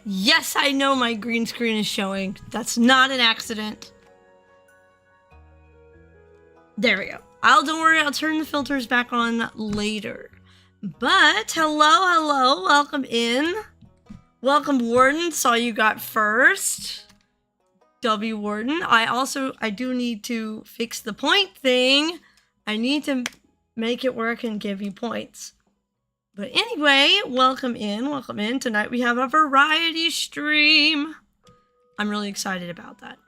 Yes, I know my green screen is showing. That's not an accident. There we go. Don't worry, I'll turn the filters back on later. But, hello, welcome in. Welcome, Warden. Saw you got first. W Warden. I do need to fix the point thing. I need to make it where I can give you points. But anyway, welcome in. Tonight we have a variety stream. I'm really excited about that.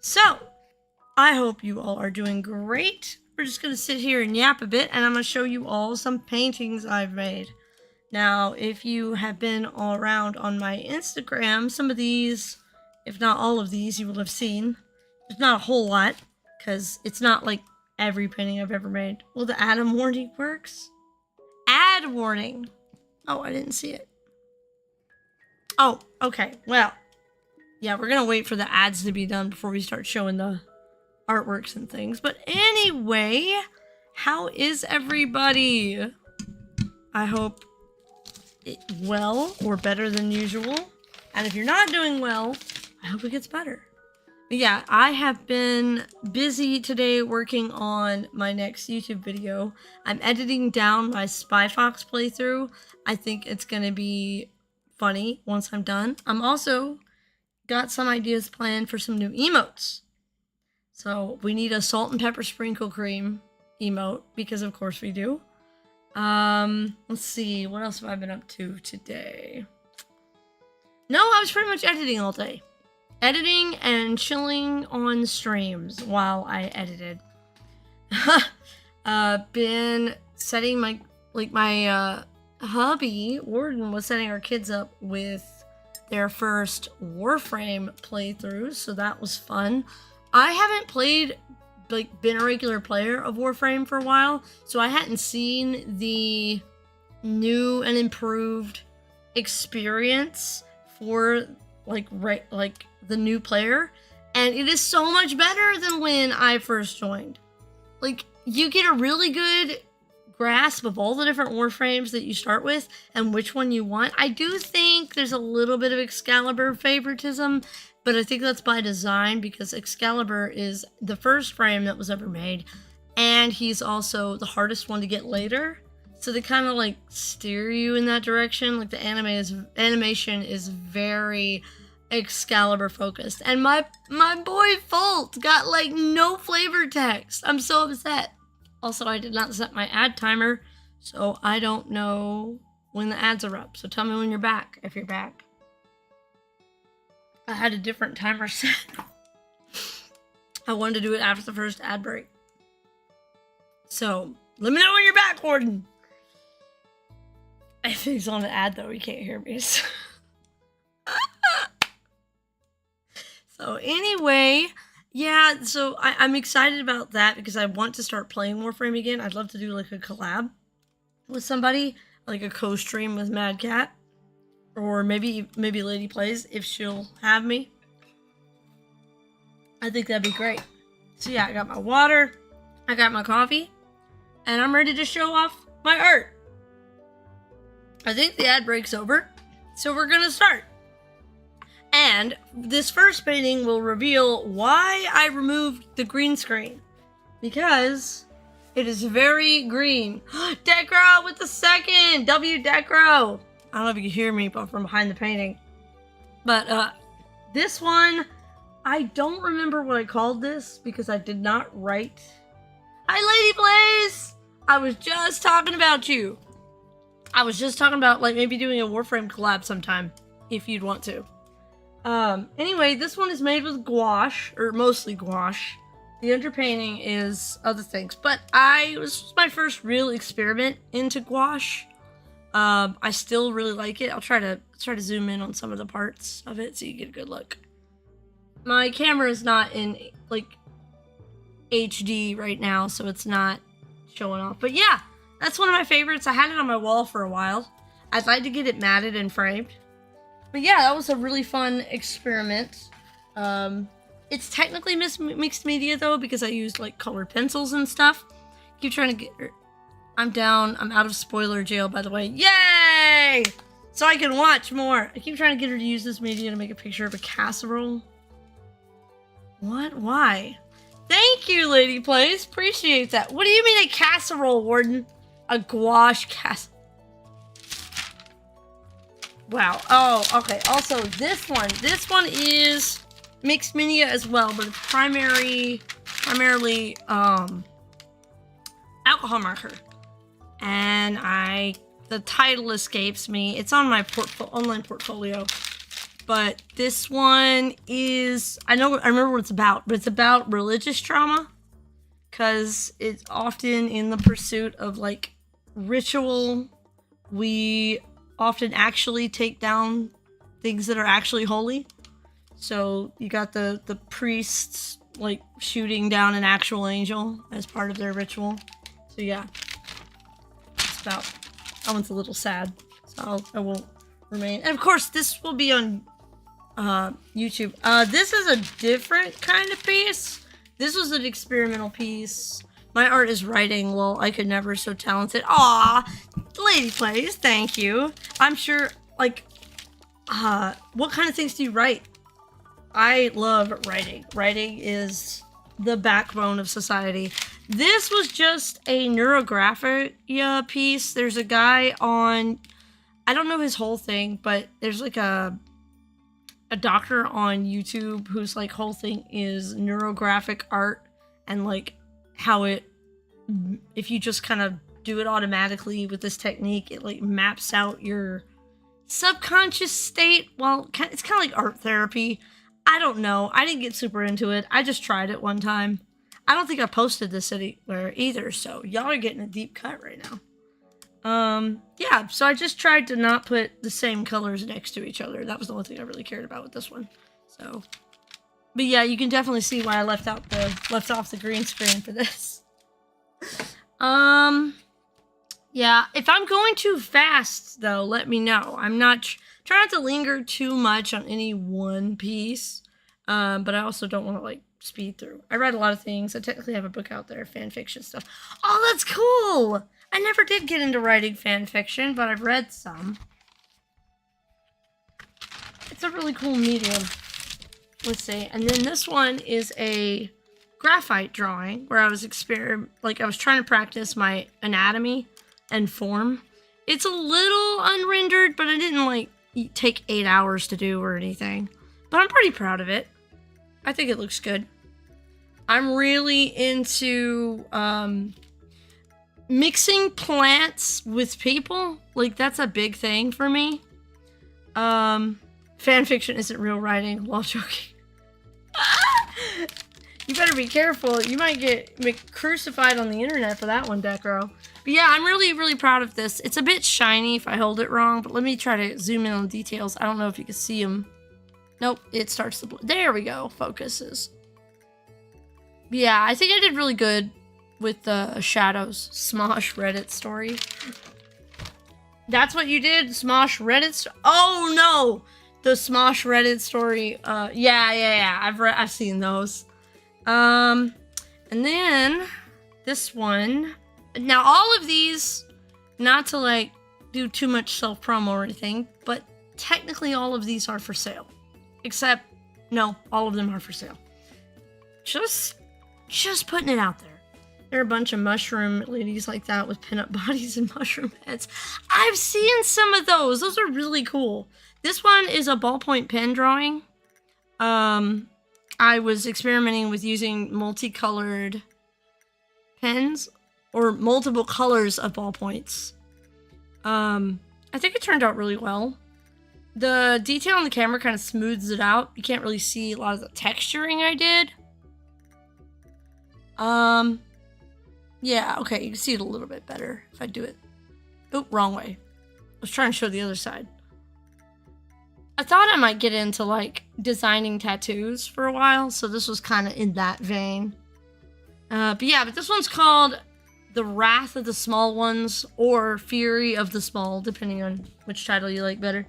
So, I hope you all are doing great. We're just going to sit here and yap a bit, and I'm going to show you all some paintings I've made. Now, if you have been all around on my Instagram, some of these, if not all of these, you will have seen. There's not a whole lot, because it's not like every painting I've ever made. Well, the Adam warning works. Ad warning. Oh, I didn't see it. Oh, okay. Well, yeah, we're going to wait for the ads to be done before we start showing the artworks and things. But anyway, how is everybody? I hope well or better than usual. And if you're not doing well, I hope it gets better. But yeah, I have been busy today working on my next YouTube video. I'm editing down my Spy Fox playthrough. I think it's going to be funny once I'm done. I'm also got some ideas planned for some new emotes. So we need a salt and pepper sprinkle cream emote, because of course we do. Let's see, what else have I been up to today? No, I was pretty much editing all day. Editing and chilling on streams while I edited. Been setting my hubby, Warden, was setting our kids up with their first Warframe playthroughs, so that was fun. I haven't been a regular player of Warframe for a while, so I hadn't seen the new and improved experience for the new player, and it is so much better than when I first joined. Like, you get a really good grasp of all the different Warframes that you start with and which one you want. I do think there's a little bit of Excalibur favoritism, but I think that's by design, because Excalibur is the first frame that was ever made, and he's also the hardest one to get later. So they kind of like steer you in that direction. Like, the animation is very Excalibur focused. And my boy Volt got like no flavor text. I'm so upset. Also, I did not set my ad timer, so I don't know when the ads are up. So tell me when you're back, if you're back. I had a different timer set. I wanted to do it after the first ad break. So, let me know when you're back, Warden. I think it's on the ad, though. You can't hear me. So, anyway, yeah, so I'm excited about that because I want to start playing Warframe again. I'd love to do, like, a collab with somebody, like a co-stream with Mad Cat. Or maybe Lady Plays, if she'll have me. I think that'd be great. So yeah, I got my water, I got my coffee, and I'm ready to show off my art. I think the ad break's over, so we're gonna start. And this first painting will reveal why I removed the green screen. Because it is very green. Decro with the second! W Decro! I don't know if you can hear me from behind the painting. But this one, I don't remember what I called this because I did not write. Hi, Lady Blaze! I was just talking about you. I was just talking about like maybe doing a Warframe collab sometime, if you'd want to. Anyway, this one is made with gouache, or mostly gouache. The underpainting is other things, but this was my first real experiment into gouache. I still really like it. I'll try to zoom in on some of the parts of it so you get a good look. My camera is not in like HD right now, so it's not showing off. But yeah, that's one of my favorites. I had it on my wall for a while. I'd like to get it matted and framed. But yeah, that was a really fun experiment. It's technically mixed media though, because I used like colored pencils and stuff. Keep trying to get her. I'm down. I'm out of spoiler jail, by the way. Yay! so I can watch more. I keep trying to get her to use this media to make a picture of a casserole. What? Why? Thank you, Lady Plays. Appreciate that. What do you mean a casserole, Warden? A gouache casserole. Wow. Oh, okay. Also, this one is mixed media as well, but it's primarily alcohol marker. And the title escapes me. It's on my online portfolio. But this one is, I remember what it's about, but it's about religious trauma. Because it's often in the pursuit of like ritual, we often actually take down things that are actually holy. So you got the priests like shooting down an actual angel as part of their ritual. So yeah, it's about, that one's a little sad, so I won't remain. And of course, this will be on YouTube. This is a different kind of piece. This was an experimental piece. My art is writing. Well, I could never so talented. Aw, Lady Plays, thank you. I'm sure, like, what kind of things do you write? I love writing. Writing is the backbone of society. This was just a neurographia piece. There's a guy on, I don't know his whole thing, but there's like a doctor on YouTube whose like whole thing is neurographic art and like how it, if you just kind of do it automatically with this technique, it like maps out your subconscious state. Well, it's kind of like art therapy. I don't know. I didn't get super into it. I just tried it one time. I don't think I posted this anywhere either, so y'all are getting a deep cut right now. Yeah, so I just tried to not put the same colors next to each other. That was the only thing I really cared about with this one. So, but yeah, you can definitely see why I left off the green screen for this. Yeah, if I'm going too fast though, let me know. I'm not try not to linger too much on any one piece. But I also don't want to like speed through. I read a lot of things. I technically have a book out there, fan fiction stuff. Oh, that's cool! I never did get into writing fan fiction, but I've read some. It's a really cool medium. Let's see. And then this one is a graphite drawing where I was I was trying to practice my anatomy and form. It's a little unrendered, but I didn't like take 8 hours to do or anything. But I'm pretty proud of it. I think it looks good. I'm really into mixing plants with people. Like, that's a big thing for me. Fan fiction isn't real writing, while joking. You better be careful. You might get crucified on the internet for that one, Decro. But yeah, I'm really, really proud of this. It's a bit shiny if I hold it wrong, but let me try to zoom in on the details. I don't know if you can see them. Nope, it starts to... There we go. Focuses. But yeah, I think I did really good with the shadows. Smosh Reddit story. That's what you did? Smosh Reddit Oh, no! The Smosh Reddit story. Yeah. I've seen those. And then this one. Now, all of these, not to, like, do too much self-promo or anything, but technically all of these are for sale. Except, no, all of them are for sale. Just putting it out there. There are a bunch of mushroom ladies like that with pinup bodies and mushroom heads. I've seen some of those. Those are really cool. This one is a ballpoint pen drawing. I was experimenting with using multicolored pens or multiple colors of ballpoints. I think it turned out really well. The detail on the camera kind of smooths it out. You can't really see a lot of the texturing I did. Yeah, okay, you can see it a little bit better if I do it. Oh, wrong way. I was trying to show the other side. I thought I might get into, like, designing tattoos for a while, so this was kind of in that vein. But this one's called The Wrath of the Small Ones, or Fury of the Small, depending on which title you like better.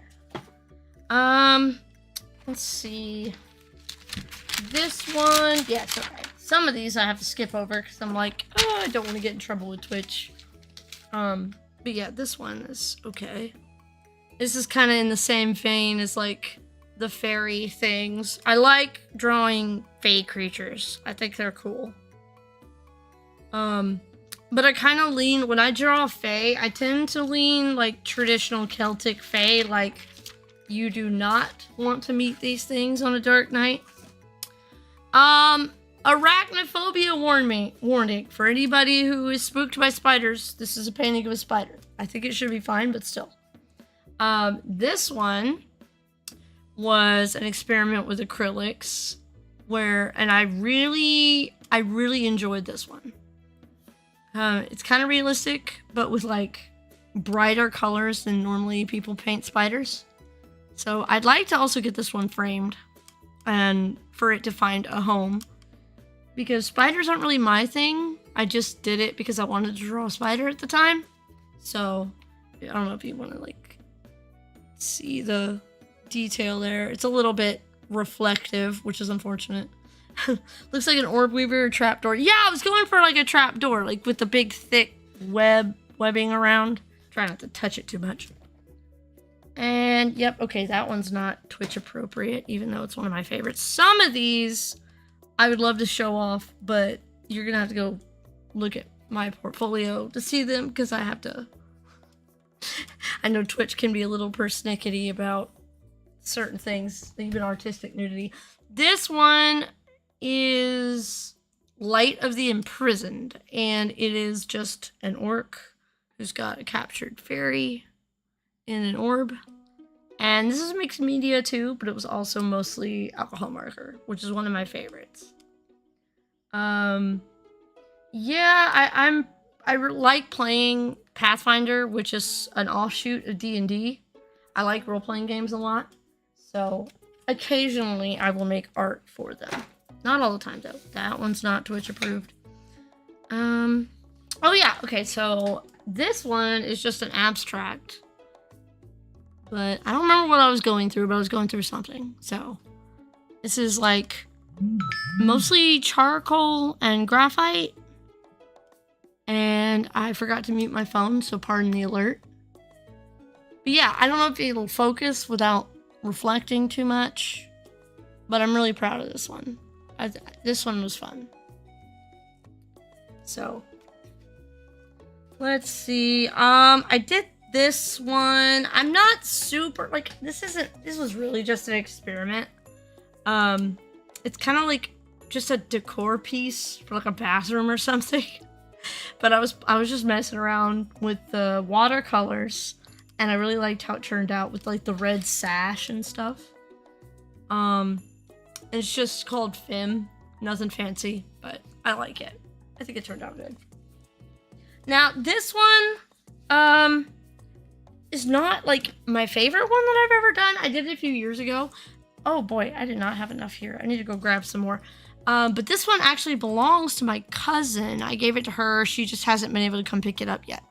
Let's see. This one, yeah, it's okay. Some of these I have to skip over because I'm like, oh, I don't want to get in trouble with Twitch. But yeah, this one is okay. This is kind of in the same vein as like the fairy things. I like drawing fae creatures. I think they're cool. But I kind of lean, when I draw fae, I tend to lean like traditional Celtic fae, like you do not want to meet these things on a dark night. Arachnophobia warning for anybody who is spooked by spiders. This is a painting of a spider. I think it should be fine, but still. This one was an experiment with acrylics and I really enjoyed this one. It's kind of realistic, but with like brighter colors than normally people paint spiders. So I'd like to also get this one framed and for it to find a home, because spiders aren't really my thing. I just did it because I wanted to draw a spider at the time. So I don't know if you want to like see the detail there. It's a little bit reflective, which is unfortunate. Looks like an orb weaver or trapdoor. Yeah, I was going for like a trapdoor, like with the big thick webbing around. Try not to touch it too much. And yep, okay, that one's not Twitch appropriate, even though it's one of my favorites. Some of these I would love to show off, but you're gonna have to go look at my portfolio to see them, because I have to. I know Twitch can be a little persnickety about certain things, even artistic nudity. This one is Light of the Imprisoned, and it is just an orc who's got a captured fairy in an orb. And this is mixed media too, but it was also mostly alcohol marker, which is one of my favorites. Yeah, I like playing Pathfinder, which is an offshoot of D&D. I like role-playing games a lot, so occasionally I will make art for them. Not all the time though. That one's not Twitch approved. Oh yeah, okay, so this one is just an abstract. But I don't remember what I was going through, but I was going through something. So this is like mostly charcoal and graphite. And I forgot to mute my phone, so pardon the alert. But yeah, I don't know if it'll focus without reflecting too much. But I'm really proud of this one. This one was fun. So let's see. I did this one. I'm not super like this was really just an experiment. It's kind of like just a decor piece for like a bathroom or something. But I was just messing around with the watercolors, and I really liked how it turned out with like the red sash and stuff. It's just called Fim. Nothing fancy, but I like it. I think it turned out good. Now this one is not like my favorite one that I've ever done. I did it a few years ago. Oh boy, I did not have enough here. I need to go grab some more. But this one actually belongs to my cousin. I gave it to her. She just hasn't been able to come pick it up yet.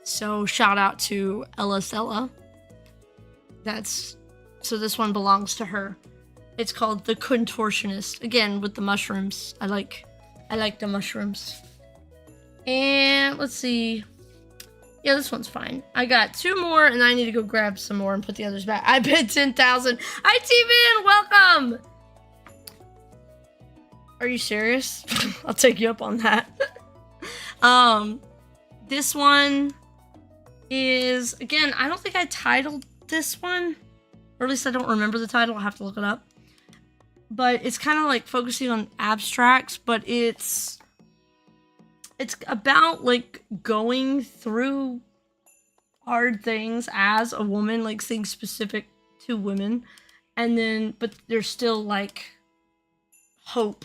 So shout out to Ella Stella. So this one belongs to her. It's called The Contortionist. Again, with the mushrooms. I like the mushrooms. And let's see. Yeah, this one's fine. I got 2 more, and I need to go grab some more and put the others back. I bid 10,000. Hi, T-Man! Welcome! Are you serious? I'll take you up on that. This one is, again, I don't think I titled this one. Or at least I don't remember the title. I'll have to look it up. But it's kind of like focusing on abstracts, but it's about like going through hard things as a woman, like things specific to women, and then but there's still like hope,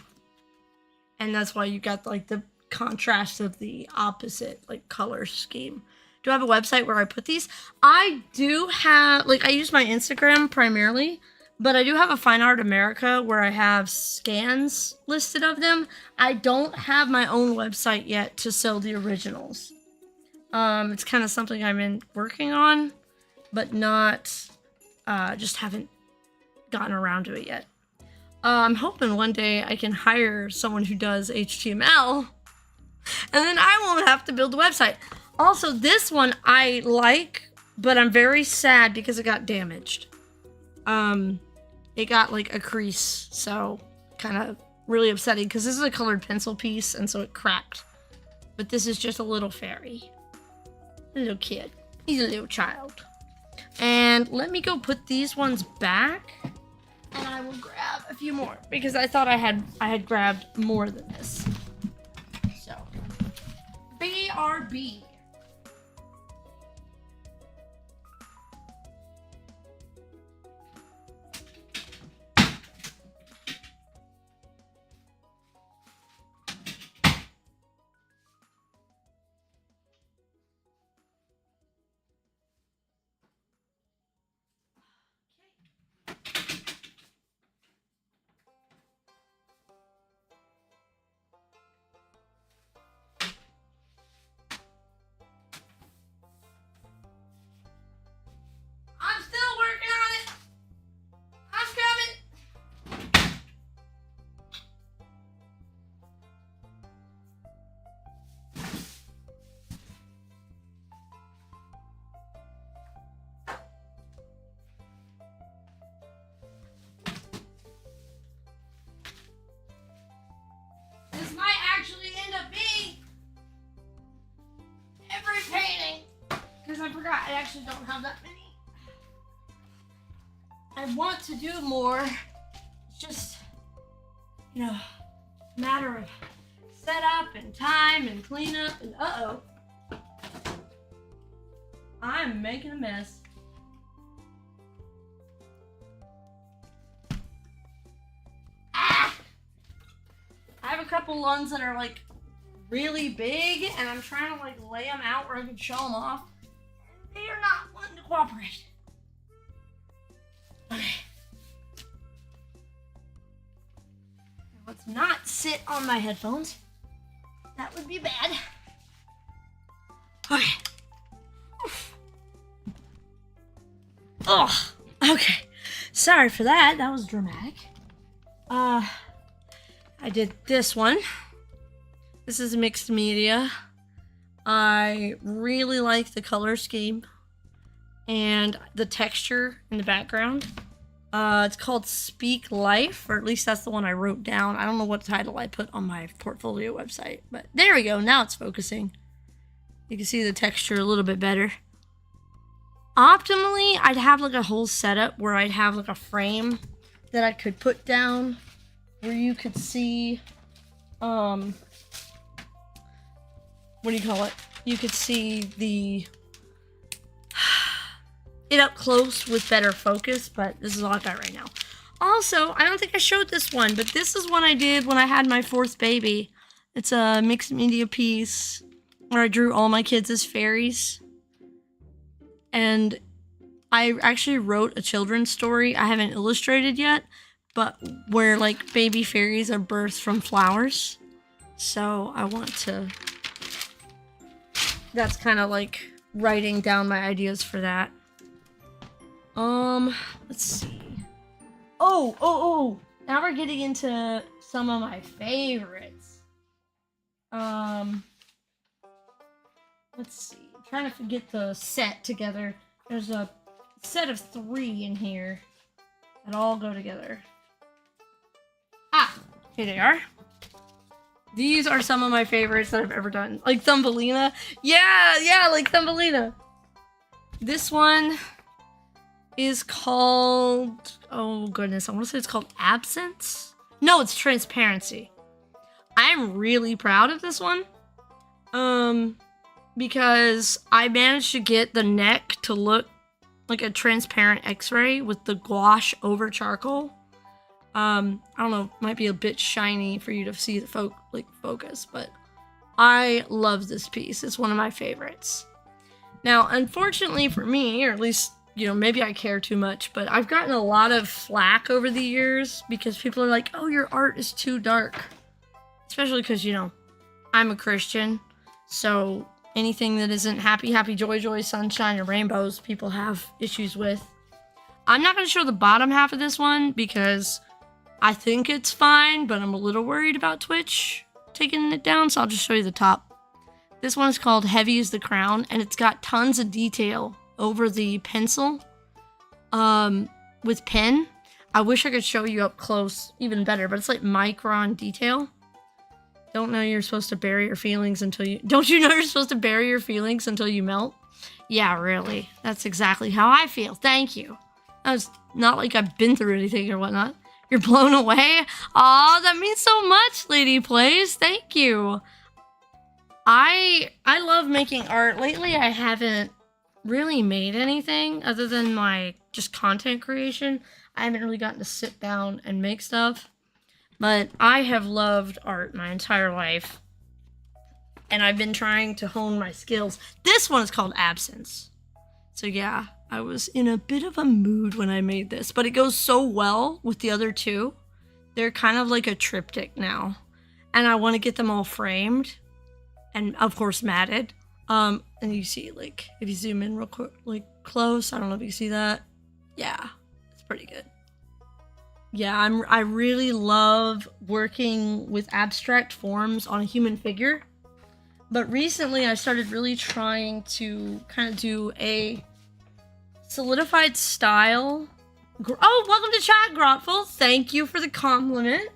and that's why you got like the contrast of the opposite like color scheme. Do I have a website where I put these? I do have, like, I use my Instagram primarily, but I do have a Fine Art America where I have scans listed of them. I don't have my own website yet to sell the originals. It's kind of something I've been working on, but not, just haven't gotten around to it yet. I'm hoping one day I can hire someone who does HTML, and then I won't have to build a website. Also, this one I like but I'm very sad because it got damaged. It got like a crease, so kind of really upsetting because this is a colored pencil piece, and so it cracked. But this is just a little fairy. A little kid. He's a little child. And let me go put these ones back, and I will grab a few more because I thought I had grabbed more than this. So, BRB. I'm still working on it. I'm coming. This might actually end up being every painting, because I forgot I actually don't have that many. I want to do more. It's just, you know, a matter of setup and time and cleanup and I'm making a mess. I have a couple ones that are like really big, and I'm trying to like lay them out where I can show them off. And they are not wanting to cooperate. Okay. Now let's not sit on my headphones. That would be bad. Okay. Oh, okay. Sorry for that. That was dramatic. I did this one. This is mixed media. I really like the color scheme and the texture in the background. It's called Speak Life, or at least that's the one I wrote down. I don't know what title I put on my portfolio website, but there we go. Now it's focusing. You can see the texture a little bit better. Optimally, I'd have like a whole setup where I'd have like a frame that I could put down where you could see, what do you call it? You could see it up close with better focus, but this is all I've got right now. Also, I don't think I showed this one, but this is one I did when I had my fourth baby. It's a mixed media piece where I drew all my kids as fairies. And I actually wrote a children's story I haven't illustrated yet, but where like baby fairies are birthed from flowers. So I want to, that's kind of like writing down my ideas for that. Let's see. Oh, now we're getting into some of my favorites. Let's see. I'm trying to get the set together. There's a set of 3 in here that all go together. Here they are. These are some of my favorites that I've ever done. Like Thumbelina. Yeah, like Thumbelina. This one is called, oh goodness, I want to say it's called Absence. No, it's Transparency. I'm really proud of this one. Because I managed to get the neck to look like a transparent x-ray with the gouache over charcoal. I don't know, might be a bit shiny for you to see the focus, but I love this piece. It's one of my favorites. Now, unfortunately for me, or at least, you know, maybe I care too much, but I've gotten a lot of flack over the years because people are like, oh, your art is too dark. Especially because, you know, I'm a Christian, so anything that isn't happy, joy, sunshine, or rainbows, people have issues with. I'm not going to show the bottom half of this one because I think it's fine, but I'm a little worried about Twitch taking it down, so I'll just show you the top. This one's called Heavy is the Crown, and it's got tons of detail over the pencil with pen. I wish I could show you up close even better, but it's like micron detail. Don't know you're supposed to bury your feelings until you... Don't you know you're supposed to bury your feelings until you melt? Yeah, really. That's exactly how I feel. Thank you. It's not like I've been through anything or whatnot. You're blown away? Aw, that means so much, Lady Plays. Thank you. I love making art. Lately, I haven't really made anything other than my just content creation. I haven't really gotten to sit down and make stuff. But I have loved art my entire life. And I've been trying to hone my skills. This one is called Absence. So yeah, I was in a bit of a mood when I made this. But it goes so well with the other two. They're kind of like a triptych now. And I want to get them all framed. And of course matted. And you see, like, if you zoom in real quick, like, close. I don't know if you see that. Yeah, it's pretty good. Yeah, I really love working with abstract forms on a human figure. But recently I started really trying to kind of do a solidified style. Oh, welcome to chat, Grotful. Thank you for the compliment.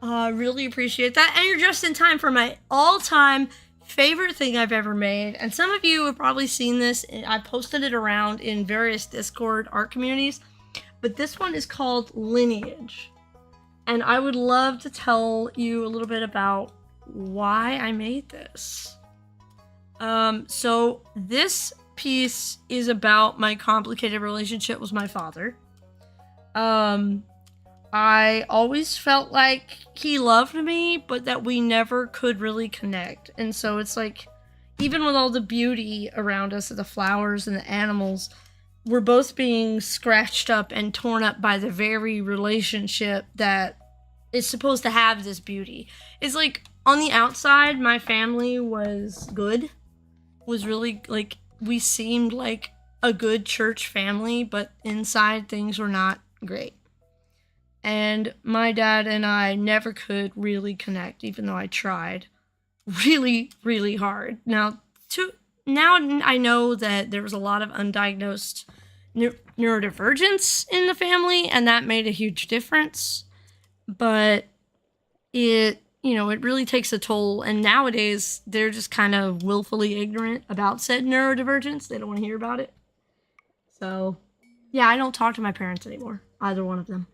I really appreciate that. And you're just in time for my all-time favorite thing I've ever made. And some of you have probably seen this. I posted it around in various Discord art communities. But this one is called Lineage. And I would love to tell you a little bit about why I made this. So this piece is about my complicated relationship with my father. I always felt like he loved me, but that we never could really connect. And so it's like, even with all the beauty around us, the flowers and the animals, we're both being scratched up and torn up by the very relationship that is supposed to have this beauty. It's like, on the outside, my family was good. Was really, like, we seemed like a good church family, but inside things were not great. And my dad and I never could really connect, even though I tried really, really hard. Now I know that there was a lot of undiagnosed neurodivergence in the family, and that made a huge difference. But it really takes a toll. And nowadays, they're just kind of willfully ignorant about said neurodivergence. They don't want to hear about it. So, yeah, I don't talk to my parents anymore. Either one of them.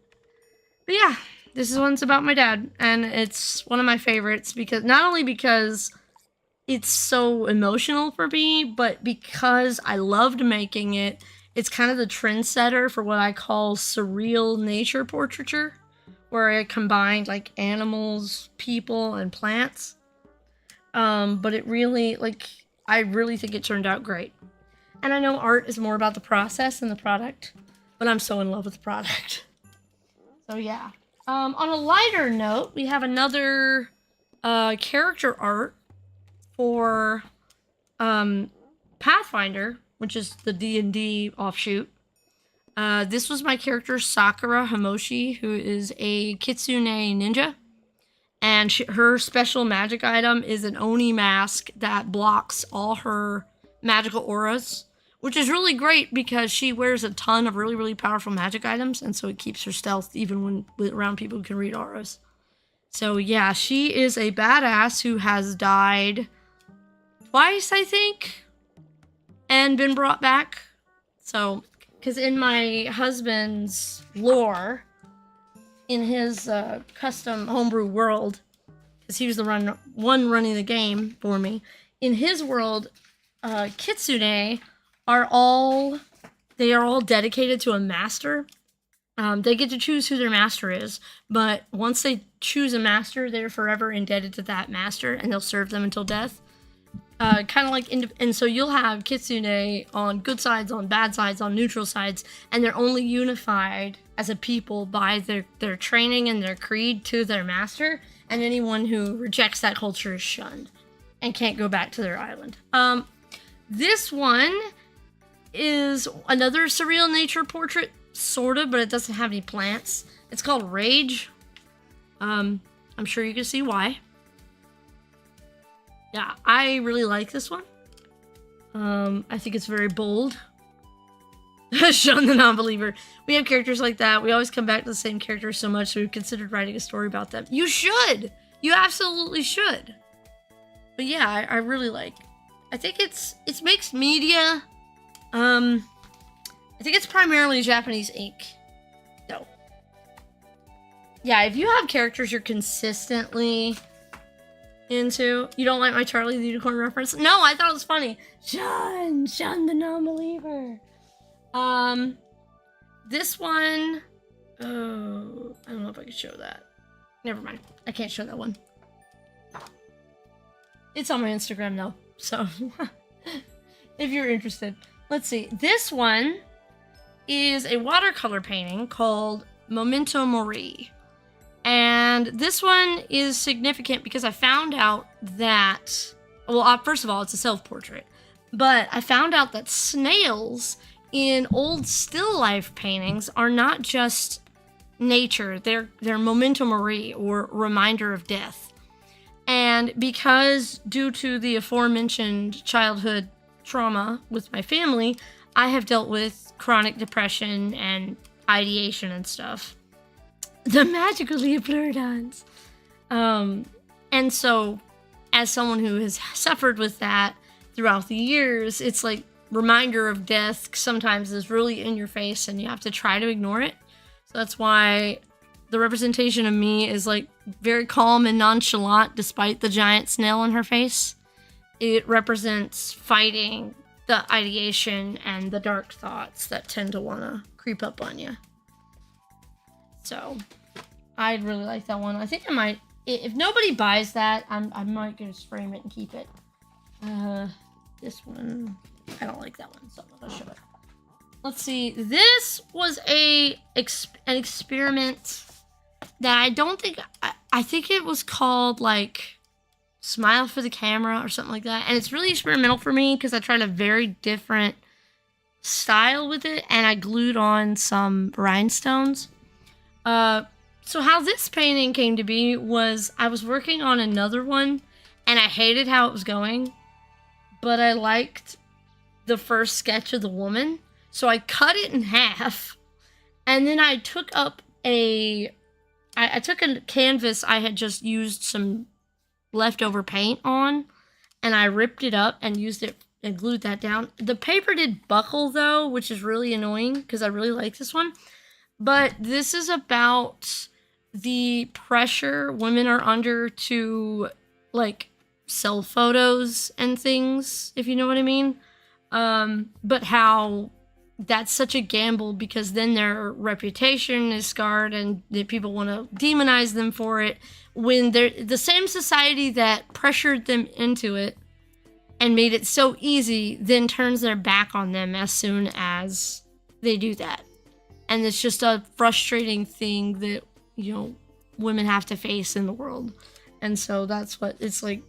But yeah, this one's about my dad. And it's one of my favorites because not only because it's so emotional for me, but because I loved making it. It's kind of the trendsetter for what I call surreal nature portraiture, where I combined like animals, people, and plants. But it really, I really think it turned out great. And I know art is more about the process than the product, but I'm so in love with the product. So yeah. On a lighter note, we have another character art for Pathfinder, which is the D&D offshoot. This was my character Sakura Hamoshi, who is a Kitsune ninja. And her special magic item is an Oni mask that blocks all her magical auras, which is really great because she wears a ton of really, really powerful magic items, and so it keeps her stealth even when around people who can read auras. So yeah, she is a badass who has died twice, I think, and been brought back. So, because in my husband's lore, in his custom homebrew world, because he was the one running the game for me, in his world, Kitsune are all dedicated to a master. They get to choose who their master is, but once they choose a master, they're forever indebted to that master, and they'll serve them until death. Kind of like, and so you'll have Kitsune on good sides, on bad sides, on neutral sides, and they're only unified as a people by their training and their creed to their master, and anyone who rejects that culture is shunned and can't go back to their island. This one is another surreal nature portrait, sort of, but it doesn't have any plants. It's called Rage. I'm sure you can see why. Yeah, I really like this one. I think it's very bold Shun the non-believer. We have characters like that. We always come back to the same characters so much, so we've considered writing a story about them. You should! You absolutely should. But yeah, I really like. I think it's mixed media. I think it's primarily Japanese ink. So. Yeah, if you have characters you're consistently into. You don't like my Charlie the Unicorn reference? No, I thought it was funny. Shun the non-believer. This one, oh, I don't know if I can show that. Never mind. I can't show that one. It's on my Instagram though, so if you're interested. Let's see. This one is a watercolor painting called Memento Mori. And this one is significant because I found out that, well, first of all, it's a self-portrait. But I found out that snails in old still life paintings are not just nature, they're memento mori, or reminder of death. And because due to the aforementioned childhood trauma with my family, I have dealt with chronic depression and ideation and stuff. The magical Leopleurodons. And so, as someone who has suffered with that throughout the years, it's like reminder of death sometimes is really in your face and you have to try to ignore it. So that's why the representation of me is like very calm and nonchalant despite the giant snail on her face. It represents fighting the ideation and the dark thoughts that tend to want to creep up on you. So, I'd really like that one. I think I might, if nobody buys that, I might just frame it and keep it. This one, I don't like that one, so I'm not gonna show it. Let's see, this was an experiment that I don't think, I think it was called like Smile for the Camera or something like that. And it's really experimental for me because I tried a very different style with it and I glued on some rhinestones. So how this painting came to be was I was working on another one and I hated how it was going, but I liked the first sketch of the woman. So I cut it in half and then I took up I took a canvas I had just used some leftover paint on and I ripped it up and used it and glued that down. The paper did buckle though, which is really annoying because I really like this one. But this is about the pressure women are under to, like, sell photos and things, if you know what I mean. But how that's such a gamble because then their reputation is scarred and people want to demonize them for it when they're the same society that pressured them into it and made it so easy then turns their back on them as soon as they do that. And it's just a frustrating thing that, you know, women have to face in the world. And so that's what it's like.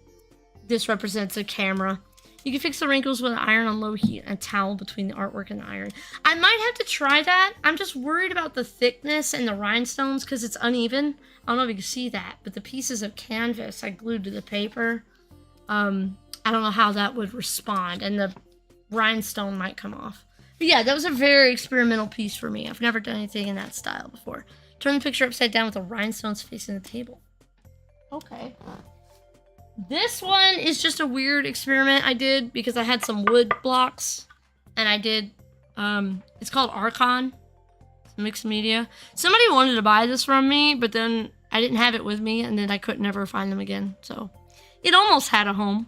This represents a camera. You can fix the wrinkles with an iron on low heat and a towel between the artwork and the iron. I might have to try that. I'm just worried about the thickness and the rhinestones because it's uneven. I don't know if you can see that, but the pieces of canvas I glued to the paper, I don't know how that would respond, and the rhinestone might come off. But yeah, that was a very experimental piece for me. I've never done anything in that style before. Turn the picture upside down with the rhinestones facing the table. Okay. This one is just a weird experiment I did because I had some wood blocks and I did, it's called Archon. It's mixed media. Somebody wanted to buy this from me, but then I didn't have it with me and then I could never find them again. So it almost had a home.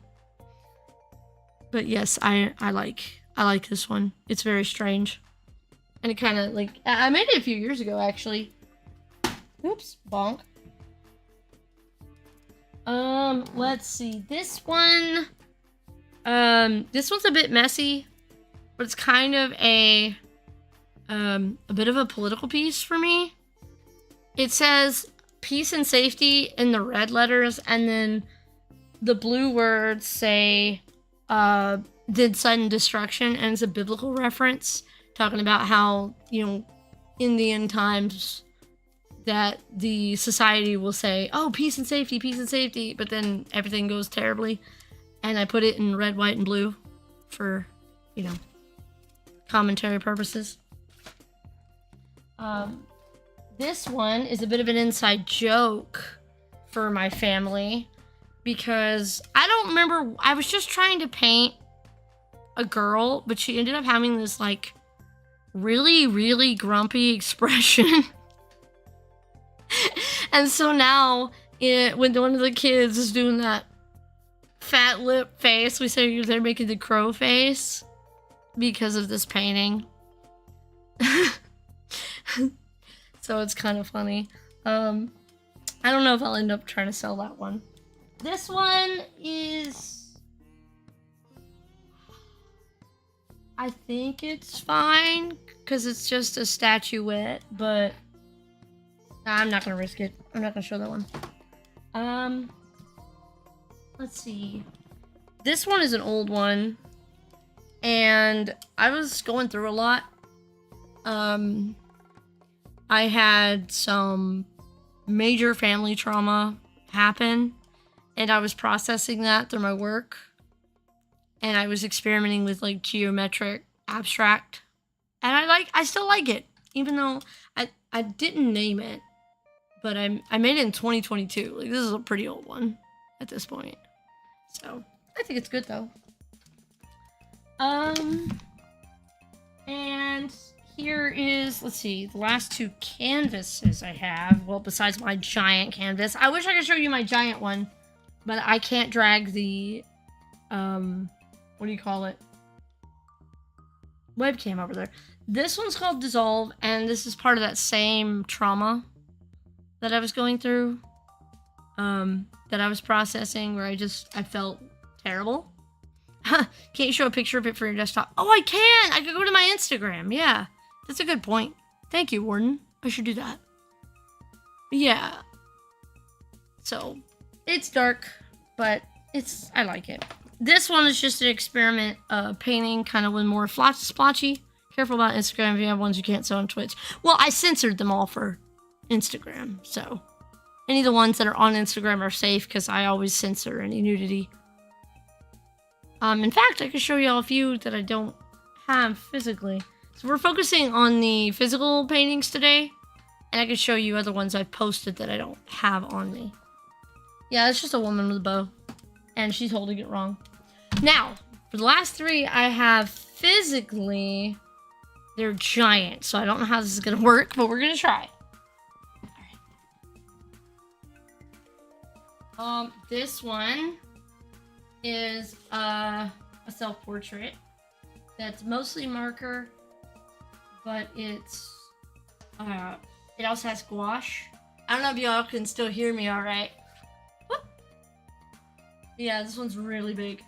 But yes, I like this one. It's very strange. And it kind of like, I made it a few years ago actually. Oops, bonk. Let's see. This one's a bit messy, but it's kind of a bit of a political piece for me. It says peace and safety in the red letters, and then the blue words say, did sudden destruction, and it's a biblical reference talking about how, you know, in the end times that the society will say, oh, peace and safety, but then everything goes terribly. And I put it in red, white, and blue for, you know, commentary purposes. This one is a bit of an inside joke for my family because I don't remember. I was just trying to paint a girl, but she ended up having this like really, really grumpy expression. And so now, when one of the kids is doing that fat lip face, we say they're making the crow face because of this painting. So it's kind of funny. I don't know if I'll end up trying to sell that one. This one is... I think it's fine because it's just a statuette, but I'm not gonna risk it. I'm not gonna show that one. Let's see. This one is an old one, and I was going through a lot. I had some major family trauma happen, and I was processing that through my work. And I was experimenting with like geometric abstract, and I still like it, even though I didn't name it, but I made it in 2022. Like, this is a pretty old one at this point, so I think it's good though. And here is, let's see, the last two canvases I have. Well, besides my giant canvas, I wish I could show you my giant one, but I can't drag the what do you call it? Webcam over there. This one's called Dissolve, and this is part of that same trauma that I was going through, that I was processing, where I felt terrible. Can't you show a picture of it for your desktop? Oh, I can! I could go to my Instagram, yeah. That's a good point. Thank you, Warden. I should do that. Yeah. So, it's dark, but I like it. This one is just an experiment painting, kind of with more splotchy. Careful about Instagram if you have ones you can't sell on Twitch. Well, I censored them all for Instagram, so any of the ones that are on Instagram are safe because I always censor any nudity. In fact, I could show you all a few that I don't have physically. So we're focusing on the physical paintings today, and I could show you other ones I've posted that I don't have on me. Yeah, it's just a woman with a bow, and she's holding it wrong. Now, for the last three, I have physically, they're giant, so I don't know how this is gonna work, but we're gonna try. All right. This one is a self-portrait that's mostly marker, but it also has gouache. I don't know if y'all can still hear me all right. Whoop. Yeah, this one's really big.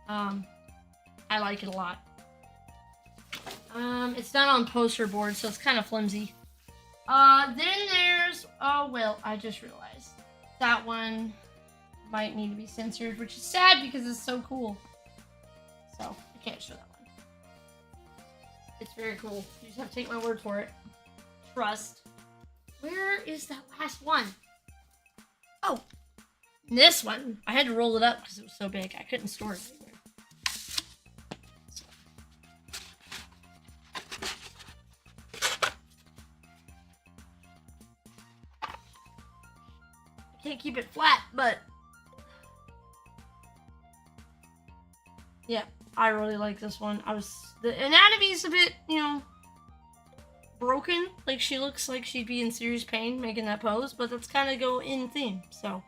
I like it a lot. It's not on poster board, so it's kind of flimsy. Then there's, oh well, I just realized that one might need to be censored, which is sad because it's so cool. So I can't show that one. It's very cool. You just have to take my word for it. Trust. Where is that last one? Oh, this one. I had to roll it up because it was so big. I couldn't store it anywhere. I can't keep it flat, but yeah, I really like this one. The anatomy's a bit, broken. Like, she looks like she'd be in serious pain making that pose, but that's kind of go in theme, so.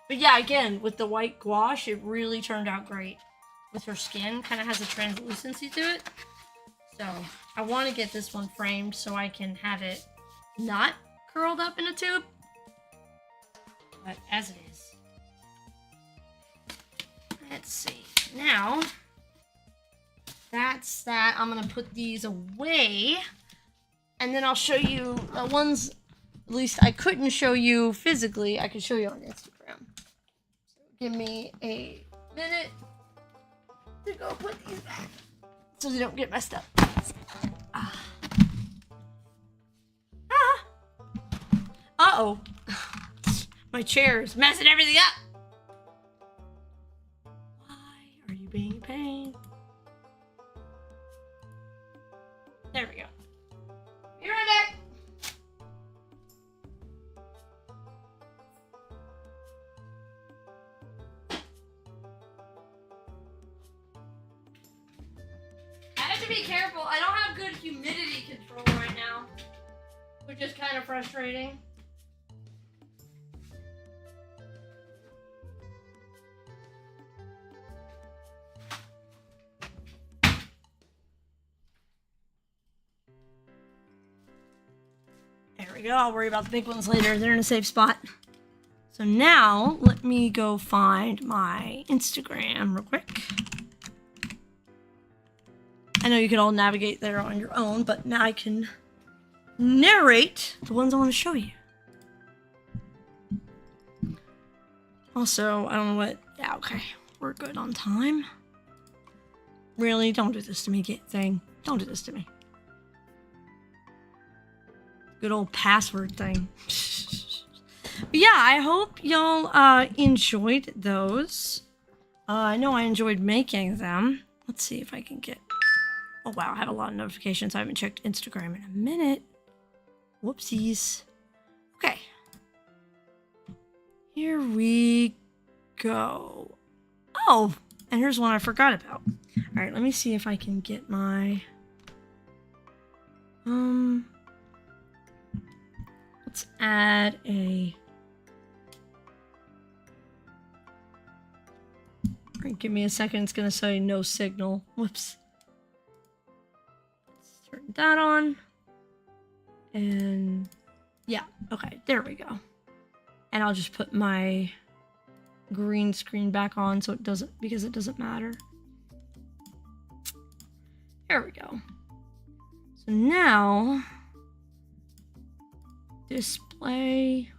But yeah, again, with the white gouache, it really turned out great. With her skin, kind of has a translucency to it. So, I want to get this one framed so I can have it not curled up in a tube. But as it is. Let's see. Now, that's that. I'm going to put these away. And then I'll show you the ones, at least I couldn't show you physically. I could show you on Instagram. So give me a minute to go put these back so they don't get messed up. Uh-oh. My chair is messing everything up. Why are you being a pain? There we go. have to be careful. I don't have good humidity control right now, which is kind of frustrating. There we go. I'll worry about the big ones later. They're in a safe spot. So now, let me go find my Instagram real quick. I know you can all navigate there on your own, but now I can narrate the ones I want to show you. Also, I don't know what... Yeah, okay. We're good on time. Really? Don't do this to me, thing. Don't do this to me. Good old password thing. But yeah, I hope y'all enjoyed those. I know I enjoyed making them. Let's see if I can get... Oh wow, I have a lot of notifications. I haven't checked Instagram in a minute. Whoopsies. Okay. Here we go. Oh, and here's one I forgot about. Alright, let me see if I can get my... Let's add a... Alright, give me a second. It's gonna say no signal. Whoops. Let's turn that on. And... yeah, okay, there we go. And I'll just put my green screen back on so it doesn't... because it doesn't matter. There we go. So now... display.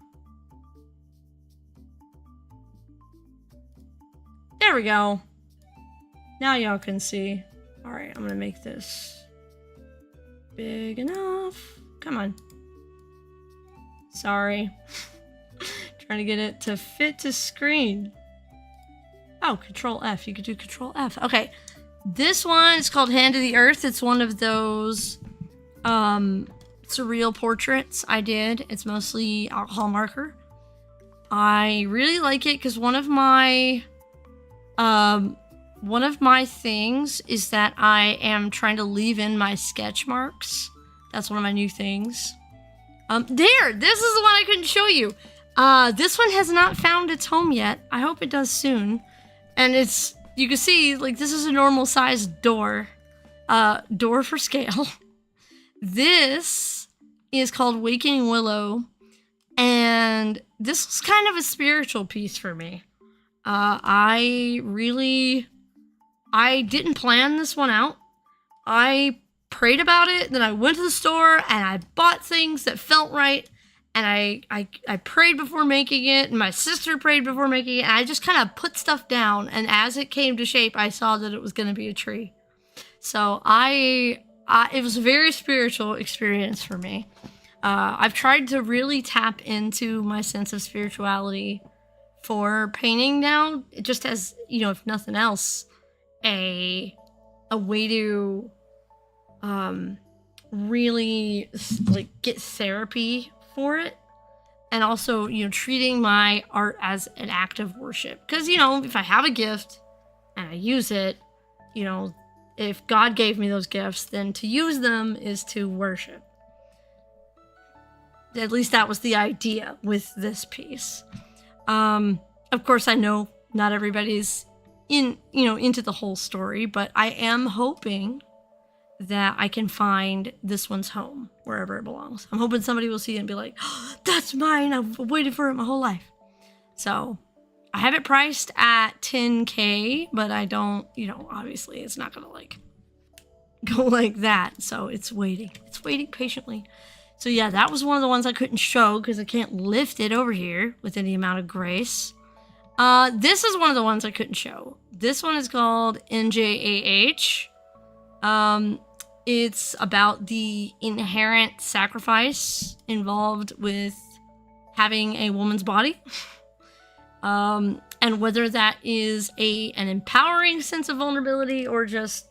There we go. Now y'all can see. Alright, I'm gonna make this big enough. Come on. Sorry. Trying to get it to fit to screen. Oh, Control F. You could do Control F. Okay. This one is called Hand of the Earth. It's one of those surreal portraits I did. It's mostly alcohol marker. I really like it because one of my things is that I am trying to leave in my sketch marks. That's one of my new things. There! This is the one I couldn't show you. This one has not found its home yet. I hope it does soon. And it's, you can see, like, this is a normal sized door. Door for scale. This is called Waking Willow, and this was kind of a spiritual piece for me. I didn't plan this one out. I prayed about it, then I went to the store and I bought things that felt right, and I prayed before making it, and my sister prayed before making it, and I just kind of put stuff down, and as it came to shape, I saw that it was going to be a tree. So it was a very spiritual experience for me. I've tried to really tap into my sense of spirituality for painting now, just as, you know, if nothing else, a way to really like get therapy for it, and also, you know, treating my art as an act of worship. Because, you know, if I have a gift and I use it, you know, if God gave me those gifts, then to use them is to worship. At least that was the idea with this piece. Of course, I know not everybody's into the whole story, but I am hoping that I can find this one's home wherever it belongs. I'm hoping somebody will see it and be like, oh, that's mine. I've waited for it my whole life. So I have it priced at $10K, but I don't, obviously it's not going to like go like that. So it's waiting. It's waiting patiently. So yeah, that was one of the ones I couldn't show because I can't lift it over here with any amount of grace. This is one of the ones I couldn't show. This one is called NJAH. It's about the inherent sacrifice involved with having a woman's body. And whether that is an empowering sense of vulnerability or just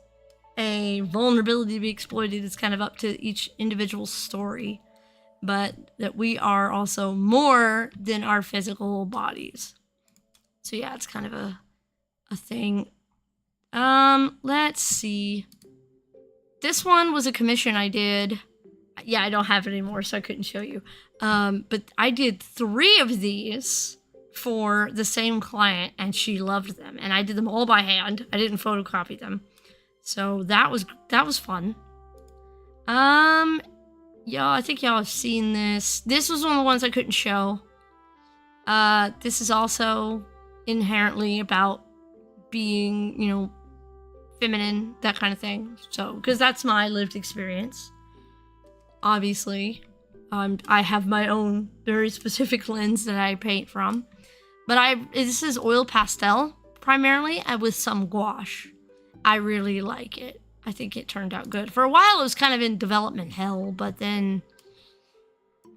a vulnerability to be exploited is kind of up to each individual story. But that we are also more than our physical bodies. So yeah, it's kind of a thing. Let's see. This one was a commission I did. Yeah, I don't have it anymore, so I couldn't show you. But I did 3 of these for the same client, and she loved them. And I did them all by hand. I didn't photocopy them. So that was fun. Y'all, I think y'all have seen this. This was one of the ones I couldn't show. This is also inherently about being, you know, feminine, that kind of thing. So, because that's my lived experience. Obviously, I have my own very specific lens that I paint from. But this is oil pastel, primarily, and with some gouache. I really like it. I think it turned out good. For a while, it was kind of in development hell, but then...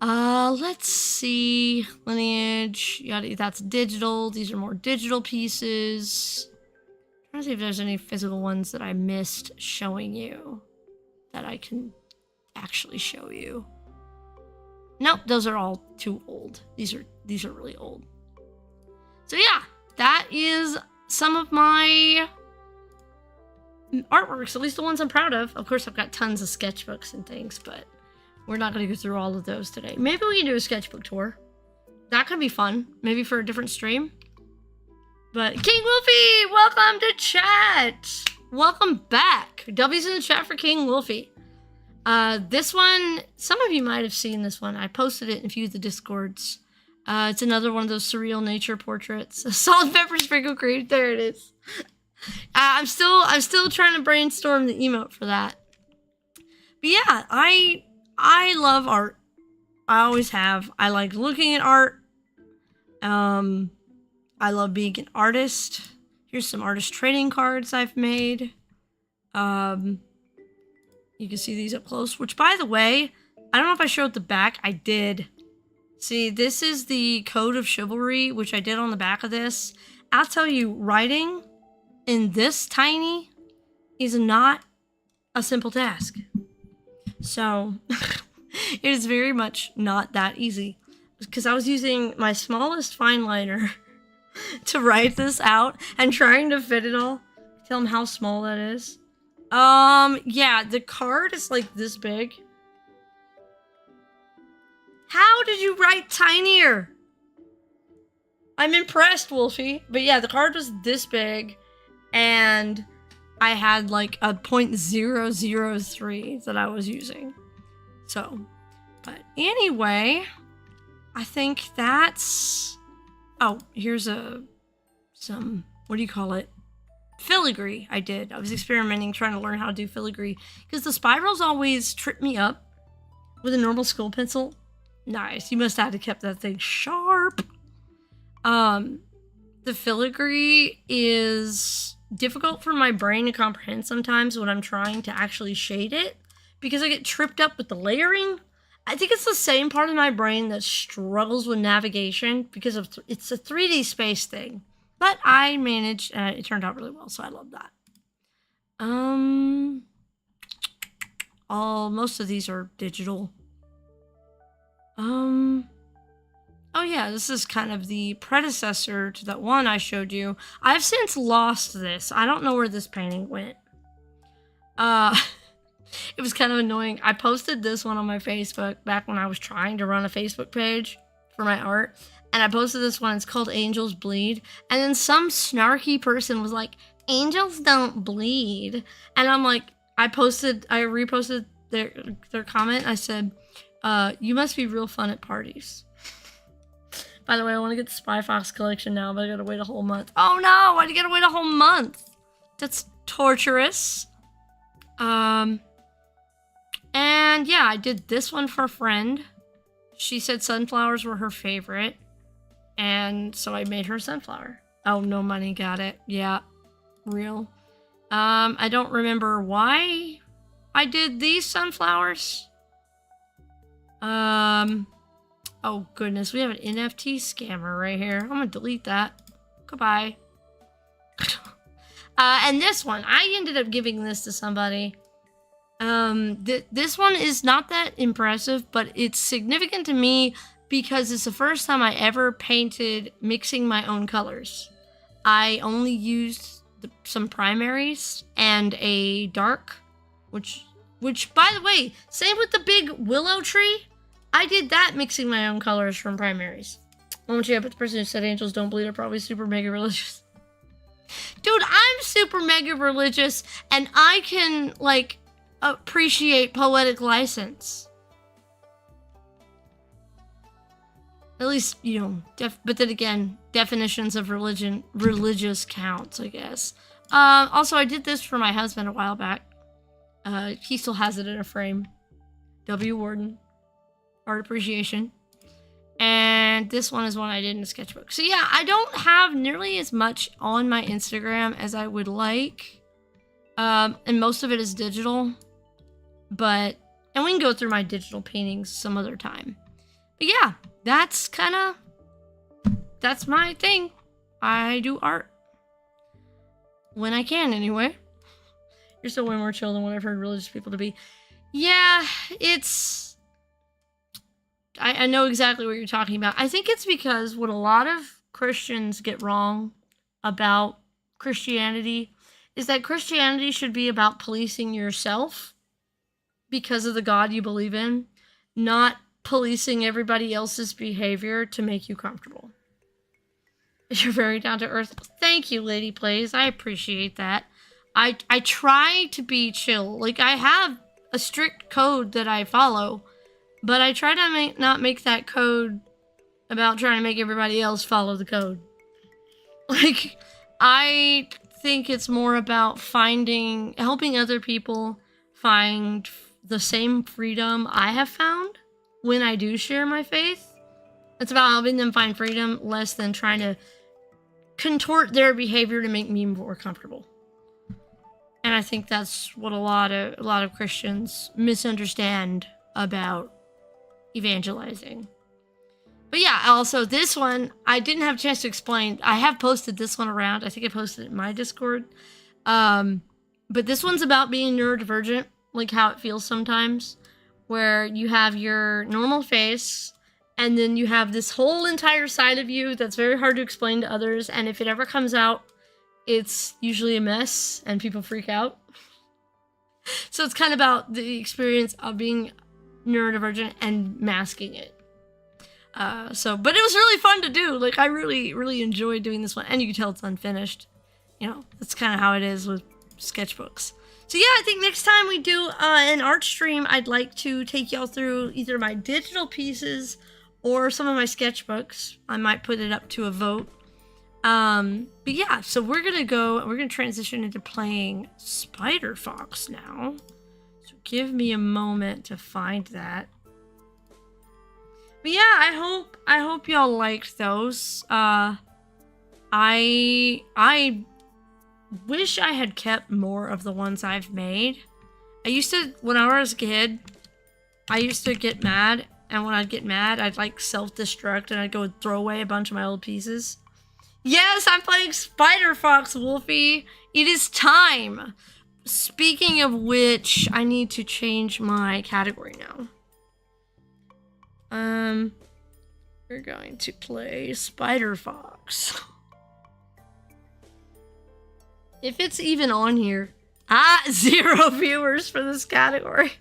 let's see. Lineage. Yada, that's digital. These are more digital pieces. I'm trying to see if there's any physical ones that I missed showing you that I can actually show you. Nope, those are all too old. These are really old. So yeah, that is some of my artworks, at least the ones I'm proud of. Of course, I've got tons of sketchbooks and things, but we're not going to go through all of those today. Maybe we can do a sketchbook tour. That could be fun. Maybe for a different stream. But King Wolfie, welcome to chat. Welcome back. W's in the chat for King Wolfie. This one, some of you might have seen this one. I posted it in a few of the Discords. It's another one of those surreal nature portraits. Salt and pepper sprinkle cream. There it is. I'm still trying to brainstorm the emote for that. But yeah, I love art. I always have. I like looking at art. I love being an artist. Here's some artist trading cards I've made. You can see these up close, which, by the way, I don't know if I showed the back. I did. See, this is the Code of Chivalry, which I did on the back of this. I'll tell you, writing in this tiny is not a simple task. So, it is very much not that easy. Because I was using my smallest fine liner to write this out and trying to fit it all. Tell them how small that is. Yeah, the card is like this big. How did you write tinier? I'm impressed, Wolfie. But yeah, the card was this big, and I had like a 0.003 that I was using. So, but anyway, I think that's... Oh, here's some, what do you call it? Filigree I did. I was experimenting, trying to learn how to do filigree. Because the spirals always trip me up with a normal skull pencil. Nice. You must have to keep that thing sharp. The filigree is difficult for my brain to comprehend sometimes when I'm trying to actually shade it. Because I get tripped up with the layering. I think it's the same part of my brain that struggles with navigation because of it's a 3D space thing. But I managed, and it turned out really well, so I love that. Most of these are digital. Oh yeah, this is kind of the predecessor to that one I showed you. I've since lost this. I don't know where this painting went. It was kind of annoying. I posted this one on my Facebook back when I was trying to run a Facebook page for my art. And I posted this one. It's called Angels Bleed. And then some snarky person was like, angels don't bleed. And I'm like, I reposted their comment. I said, you must be real fun at parties. By the way, I want to get the Spy Fox collection now, but I gotta wait a whole month. Oh no, I gotta wait a whole month. That's torturous. And yeah, I did this one for a friend. She said sunflowers were her favorite. And so I made her sunflower. Oh, no money, got it. Yeah, real. I don't remember why I did these sunflowers. Oh goodness, we have an NFT scammer right here. I'm gonna delete that. Goodbye. And this one, I ended up giving this to somebody. This one is not that impressive, but it's significant to me because it's the first time I ever painted mixing my own colors. I only used some primaries and a dark, which Which, by the way, same with the big willow tree. I did that mixing my own colors from primaries. Won't you? But the person who said angels don't bleed are probably super mega religious. Dude, I'm super mega religious, and I can, like, appreciate poetic license. At least, you know, but then again, definitions of religious counts, I guess. Also, I did this for my husband a while back. He still has it in a frame. W. Warden. Art Appreciation. And this one is one I did in a sketchbook. So yeah, I don't have nearly as much on my Instagram as I would like. And most of it is digital. And we can go through my digital paintings some other time. But yeah, that's my thing. I do art. When I can, anyway. You're still way more chill than what I've heard religious people to be. Yeah, it's... I know exactly what you're talking about. I think it's because what a lot of Christians get wrong about Christianity is that Christianity should be about policing yourself because of the God you believe in, not policing everybody else's behavior to make you comfortable. You're very down to earth. Thank you, Lady Plays. I appreciate that. I try to be chill. Like, I have a strict code that I follow, but I try to not make that code about trying to make everybody else follow the code. Like, I think it's more about helping other people find the same freedom I have found when I do share my faith. It's about helping them find freedom, less than trying to contort their behavior to make me more comfortable. And I think that's what a lot of Christians misunderstand about evangelizing. But yeah, also this one, I didn't have a chance to explain. I have posted this one around. I think I posted it in my Discord. But this one's about being neurodivergent, like how it feels sometimes, where you have your normal face, and then you have this whole entire side of you that's very hard to explain to others, and if it ever comes out, it's usually a mess, and people freak out. So it's kind of about the experience of being neurodivergent and masking it. But it was really fun to do. Like, I really, really enjoyed doing this one, and you can tell it's unfinished. You know, that's kind of how it is with sketchbooks. So yeah, I think next time we do an art stream, I'd like to take y'all through either my digital pieces or some of my sketchbooks. I might put it up to a vote. But yeah, so we're gonna transition into playing Spider Fox now. So give me a moment to find that. But yeah, I hope y'all liked those. I wish I had kept more of the ones I've made. When I was a kid, I used to get mad, and when I'd get mad, I'd like self-destruct and I'd go throw away a bunch of my old pieces. Yes, I'm playing Spider Fox, Wolfie. It is time. Speaking of which, I need to change my category now. We're going to play Spider Fox. If it's even on here. 0 viewers for this category.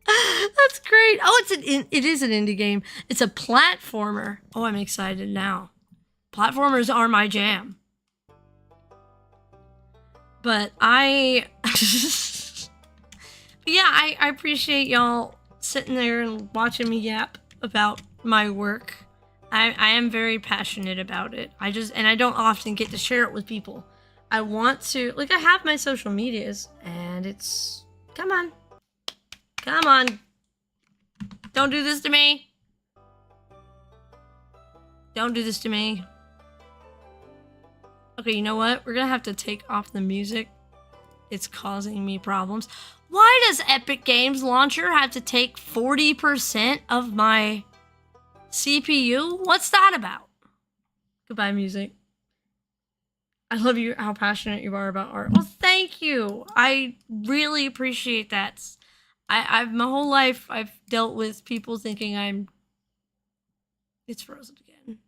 That's great. Oh, it is an indie game. It's a platformer. Oh, I'm excited now. Platformers are my jam. But I appreciate y'all sitting there and watching me yap about my work. I am very passionate about it. I don't often get to share it with people. I want to, I have my social medias, and it's, come on. Don't do this to me. Don't do this to me. Okay, you know what? We're gonna have to take off the music. It's causing me problems. Why does Epic Games Launcher have to take 40% of my CPU? What's that about? Goodbye, music. I love you, how passionate you are about art. Well, thank you. I really appreciate that. I've my whole life, I've dealt with people thinking it's frozen again.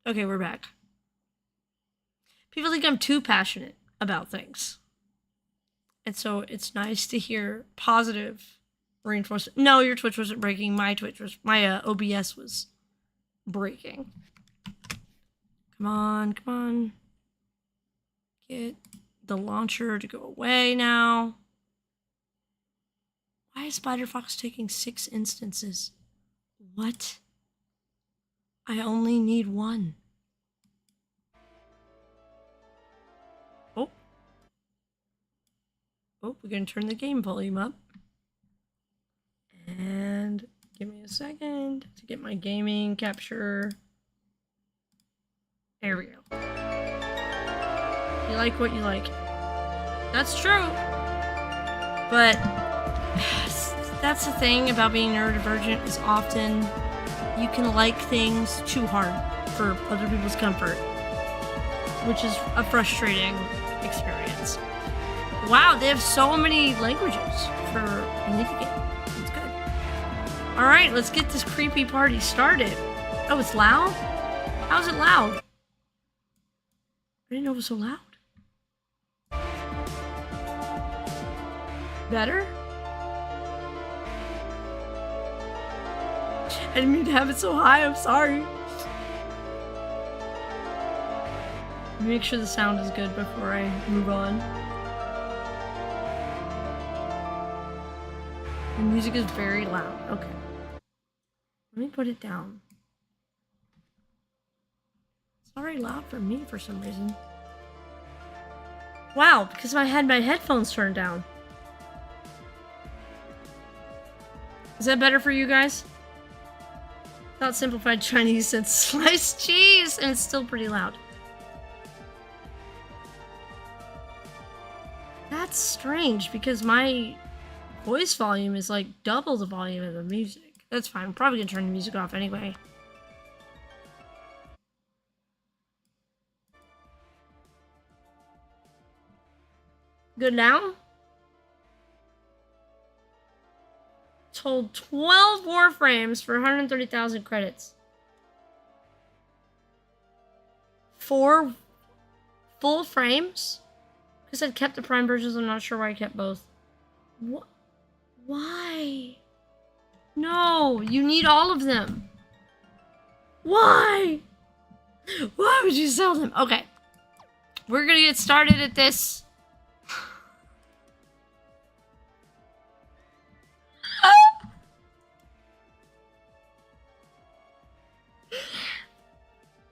Okay, we're back. People think I'm too passionate about things. And so it's nice to hear positive reinforcement. No, your Twitch wasn't breaking. My OBS was breaking. Come on, come on. Get the launcher to go away now. Why is Spider-Fox taking 6 instances? What? I only need 1. Oh. Oh, we're gonna turn the game volume up. And give me a second to get my gaming capture. There we go. You like what you like. That's true. But that's the thing about being neurodivergent is often you can like things too hard for other people's comfort, which is a frustrating experience. Wow, they have so many languages for an indie game. That's good. All right, let's get this creepy party started. Oh, it's loud? How's it loud? I didn't know it was so loud. Better? I didn't mean to have it so high, I'm sorry. Make sure the sound is good before I move on. The music is very loud. Okay. Let me put it down. It's already loud for me for some reason. Wow, because I had my headphones turned down. Is that better for you guys? Not simplified Chinese and sliced cheese, and it's still pretty loud. That's strange because my voice volume is like double the volume of the music. That's fine. I'm probably gonna turn the music off anyway. Good now? Sold 12 Warframes for 130,000 credits. 4 full frames? Because I'd kept the Prime versions, I'm not sure why I kept both. What? Why? No, you need all of them. Why? Why would you sell them? Okay. We're gonna get started at this.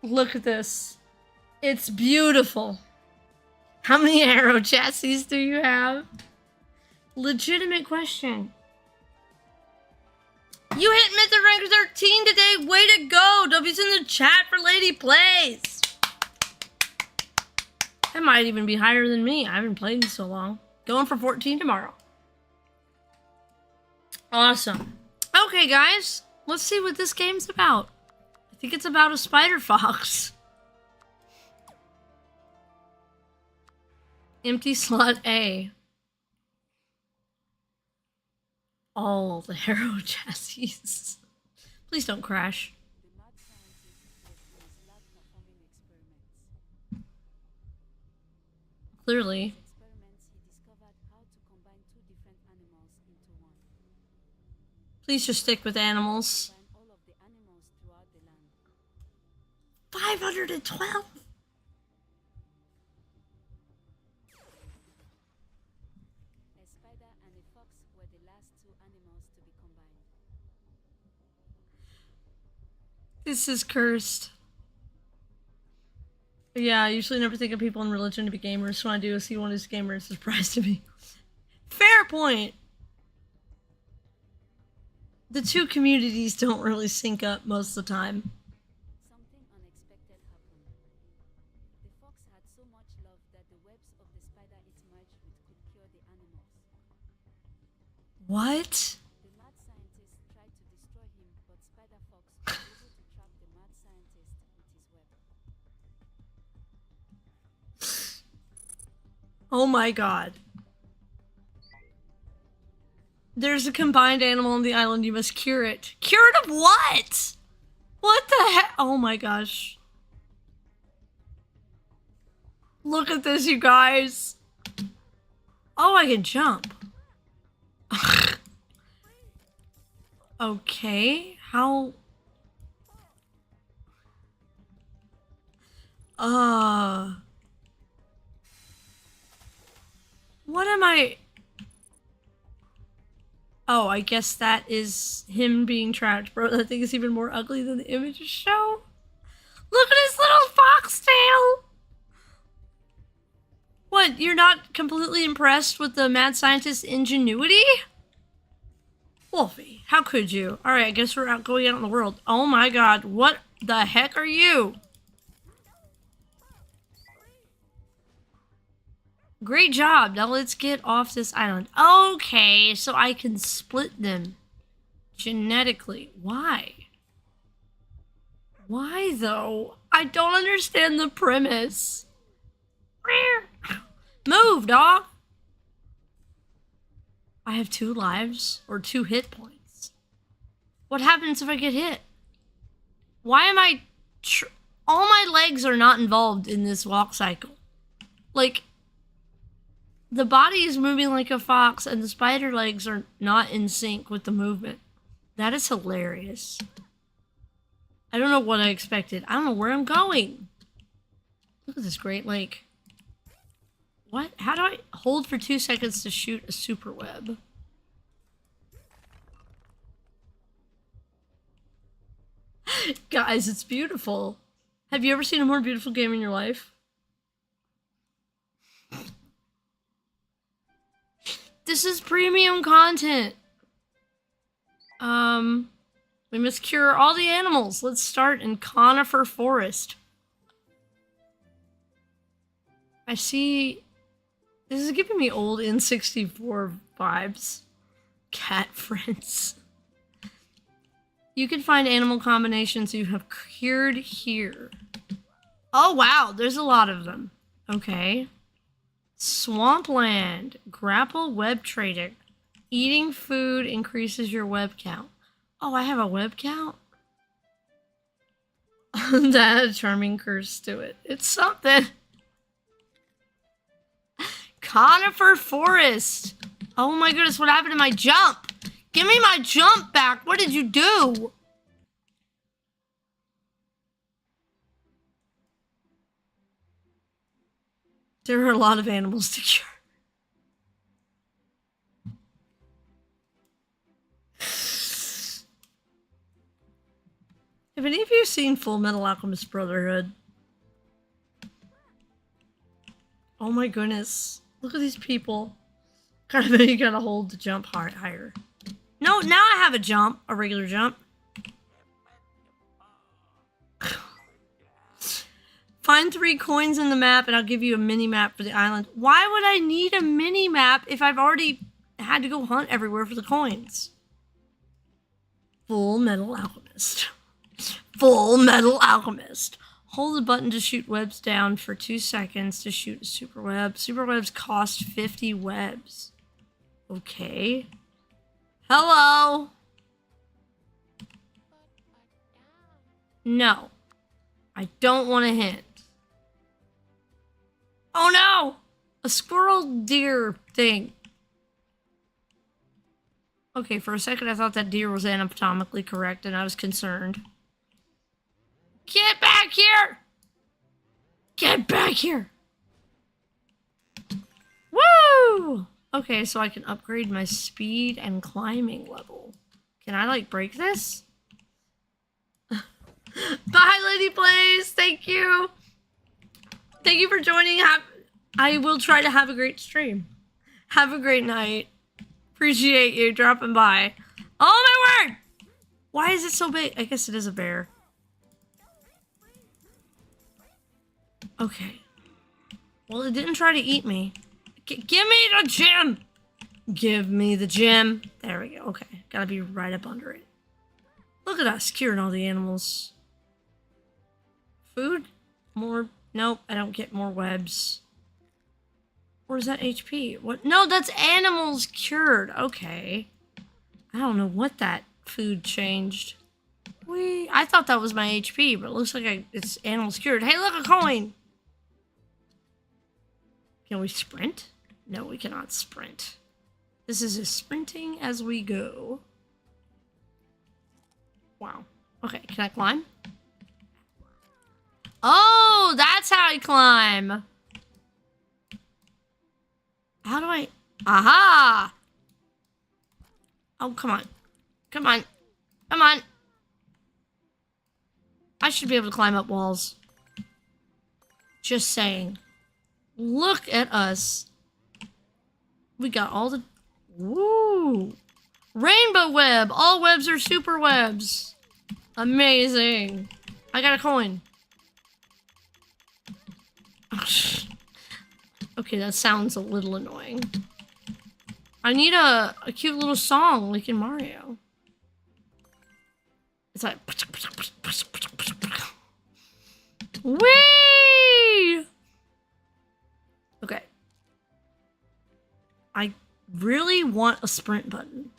Look at this. It's beautiful. How many arrow chassis do you have? Legitimate question. You hit Mythic rank 13 today. Way to go. W's in the chat for Lady Plays. That might even be higher than me. I haven't played in so long. Going for 14 tomorrow. Awesome. Okay, guys. Let's see what this game's about. I think it's about a spider fox. Empty slot A. All the arrow chassis. Please don't crash. Clearly. Please just stick with animals. 512? This is cursed. Yeah, I usually never think of people in religion to be gamers. When I do see one who's a gamer, it's a surprise to me. Fair point. The two communities don't really sync up most of the time. Something unexpected happened. The fox had so much love that the webs of the spider it merged with could cure the animals. What? The mad scientist tried to destroy him, but Spider Fox was able to trap the mad scientist with his web. Oh my god. There's a combined animal on the island. You must cure it. Cure it of what? What the heck? Oh my gosh. Look at this, you guys. Oh, I can jump. Okay, how... What am I... Oh, I guess that is him being trapped, bro. That thing is even more ugly than the images show. Look at his little foxtail! What, you're not completely impressed with the mad scientist's ingenuity? Wolfie, how could you? Alright, I guess we're going out in the world. Oh my god, what the heck are you? Great job. Now let's get off this island. Okay, so I can split them genetically. Why? Why though? I don't understand the premise. Move, dog. I have 2 lives or 2 hit points. What happens if I get hit? Why am I... all my legs are not involved in this walk cycle. Like... the body is moving like a fox, and the spider legs are not in sync with the movement. That is hilarious. I don't know what I expected. I don't know where I'm going. Look at this Great Lake. What? How do I hold for 2 seconds to shoot a super web? Guys, it's beautiful. Have you ever seen a more beautiful game in your life? This is premium content. We must cure all the animals. Let's start in Conifer Forest. I see... this is giving me old N64 vibes. Cat friends. You can find animal combinations you have cured here. Oh wow, there's a lot of them. Okay. Swampland. Grapple web trading. Eating food increases your web count. Oh, I have a web count? That had a charming curse to it. It's something. Conifer Forest. Oh my goodness, what happened to my jump? Give me my jump back. What did you do? There are a lot of animals to cure. Have any of you seen Full Metal Alchemist Brotherhood? Oh my goodness. Look at these people. Kind of, you gotta hold to jump higher. No, now I have a jump. A regular jump. Find 3 coins in the map and I'll give you a mini map for the island. Why would I need a mini map if I've already had to go hunt everywhere for the coins? Full Metal Alchemist. Full Metal Alchemist. Hold the button to shoot webs down for 2 seconds to shoot a super web. Super webs cost 50 webs. Okay. Hello? No. I don't want a hint. Oh no! A squirrel deer thing. Okay, for a second I thought that deer was anatomically correct and I was concerned. Get back here! Get back here! Woo! Okay, so I can upgrade my speed and climbing level. Can I, like, break this? Bye, Lady Blaze! Thank you! Thank you for joining. I will try to have a great stream. Have a great night. Appreciate you dropping by. Oh, my word! Why is it so big? I guess it is a bear. Okay. Well, it didn't try to eat me. Give me the gem! Give me the gem. There we go. Okay. Gotta be right up under it. Look at us curing all the animals. Food? More? Nope. I don't get more webs. Or is that HP? What? No, that's animals cured. Okay. I don't know what that food changed. I thought that was my HP, but it looks like it's animals cured. Hey, look, a coin! Can we sprint? No, we cannot sprint. This is as sprinting as we go. Wow. Okay, can I climb? Oh, that's how I climb. How do I... Aha! Oh, come on. Come on. Come on. I should be able to climb up walls. Just saying. Look at us. We got all the... Woo! Rainbow web! All webs are super webs! Amazing. I got a coin. Okay, that sounds a little annoying. I need a cute little song like in Mario. It's like... Whee! Okay. I really want a sprint button.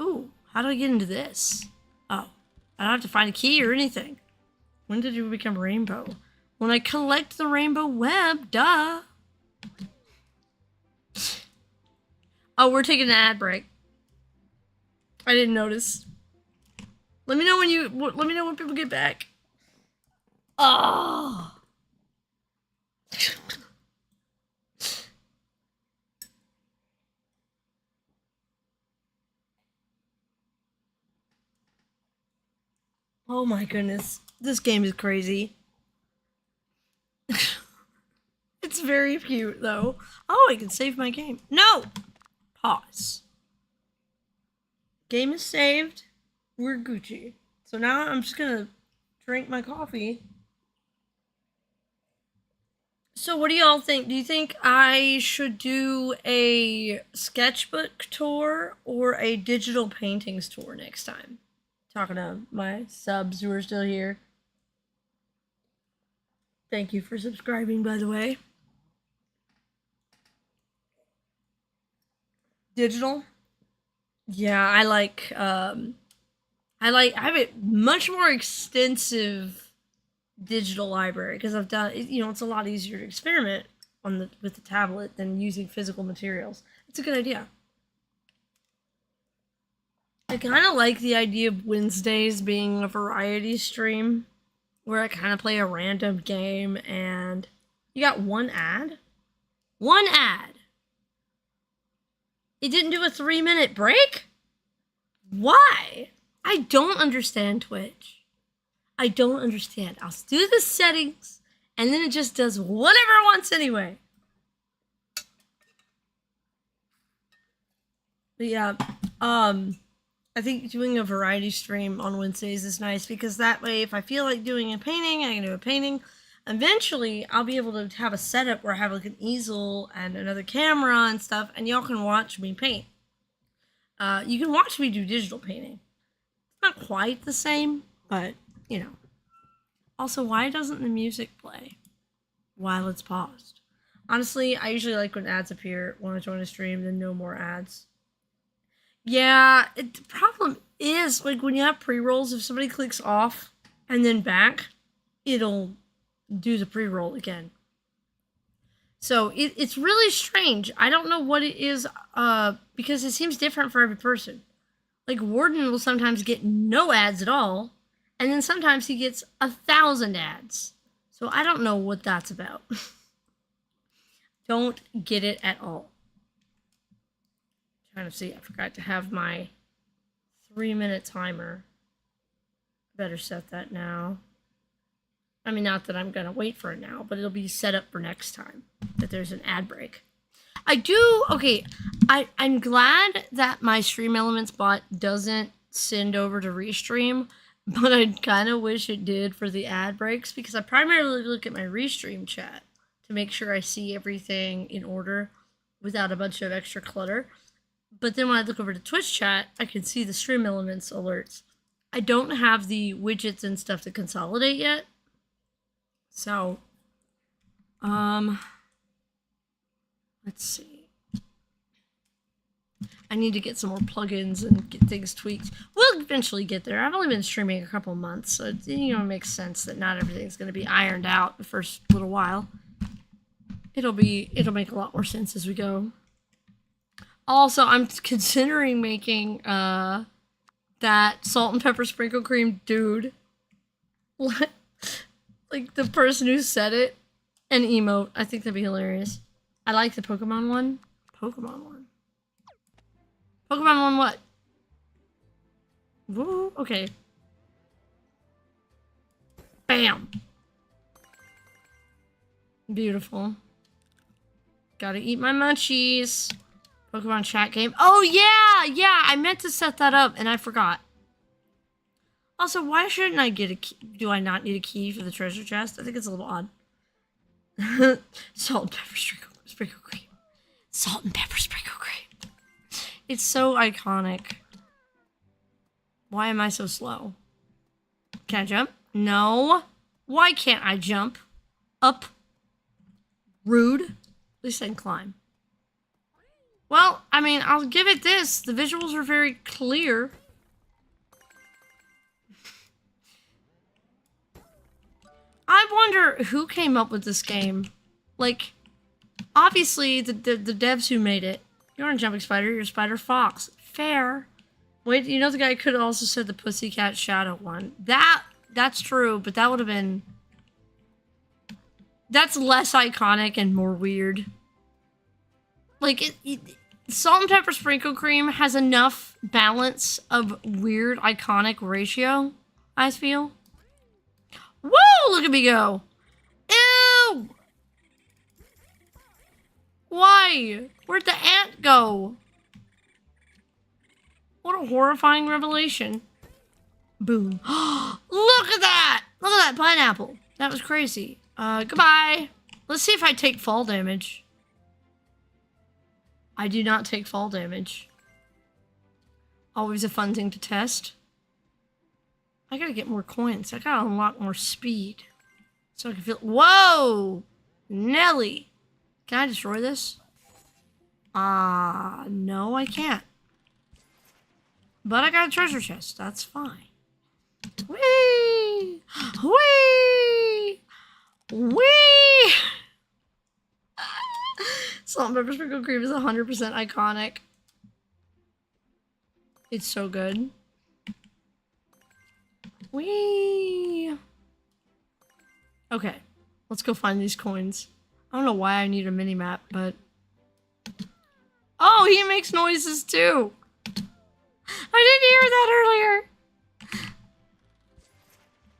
Ooh, how do I get into this? Oh, I don't have to find a key or anything. When did you become rainbow? When I collect the rainbow web, duh. Oh, we're taking an ad break. I didn't notice. Let me know when people get back. Oh. Oh my goodness. This game is crazy. It's very cute though. Oh, I can save my game. No! Pause. Game is saved. We're Gucci. So now I'm just gonna drink my coffee. So what do y'all think? Do you think I should do a sketchbook tour or a digital paintings tour next time? Talking to my subs who are still here. Thank you for subscribing, by the way. Digital? Yeah, I have a much more extensive digital library because I've done, you know, it's a lot easier to experiment with the tablet than using physical materials. It's a good idea. I kind of like the idea of Wednesdays being a variety stream where I kind of play a random game and you got one ad? One ad! It didn't do a 3-minute break? Why? I don't understand Twitch. I don't understand. I'll do the settings and then it just does whatever it wants anyway. But yeah, I think doing a variety stream on Wednesdays is nice because that way if I feel like doing a painting, I can do a painting. Eventually, I'll be able to have a setup where I have like an easel and another camera and stuff, and y'all can watch me paint. You can watch me do digital painting. It's not quite the same, but, you know. Also, why doesn't the music play while it's paused? Honestly, I usually like when ads appear when I join a stream, then no more ads. Yeah, the problem is, like, when you have pre-rolls, if somebody clicks off and then back, it'll do the pre-roll again. So it's really strange. I don't know what it is, because it seems different for every person. Like, Warden will sometimes get no ads at all, and then sometimes he gets 1,000 ads. So I don't know what that's about. Don't get it at all. Trying to see, I forgot to have my 3-minute timer. Better set that now. I mean, not that I'm going to wait for it now, but it'll be set up for next time that there's an ad break. I'm glad that my Stream Elements bot doesn't send over to Restream, but I kind of wish it did for the ad breaks because I primarily look at my Restream chat to make sure I see everything in order without a bunch of extra clutter. But then when I look over to Twitch chat, I can see the Stream Elements alerts. I don't have the widgets and stuff to consolidate yet. So, let's see. I need to get some more plugins and get things tweaked. We'll eventually get there. I've only been streaming a couple months, so it makes sense that not everything's going to be ironed out the first little while. It'll make a lot more sense as we go. Also, I'm considering making that salt and pepper sprinkle cream dude. Like the person who said it, an emote. I think that'd be hilarious. I like the Pokemon one. Pokemon one what? Woo, okay. Bam. Beautiful. Gotta eat my munchies. Pokemon chat game. Oh yeah, I meant to set that up and I forgot. Also, why shouldn't I get a key? Do I not need a key for the treasure chest? I think it's a little odd. Salt and pepper sprinkle cream. Salt and pepper sprinkle cream. It's so iconic. Why am I so slow? Can I jump? No. Why can't I jump? Up. Rude. At least I can climb. Well, I mean, I'll give it this. The visuals are very clear. I wonder who came up with this game. Like, obviously, the devs who made it. You aren't a jumping spider, you're a spider fox. Fair. Wait, you know the guy could have also said the Pussycat Shadow one. That's true, but that would have been... That's less iconic and more weird. Like, Salt and Pepper Sprinkle Cream has enough balance of weird, iconic ratio, I feel. Whoa, look at me go. Ew! Why? Where'd the ant go? What a horrifying revelation. Boom. Look at that! Look at that pineapple. That was crazy. Goodbye. Let's see if I take fall damage. I do not take fall damage. Always a fun thing to test. I gotta get more coins. I gotta unlock more speed. So I can feel... Whoa! Nelly! Can I destroy this? No, I can't. But I got a treasure chest. That's fine. Whee! Whee! Whee! Salt and pepper sprinkle cream is 100% iconic. It's so good. Whee! Okay, let's go find these coins. I don't know why I need a mini-map, but... Oh, he makes noises too! I didn't hear that earlier!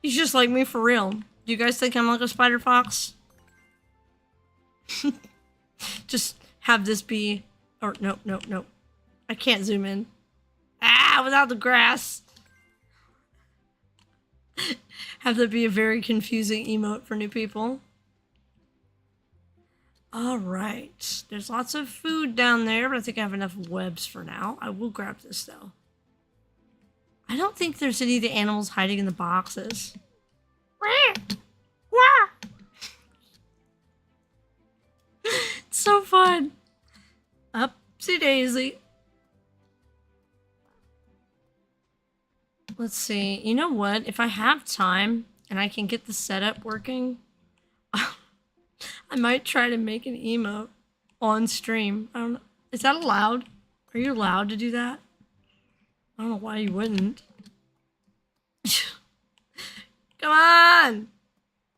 He's just like me for real. Do you guys think I'm like a spider fox? Just have this be... Or, nope. I can't zoom in. Ah, without the grass! Have that be a very confusing emote for new people. Alright. There's lots of food down there, but I think I have enough webs for now. I will grab this, though. I don't think there's any of the animals hiding in the boxes. It's so fun. Upsy daisy. Let's see. You know what? If I have time and I can get the setup working, I might try to make an emote on stream. I don't know. Is that allowed? Are you allowed to do that? I don't know why you wouldn't. Come on!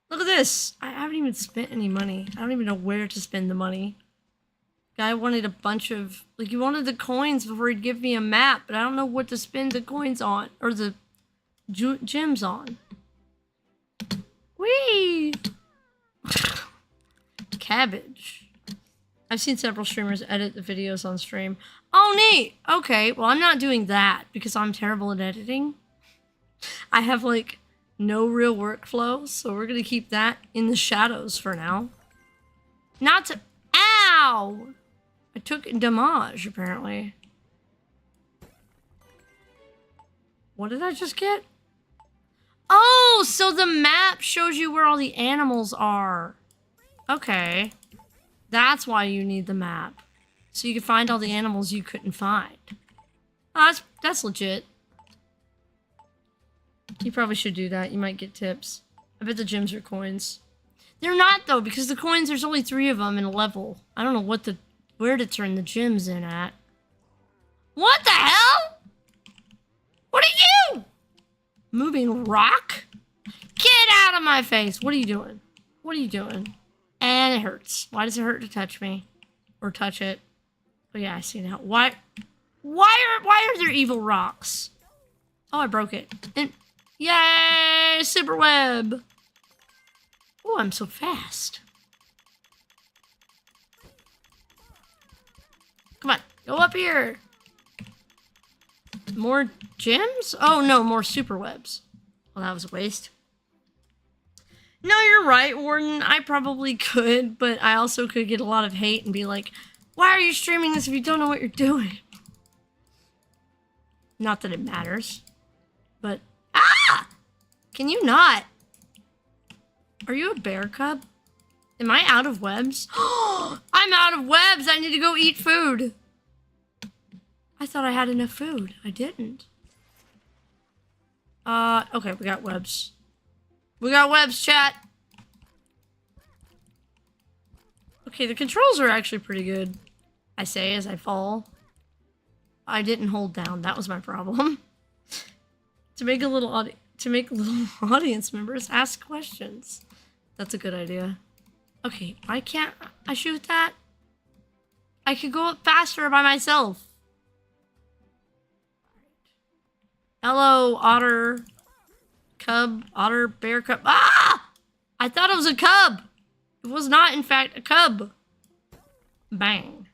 Look at this! I haven't even spent any money. I don't even know where to spend the money. Guy wanted a bunch of... Like, he wanted the coins before he'd give me a map, but I don't know what to spend the coins on. Or the gems on. Whee! Cabbage. I've seen several streamers edit the videos on stream. Oh, neat! Okay, well, I'm not doing that because I'm terrible at editing. I have, like, no real workflow, so we're gonna keep that in the shadows for now. Not to... Ow! I took damage, apparently. What did I just get? Oh, so the map shows you where all the animals are. Okay. That's why you need the map. So you can find all the animals you couldn't find. Oh, that's legit. You probably should do that. You might get tips. I bet the gems are coins. They're not, though, because the coins, there's only 3 of them in a level. I don't know where to turn the gems in at. What the hell? What are you? Moving rock? Get out of my face. What are you doing? What are you doing? And it hurts. Why does it hurt to touch me? Or touch it? Oh yeah, I see now. Why are there evil rocks? Oh, I broke it. And yay! Super web! Oh, I'm so fast. Come on, go up here. More gems? Oh no, more super webs. Well, that was a waste. No, you're right, Warden. I probably could, but I also could get a lot of hate and be like, why are you streaming this if you don't know what you're doing? Not that it matters, but... Ah! Can you not? Are you a bear cub? Am I out of webs? I'm out of webs! I need to go eat food! I thought I had enough food. I didn't. Okay, we got webs. We got webs, chat! Okay, the controls are actually pretty good. I say as I fall. I didn't hold down. That was my problem. To make little audience members ask questions. That's a good idea. Okay, why can't I shoot that? I could go up faster by myself. Hello, otter. Cub, otter, bear cub. Ah! I thought it was a cub. It was not, in fact, a cub. Bang.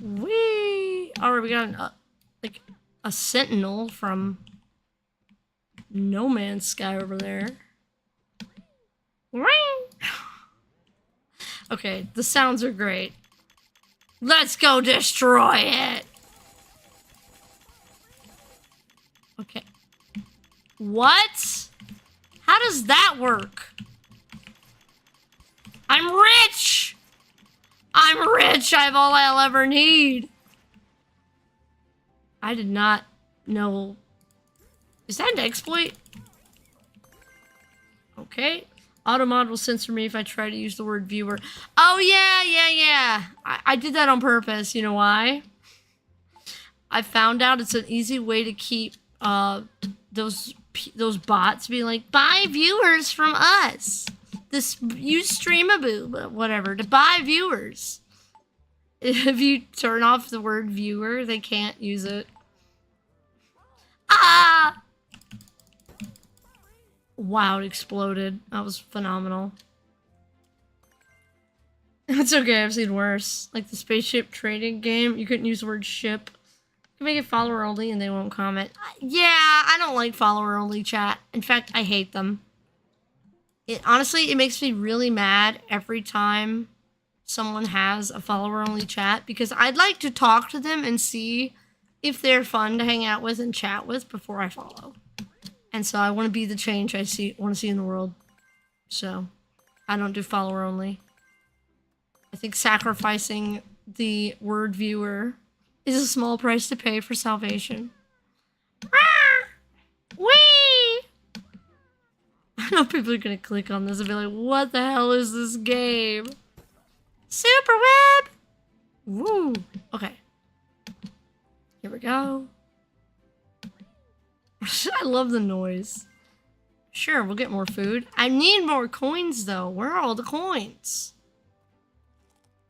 Whee! Alright, we got a sentinel from No Man's Sky over there. Ring! Okay, the sounds are great. Let's go destroy it! Okay. What? How does that work? I'm rich! I'm rich! I have all I'll ever need. I did not know. Is that an exploit? Okay. Automod will censor me if I try to use the word viewer. Oh, yeah. I did that on purpose. You know why? I found out it's an easy way to keep those bots being like, buy viewers from us. Use Streamaboo, whatever, to buy viewers. If you turn off the word viewer, they can't use it. Ah! Wow, it exploded. That was phenomenal. It's okay, I've seen worse. Like the spaceship trading game, you couldn't use the word ship. You can make it follower only and they won't comment. Yeah, I don't like follower only chat. In fact, I hate them. Honestly, it makes me really mad every time someone has a follower only chat because I'd like to talk to them and see if they're fun to hang out with and chat with before I follow. And so I want to be the change I want to see in the world. So I don't do follower only. I think sacrificing the word viewer is a small price to pay for salvation. Ah! Whee! I know people are gonna click on this and be like, what the hell is this game? Super web! Woo! Okay. Here we go. I love the noise. Sure, we'll get more food. I need more coins, though. Where are all the coins?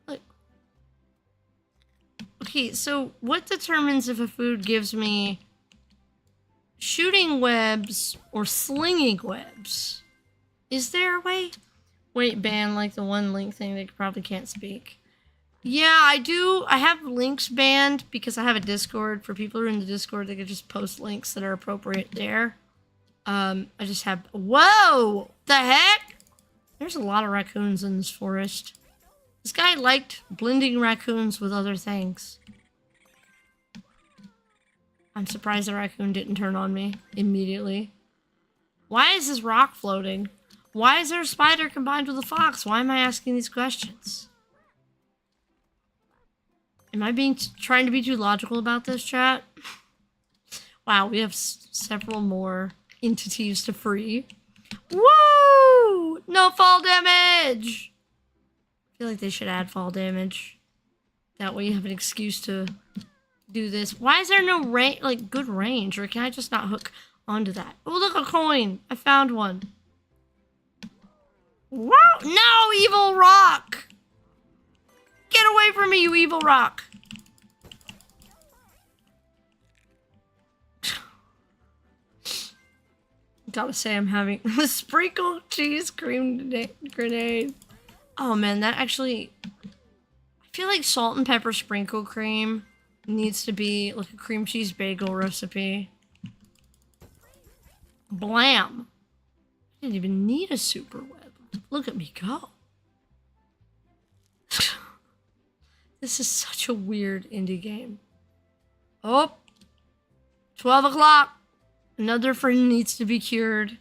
Look. Okay, so what determines if a food gives me shooting webs or slinging webs? Is there a way? Wait, ban like the one link thing they probably can't speak. Yeah, I do. I have links banned because I have a Discord. For people who are in the Discord, they can just post links that are appropriate there. I just have... Whoa! The heck? There's a lot of raccoons in this forest. This guy liked blending raccoons with other things. I'm surprised the raccoon didn't turn on me immediately. Why is this rock floating? Why is there a spider combined with a fox? Why am I asking these questions? Am I trying to be too logical about this, chat? Wow, we have several more entities to free. Woo! No fall damage! I feel like they should add fall damage. That way you have an excuse to do this. Why is there no good range? Or can I just not hook onto that? Oh, look, a coin! I found one. Wow! No, evil rock! Get away from me, you evil rock! Gotta say, I'm having a sprinkled cheese cream grenade. Oh man, that actually... I feel like salt and pepper sprinkle cream needs to be like a cream cheese bagel recipe. Blam! I didn't even need a super web. Look at me go. This is such a weird indie game. Oh! 12 o'clock! Another friend needs to be cured.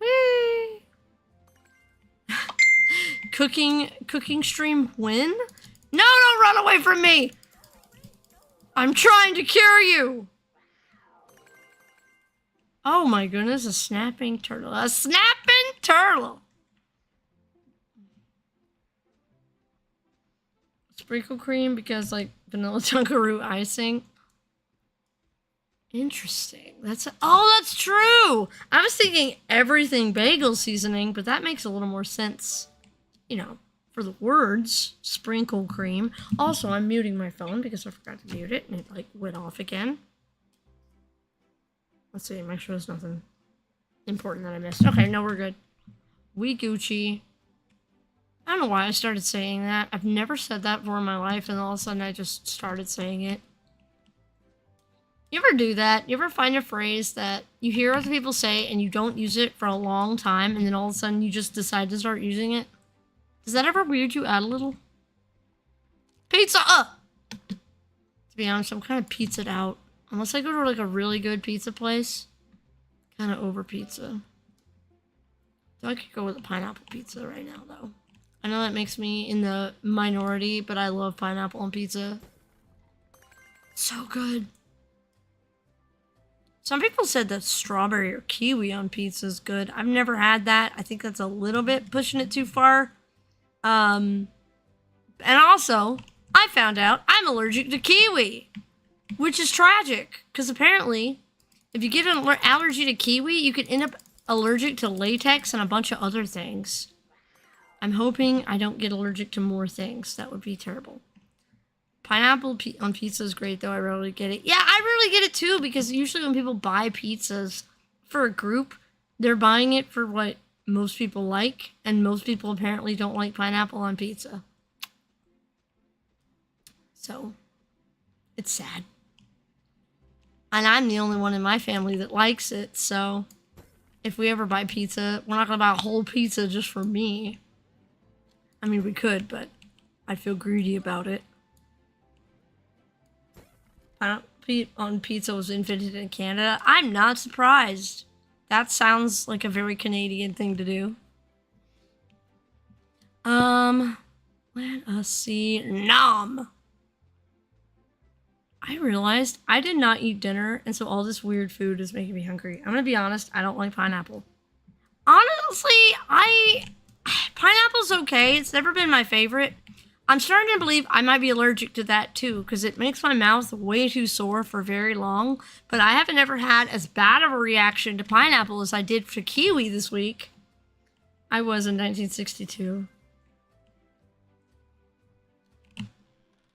Whee! Cooking stream win? No, don't run away from me! I'm trying to cure you! Oh my goodness, a snapping turtle. A snapping turtle! Sprinkle cream because like vanilla Dunkaroo icing. Interesting. That's true. I was thinking everything bagel seasoning, but that makes a little more sense. You know, for the words sprinkle cream. Also, I'm muting my phone because I forgot to mute it and it like went off again. Let's see, make sure there's nothing important that I missed. Okay, no, we're good. We Gucci. I don't know why I started saying that. I've never said that before in my life, and all of a sudden I just started saying it. You ever do that? You ever find a phrase that you hear other people say and you don't use it for a long time, and then all of a sudden you just decide to start using it? Does that ever weird you out a little? Pizza! To be honest, I'm kind of pizzaed out. Unless I go to like a really good pizza place. Kind of over pizza. So I could go with a pineapple pizza right now, though. I know that makes me in the minority, but I love pineapple on pizza. So good. Some people said that strawberry or kiwi on pizza is good. I've never had that. I think that's a little bit pushing it too far. And also, I found out I'm allergic to kiwi, which is tragic because apparently, if you get an allergy to kiwi, you could end up allergic to latex and a bunch of other things. I'm hoping I don't get allergic to more things. That would be terrible. Pineapple on pizza is great, though. I rarely get it. Yeah, I rarely get it, too, because usually when people buy pizzas for a group, they're buying it for what most people like, and most people apparently don't like pineapple on pizza. So, it's sad. And I'm the only one in my family that likes it, so if we ever buy pizza, we're not going to buy a whole pizza just for me. I mean, we could, but I'd feel greedy about it. Pineapple on pizza was invented in Canada. I'm not surprised. That sounds like a very Canadian thing to do. Let us see. Nom! I realized I did not eat dinner, and so all this weird food is making me hungry. I'm gonna be honest, I don't like pineapple. Honestly, pineapple's okay. It's never been my favorite. I'm starting to believe I might be allergic to that too, because it makes my mouth way too sore for very long. But I haven't ever had as bad of a reaction to pineapple as I did for kiwi this week. I was in 1962.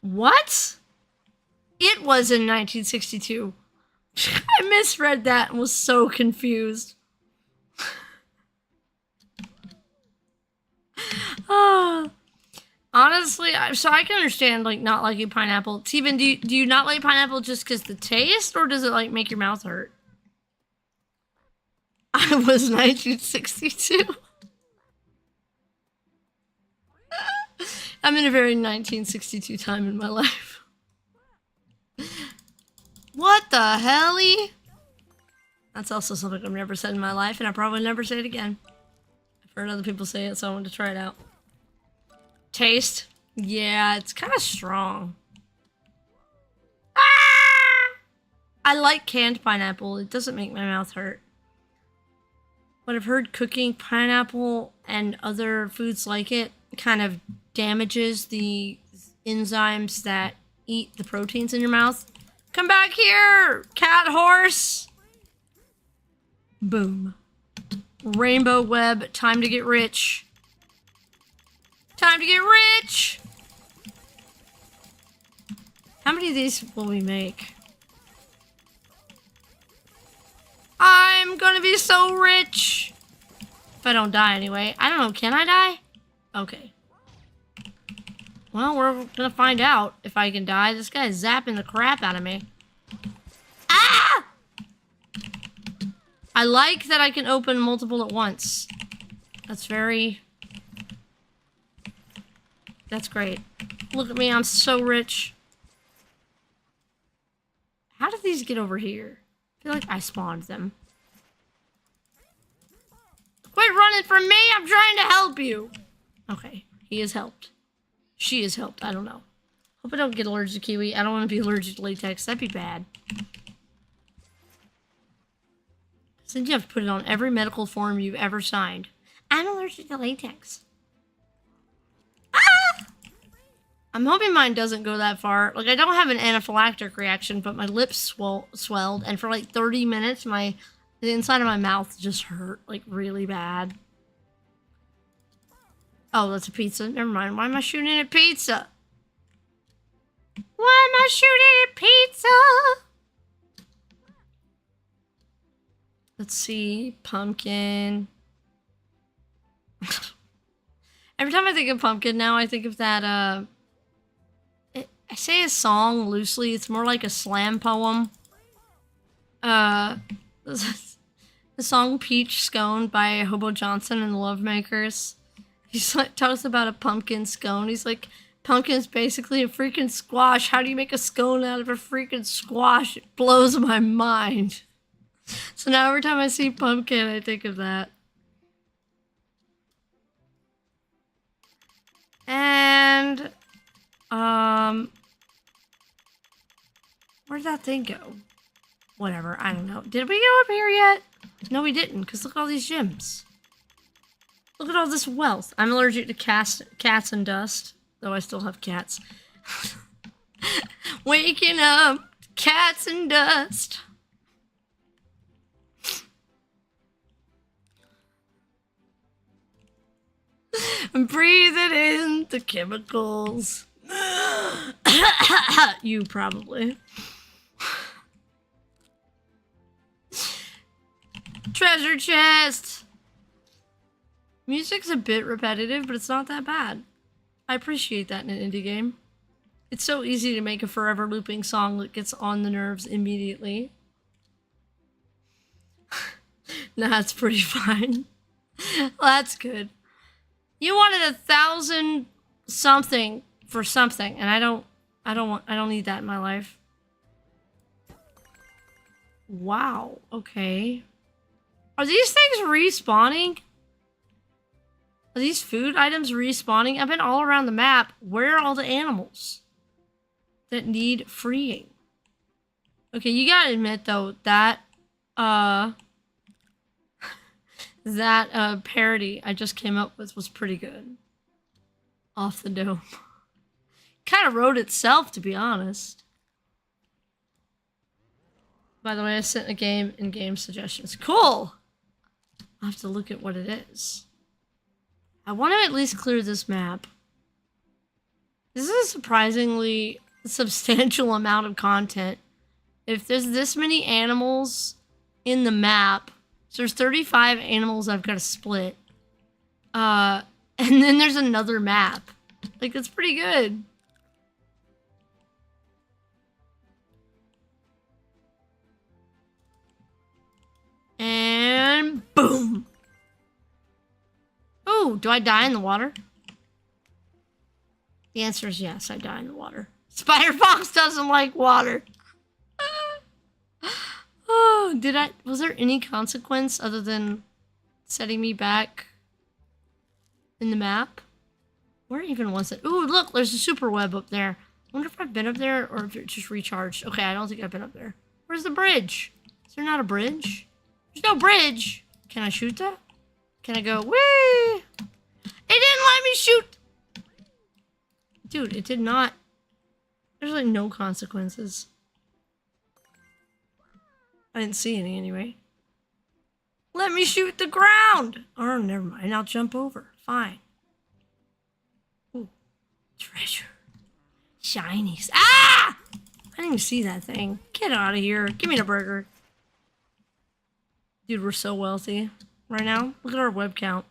What? It was in 1962. I misread that and was so confused. Honestly, so I can understand like not liking pineapple. Steven, do you not like pineapple just because the taste, or does it like make your mouth hurt? I was 1962. I'm in a very 1962 time in my life. What the helly? That's also something I've never said in my life, and I probably never say it again. I've heard other people say it, so I wanted to try it out. Taste? Yeah, it's kind of strong. Ah! I like canned pineapple. It doesn't make my mouth hurt. But I've heard cooking pineapple and other foods like it kind of damages the enzymes that eat the proteins in your mouth. Come back here, cat horse! Boom. Rainbow web, time to get rich. Time to get rich! How many of these will we make? I'm gonna be so rich! If I don't die anyway. I don't know, can I die? Okay. Well, we're gonna find out if I can die. This guy is zapping the crap out of me. Ah! I like that I can open multiple at once. That's great. Look at me, I'm so rich. How did these get over here? I feel like I spawned them. Quit running from me! I'm trying to help you! Okay, he is helped. She is helped, I don't know. Hope I don't get allergic to kiwi. I don't want to be allergic to latex. That'd be bad. So you have to put it on every medical form you've ever signed. I'm allergic to latex. Ah! I'm hoping mine doesn't go that far. Like, I don't have an anaphylactic reaction, but my lips swelled, and for like 30 minutes, the inside of my mouth just hurt, like, really bad. Oh, that's a pizza. Never mind. Why am I shooting at pizza? Why am I shooting at pizza? Let's see. Pumpkin. Every time I think of pumpkin now, I think of that, I say a song loosely. It's more like a slam poem. The song Peach Scone by Hobo Johnson and the Lovemakers. He's like, talks about a pumpkin scone. He's like, pumpkin's basically a freaking squash. How do you make a scone out of a freaking squash? It blows my mind. So now every time I see pumpkin, I think of that. And, where'd that thing go? Whatever, I don't know. Did we go up here yet? No, we didn't, because look at all these gems. Look at all this wealth. I'm allergic to cats and dust, though I still have cats. Waking up, cats and dust. I'm breathing in the chemicals. You probably. Treasure chest! Music's a bit repetitive, but it's not that bad. I appreciate that in an indie game. It's so easy to make a forever looping song that gets on the nerves immediately. Nah, that's pretty fine. Well, that's good. You wanted 1,000 something for something, and I don't need that in my life. Wow, okay. Are these things respawning? Are these food items respawning? I've been all around the map. Where are all the animals that need freeing? Okay, you gotta admit though, that parody I just came up with was pretty good. Off the dome. Kind of wrote itself, to be honest. By the way, I sent a game in game suggestions. Cool! I'll have to look at what it is. I want to at least clear this map. This is a surprisingly substantial amount of content. If there's this many animals in the map, so there's 35 animals I've got to split. And then there's another map. Like, that's pretty good. And boom. Oh, do I die in the water? The answer is yes, I die in the water. Spider Fox doesn't like water. Oh, was there any consequence other than setting me back in the map? Where even was it? Ooh, look, there's a super web up there. I wonder if I've been up there or if it just recharged. Okay, I don't think I've been up there. Where's the bridge? Is there not a bridge? There's no bridge. Can I shoot that? Can I go, whee? It didn't let me shoot! Dude, it did not. There's like no consequences. I didn't see any anyway. Let me shoot the ground! Oh, never mind. I'll jump over. Fine. Ooh. Treasure. Shinies. Ah! I didn't even see that thing. Get out of here. Give me the burger. Dude, we're so wealthy right now. Look at our web count.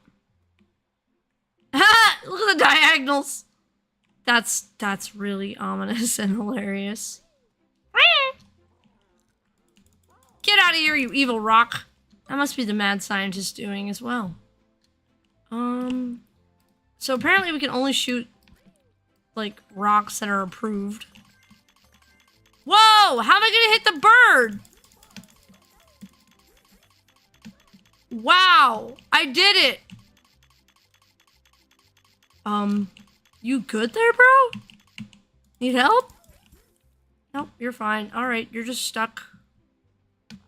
Ah! Look at the diagonals. That's really ominous and hilarious. Get out of here, you evil rock. That must be the mad scientist doing as well. So apparently we can only shoot like rocks that are approved. Whoa! How am I gonna hit the bird? Wow! I did it! You good there, bro? Need help? Nope, you're fine. Alright, you're just stuck.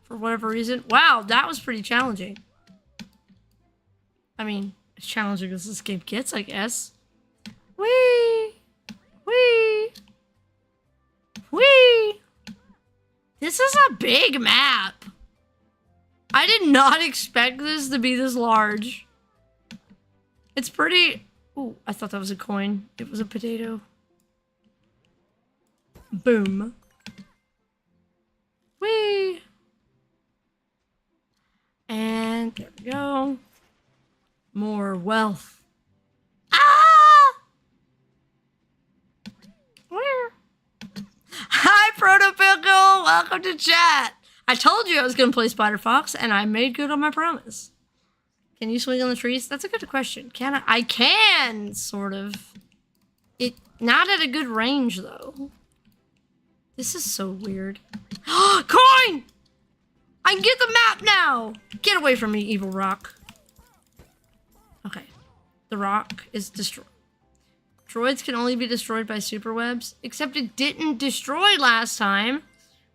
For whatever reason. Wow, that was pretty challenging. I mean, as challenging as this game gets, I guess. Whee! Whee! Whee! This is a big map. I did not expect this to be this large. It's pretty... Ooh, I thought that was a coin. It was a potato. Boom. Whee! And there we go. More wealth. Ah! Where? Hi, Protopickle! Welcome to chat! I told you I was gonna play Spider Fox, and I made good on my promise. Can you swing on the trees? That's a good question. Can I? I can, sort of. Not at a good range, though. This is so weird. Coin! I can get the map now! Get away from me, evil rock. Okay. The rock is destroyed. Droids can only be destroyed by superwebs, except it didn't destroy last time.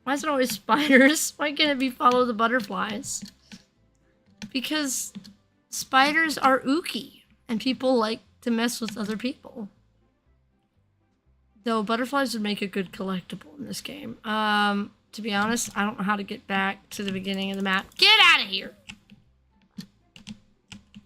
Why is it always spiders? Why can't it be follow the butterflies? Because spiders are ooky, and people like to mess with other people. Though butterflies would make a good collectible in this game. To be honest, I don't know how to get back to the beginning of the map. Get out of here!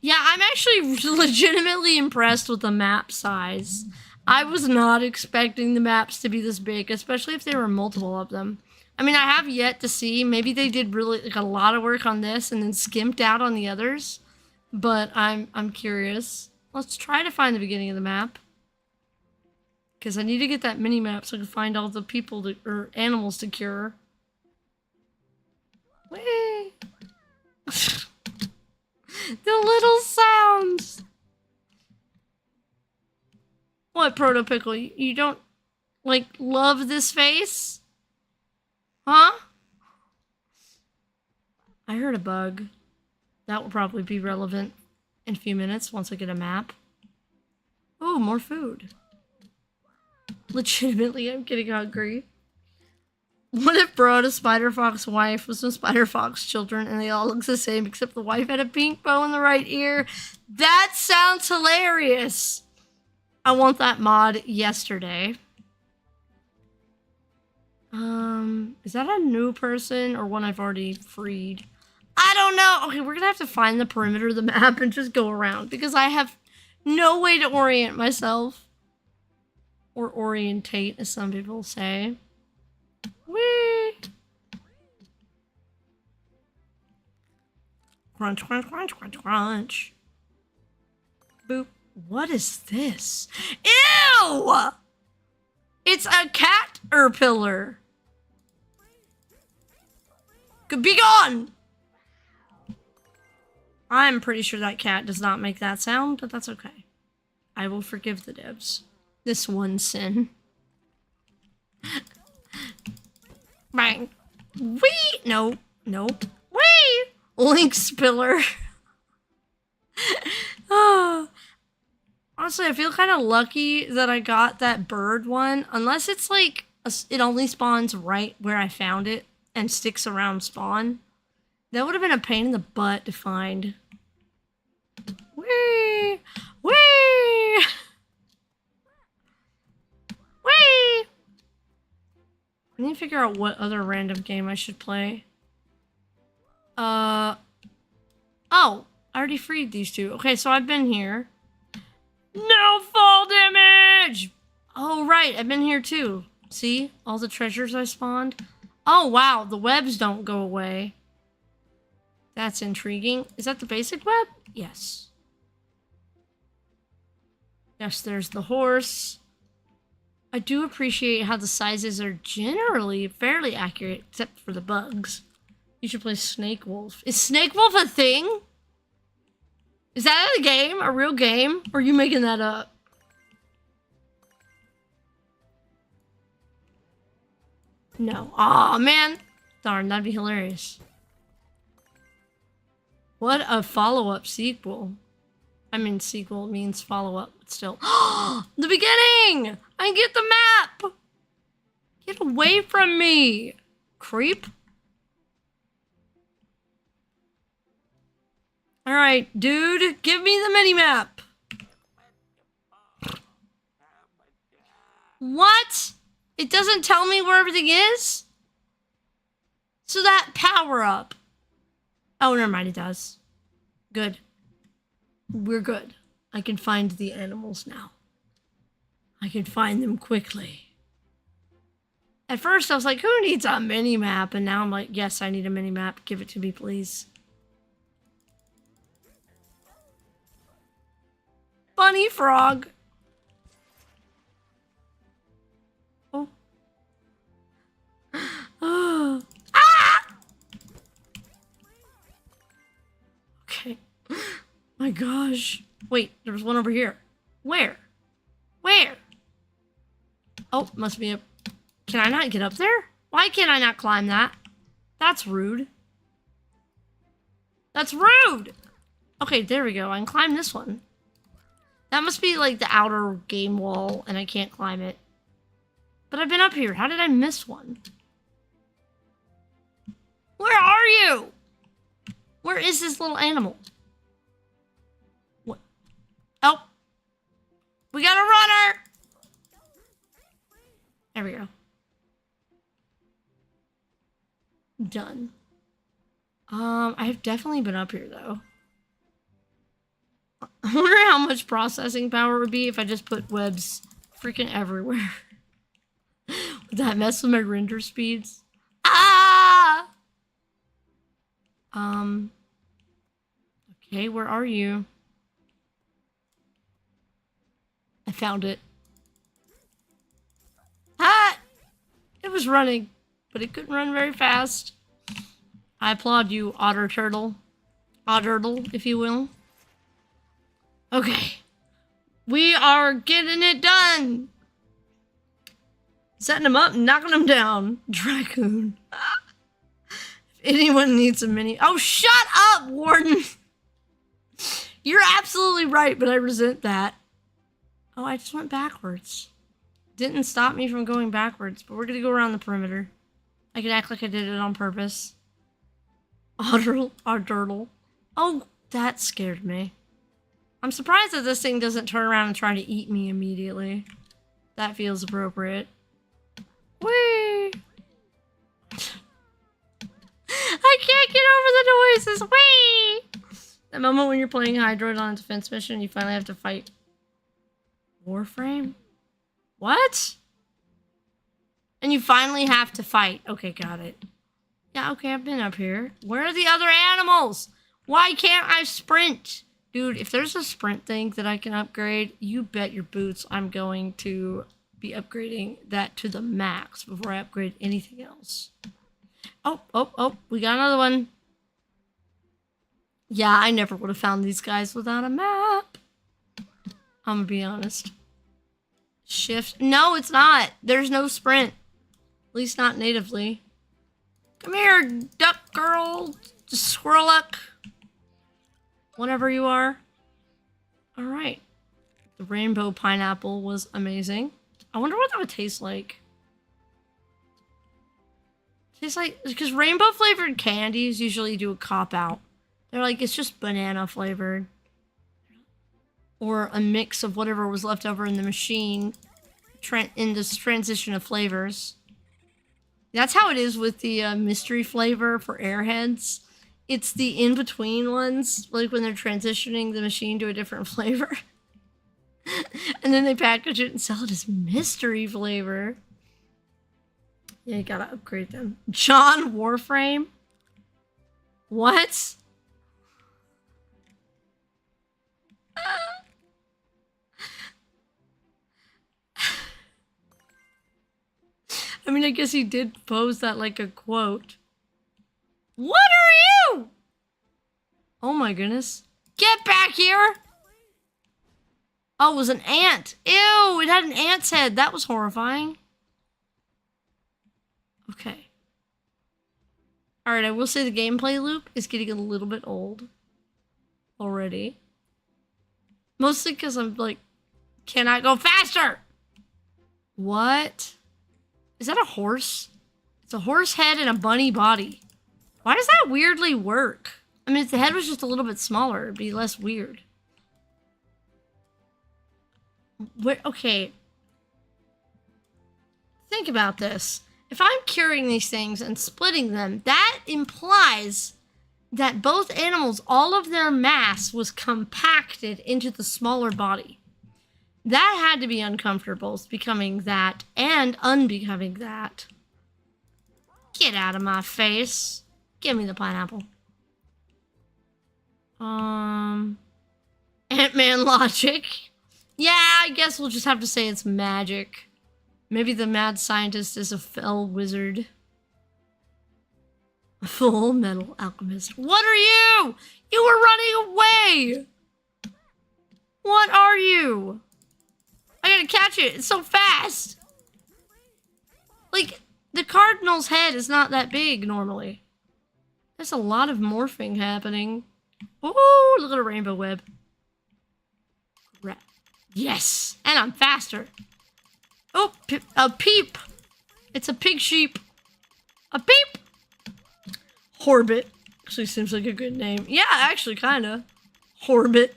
Yeah, I'm actually legitimately impressed with the map size. I was not expecting the maps to be this big, especially if there were multiple of them. I mean, I have yet to see. Maybe they did really like a lot of work on this and then skimped out on the others. But I'm curious. Let's try to find the beginning of the map. Because I need to get that mini-map so I can find all the people to, or animals to cure. Whee! The little sounds! What, Protopickle? You don't, like, love this face? Huh? I heard a bug. That will probably be relevant in a few minutes once I get a map. Oh, more food. Legitimately, I'm getting hungry. What if Bro had a Spider Fox wife with some Spider Fox children and they all look the same except the wife had a pink bow in the right ear? That sounds hilarious! I want that mod yesterday. Is that a new person or one I've already freed? I don't know! Okay, we're gonna have to find the perimeter of the map and just go around because I have no way to orient myself. Or orientate, as some people say. Whee! Crunch, crunch, crunch, crunch, crunch. Boop. What is this? Ew! It's a caterpillar. Be gone! I'm pretty sure that cat does not make that sound, but that's okay. I will forgive the devs. This one sin. Bang. Wee! No. Nope. Wee! Link spiller. Oh. Honestly, I feel kind of lucky that I got that bird one. Unless it's like, it only spawns right where I found it and sticks around spawn. That would have been a pain in the butt to find. Whee! Whee! Whee! I need to figure out what other random game I should play. Oh, I already freed these two. Okay, so I've been here. No fall damage! Oh, right, I've been here too. See? All the treasures I spawned. Oh, wow, the webs don't go away. That's intriguing. Is that the basic web? Yes. Yes, there's the horse. I do appreciate how the sizes are generally fairly accurate, except for the bugs. You should play Snake Wolf. Is Snake Wolf a thing? Is that a game? A real game? Or are you making that up? No. Aw, man. Darn, that'd be hilarious. What a follow-up sequel. I mean, sequel means follow-up, but still. The beginning! I get the map! Get away from me, creep. Alright, dude, give me the mini-map. What? It doesn't tell me where everything is? So that power-up. Oh, never mind, it does. Good. We're good. I can find the animals now. I can find them quickly. At first, I was like, who needs a mini-map? And now I'm like, yes, I need a mini-map. Give it to me, please. Bunny frog. Oh. Ah! Okay. My gosh. Wait, there was one over here. Where? Where? Oh, must be a... Can I not get up there? Why can't I not climb that? That's rude. That's rude! Okay, there we go. I can climb this one. That must be like the outer game wall, and I can't climb it. But I've been up here. How did I miss one? Where are you? Where is this little animal? What? Oh. We got a runner! There we go. Done. I've definitely been up here, though. I wonder how much processing power it would be if I just put webs freaking everywhere. Would that mess with my render speeds? Ah! Okay, where are you? I found it. Ah! It was running, but it couldn't run very fast. I applaud you, Otter Turtle. Ottertle, if you will. Okay. We are getting it done! Setting them up and knocking them down. Dracoon. If anyone needs a mini... Oh, shut up, Warden! You're absolutely right, but I resent that. Oh, I just went backwards. Didn't stop me from going backwards, but we're gonna go around the perimeter. I could act like I did it on purpose. Otterle. Oh, that scared me. I'm surprised that this thing doesn't turn around and try to eat me immediately. That feels appropriate. Whee! I can't get over the noises. Whee! That moment when you're playing Hydroid on a defense mission, you finally have to fight Warframe? What? And you finally have to fight. Okay, got it. Yeah, okay, I've been up here. Where are the other animals? Why can't I sprint? Dude, if there's a sprint thing that I can upgrade, you bet your boots I'm going to be upgrading that to the max before I upgrade anything else. Oh, we got another one. Yeah, I never would have found these guys without a map. I'm gonna be honest. Shift. No, it's not. There's no sprint. At least not natively. Come here, duck girl. Squirreluck. Whatever you are. Alright. The rainbow pineapple was amazing. I wonder what that would taste like. It's like, because rainbow flavored candies usually do a cop out. They're like, it's just banana flavored. Or a mix of whatever was left over in the machine in this transition of flavors. That's how it is with the mystery flavor for Airheads. It's the in-between ones, like when they're transitioning the machine to a different flavor. And then they package it and sell it as mystery flavor. Yeah, you gotta upgrade them. John Warframe? What? I mean, I guess he did pose that like a quote. What are you? Oh my goodness. Get back here! Oh, it was an ant. Ew, it had an ant's head. That was horrifying. Okay. Alright, I will say the gameplay loop is getting a little bit old. Already. Mostly because I'm like, can I go faster? What? Is that a horse? It's a horse head and a bunny body. Why does that weirdly work? I mean, if the head was just a little bit smaller, it'd be less weird. Okay. Think about this. If I'm curing these things and splitting them, that implies that both animals, all of their mass was compacted into the smaller body. That had to be uncomfortable, becoming that and unbecoming that. Get out of my face. Give me the pineapple. Ant-Man logic. Yeah, I guess we'll just have to say it's magic. Maybe the mad scientist is a fell wizard. A full metal alchemist. What are you? You were running away! What are you? I gotta catch it. It's so fast. Like, the cardinal's head is not that big normally. There's a lot of morphing happening. Oh, look at a rainbow web. Yes, and I'm faster. Oh, a peep. It's a pig sheep. A peep. Horbit. Actually seems like a good name. Yeah, actually, kinda. Horbit.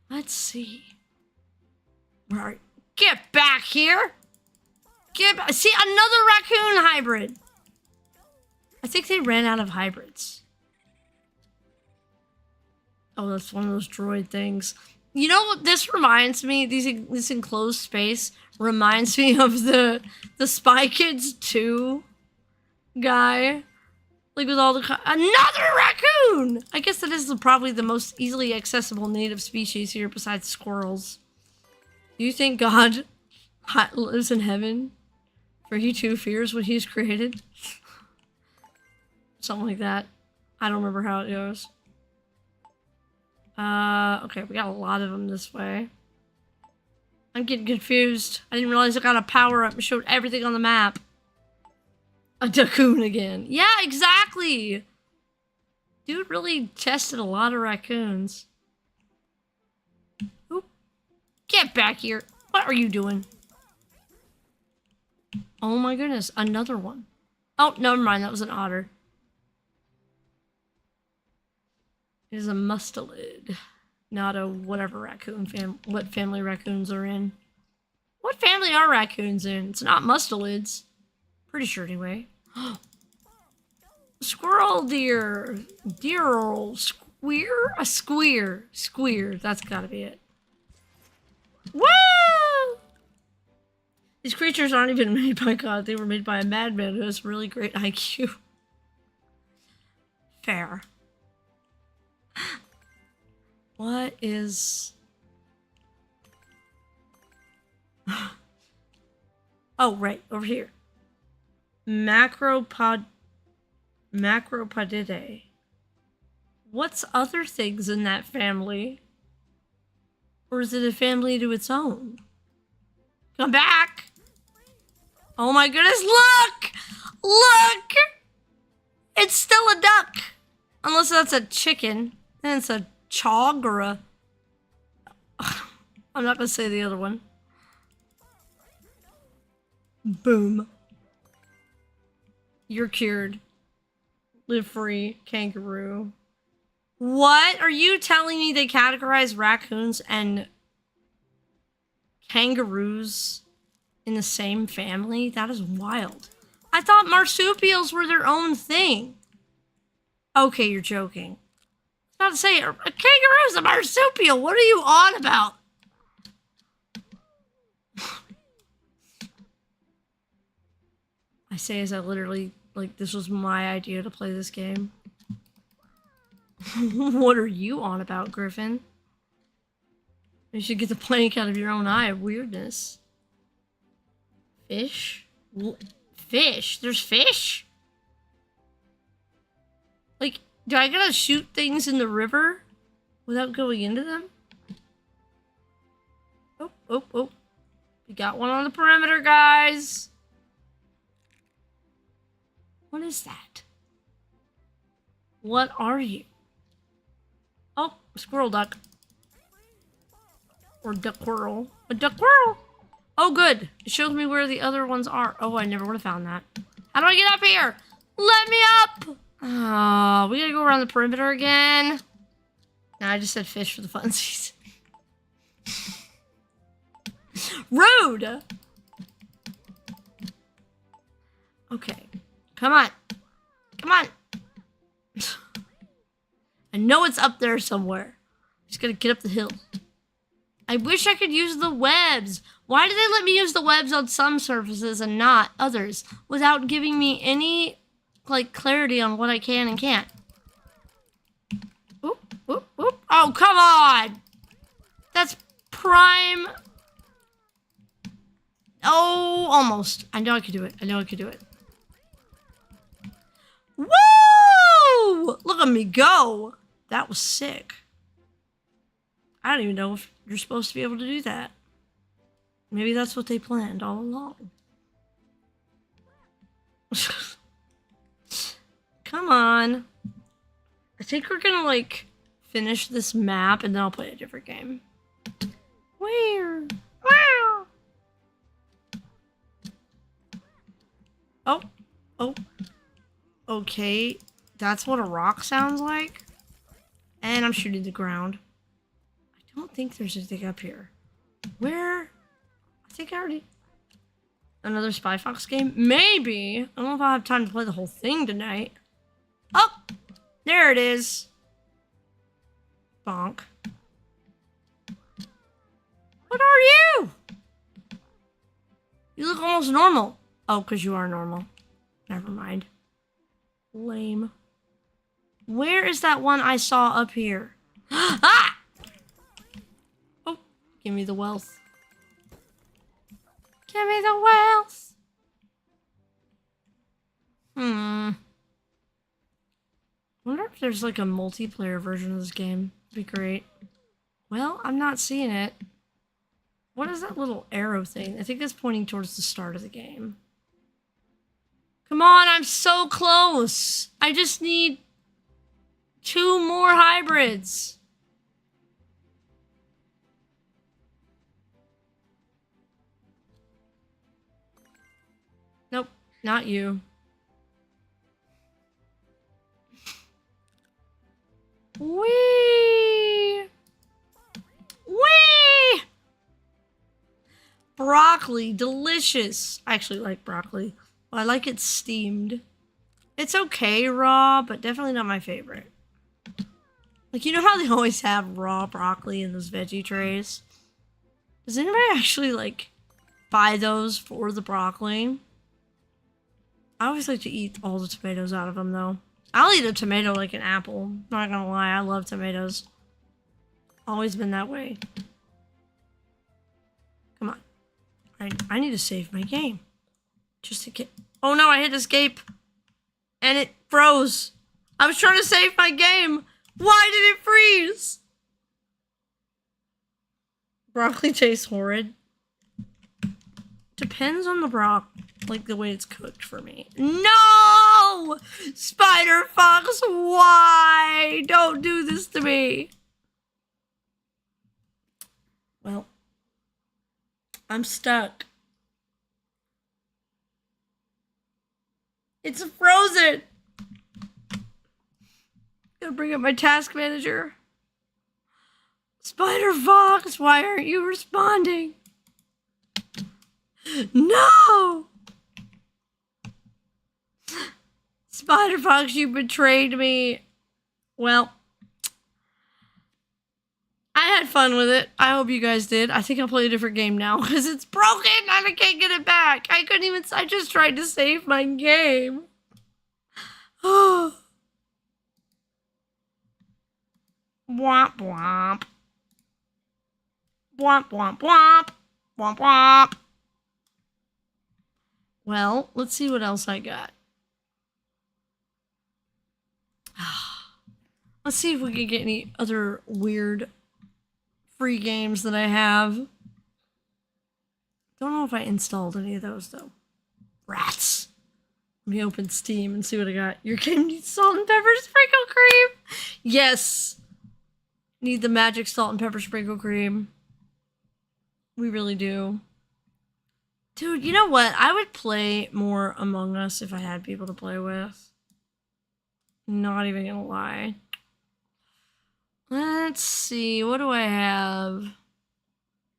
Let's see. Where are you? Get back here. Get back. See, another raccoon hybrid. I think they ran out of hybrids. Oh, that's one of those droid things. You know what this reminds me? This enclosed space reminds me of the Spy Kids 2 guy. Like with all the... Another raccoon! I guess that is probably the most easily accessible native species here besides squirrels. Do you think God lives in heaven? For he too fears what he's created? Something like that. I don't remember how it goes. Okay, we got a lot of them this way. I'm getting confused. I didn't realize I got a power-up and showed everything on the map. A raccoon again. Yeah, exactly! Dude really tested a lot of raccoons. Oop. Get back here. What are you doing? Oh my goodness, another one. Oh, never mind, that was an otter. It is a mustelid, not a whatever raccoon what family raccoons are in. What family are raccoons in? It's not mustelids. Pretty sure anyway. Squirrel deer. Deer squeer? A squeer. Squeer. That's gotta be it. Woo! These creatures aren't even made by God. They were made by a madman who has really great IQ. Fair. What is... Oh, right. Over here. Macropodidae. What's other things in that family? Or is it a family to its own? Come back! Oh my goodness, look! Look! It's still a duck! Unless that's a chicken. Then it's a chog or a... I'm not gonna say the other one. Boom. You're cured. Live free, kangaroo. What? Are you telling me they categorize raccoons and kangaroos in the same family? That is wild. I thought marsupials were their own thing. Okay, you're joking. I was about to say, a kangaroo's a marsupial. What are you on about? I say as I literally, like, this was my idea to play this game. What are you on about, Griffin? You should get the plank out of your own eye. Weirdness. Fish? Fish? There's fish? Like, do I gotta shoot things in the river without going into them? Oh, oh, oh. We got one on the perimeter, guys. What is that? What are you? Oh, squirrel duck. Or duckquirrel. A duckquirrel! Oh, good. It shows me where the other ones are. Oh, I never would have found that. How do I get up here? Let me up! Oh, we gotta go around the perimeter again. Nah, I just said fish for the funsies. Rude! Okay. Come on. Come on. I know it's up there somewhere. Just gotta get up the hill. I wish I could use the webs. Why do they let me use the webs on some surfaces and not others without giving me any, like, clarity on what I can and can't? Oop, oop, oop. Oh, come on! That's prime... Oh, almost. I know I could do it. I know I could do it. Woo! Look at me go. That was sick. I don't even know if you're supposed to be able to do that. Maybe that's what they planned all along. Come on. I think we're gonna, like, finish this map and then I'll play a different game. Where? Wow! Oh. Oh. Okay. That's what a rock sounds like. And I'm shooting the ground. I don't think there's anything up here. Where? I think I already... Another Spy Fox game? Maybe. I don't know if I'll have time to play the whole thing tonight. Oh! There it is. Bonk. What are you? You look almost normal. Oh, because you are normal. Never mind. Lame. Where is that one I saw up here? Ah! Oh, give me the wealth. Give me the wealth. Wonder if there's like a multiplayer version of this game. It'd be great. Well, I'm not seeing it. What is that little arrow thing? I think that's pointing towards the start of the game. Come on, I'm so close. I just need 2 more hybrids. Nope, not you. Whee! Whee! Broccoli, delicious. I actually like broccoli. Well, I like it steamed. It's okay raw, but definitely not my favorite. Like, you know how they always have raw broccoli in those veggie trays? Does anybody actually, like, buy those for the broccoli? I always like to eat all the tomatoes out of them, though. I'll eat a tomato like an apple. Not gonna lie, I love tomatoes. Always been that way. Come on. I need to save my game. Just to get... Oh no, I hit escape. And it froze. I was trying to save my game. Why did it freeze? Broccoli tastes horrid. Depends on the like the way it's cooked for me. No! Spider Fox, why? Don't do this to me. Well, I'm stuck. It's frozen. Gotta bring up my task manager. Spider Fox, why aren't you responding? No! Spider Fox, you betrayed me. Well, I had fun with it. I hope you guys did. I think I'll play a different game now because it's broken and I can't get it back. I just tried to save my game. Womp womp. Womp womp womp. Womp womp. Well, let's see what else I got. Let's see if we can get any other weird free games that I have. Don't know if I installed any of those though. Rats. Let me open Steam and see what I got. Your game needs salt and pepper sprinkle cream. Yes. Need the magic salt and pepper sprinkle cream. We really do. Dude, you know what? I would play more Among Us if I had people to play with. Not even gonna lie. Let's see. What do I have?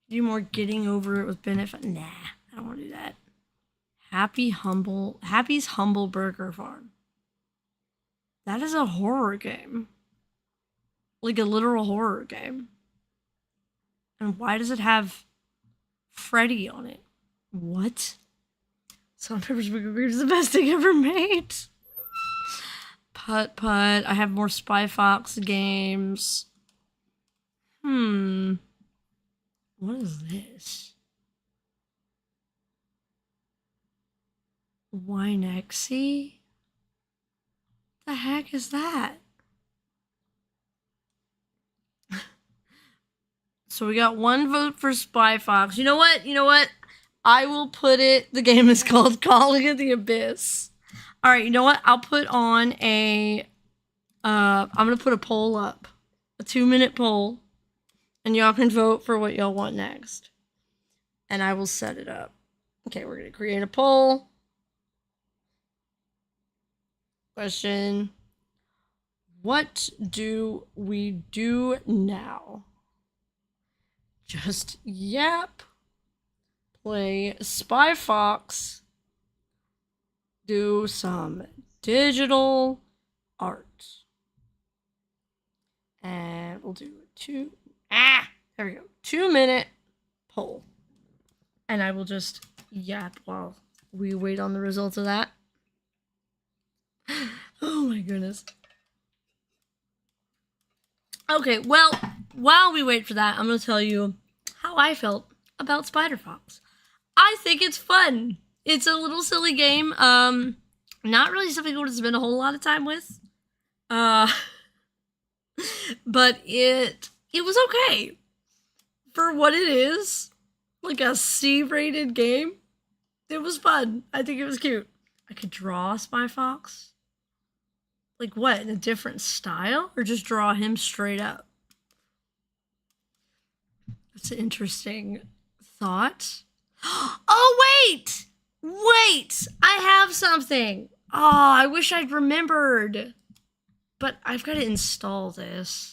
Do more getting over it with benefit. Nah, I don't want to do that. Happy's Humble Burger Farm. That is a horror game. Like a literal horror game. And why does it have Freddy on it? What? Salt and pepper sprinkle cream is the best thing ever made. Putt Putt. I have more Spy Fox games. What is this? Winexy? The heck is that? So we got one vote for Spy Fox. You know what? I will put it. The game is called Calling of the Abyss. All right, you know what? I'll put on a. I'm gonna put a poll up, a 2-minute poll, and y'all can vote for what y'all want next. And I will set it up. Okay, we're gonna create a poll. Question: what do we do now? Just yap. Play Spy Fox. Do some digital art. And we'll do there we go. 2-minute poll. And I will just yap while we wait on the results of that. Oh my goodness. Okay, well, while we wait for that, I'm going to tell you how I felt about Spider Fox. I think it's fun. It's a little silly game. Not really something I want to spend a whole lot of time with. But it was okay. For what it is, like a C-rated game, it was fun. I think it was cute. I could draw Spy Fox. Like what, in a different style? Or just draw him straight up? That's an interesting thought. Oh, wait! Wait! I have something! Oh, I wish I'd remembered. But I've got to install this.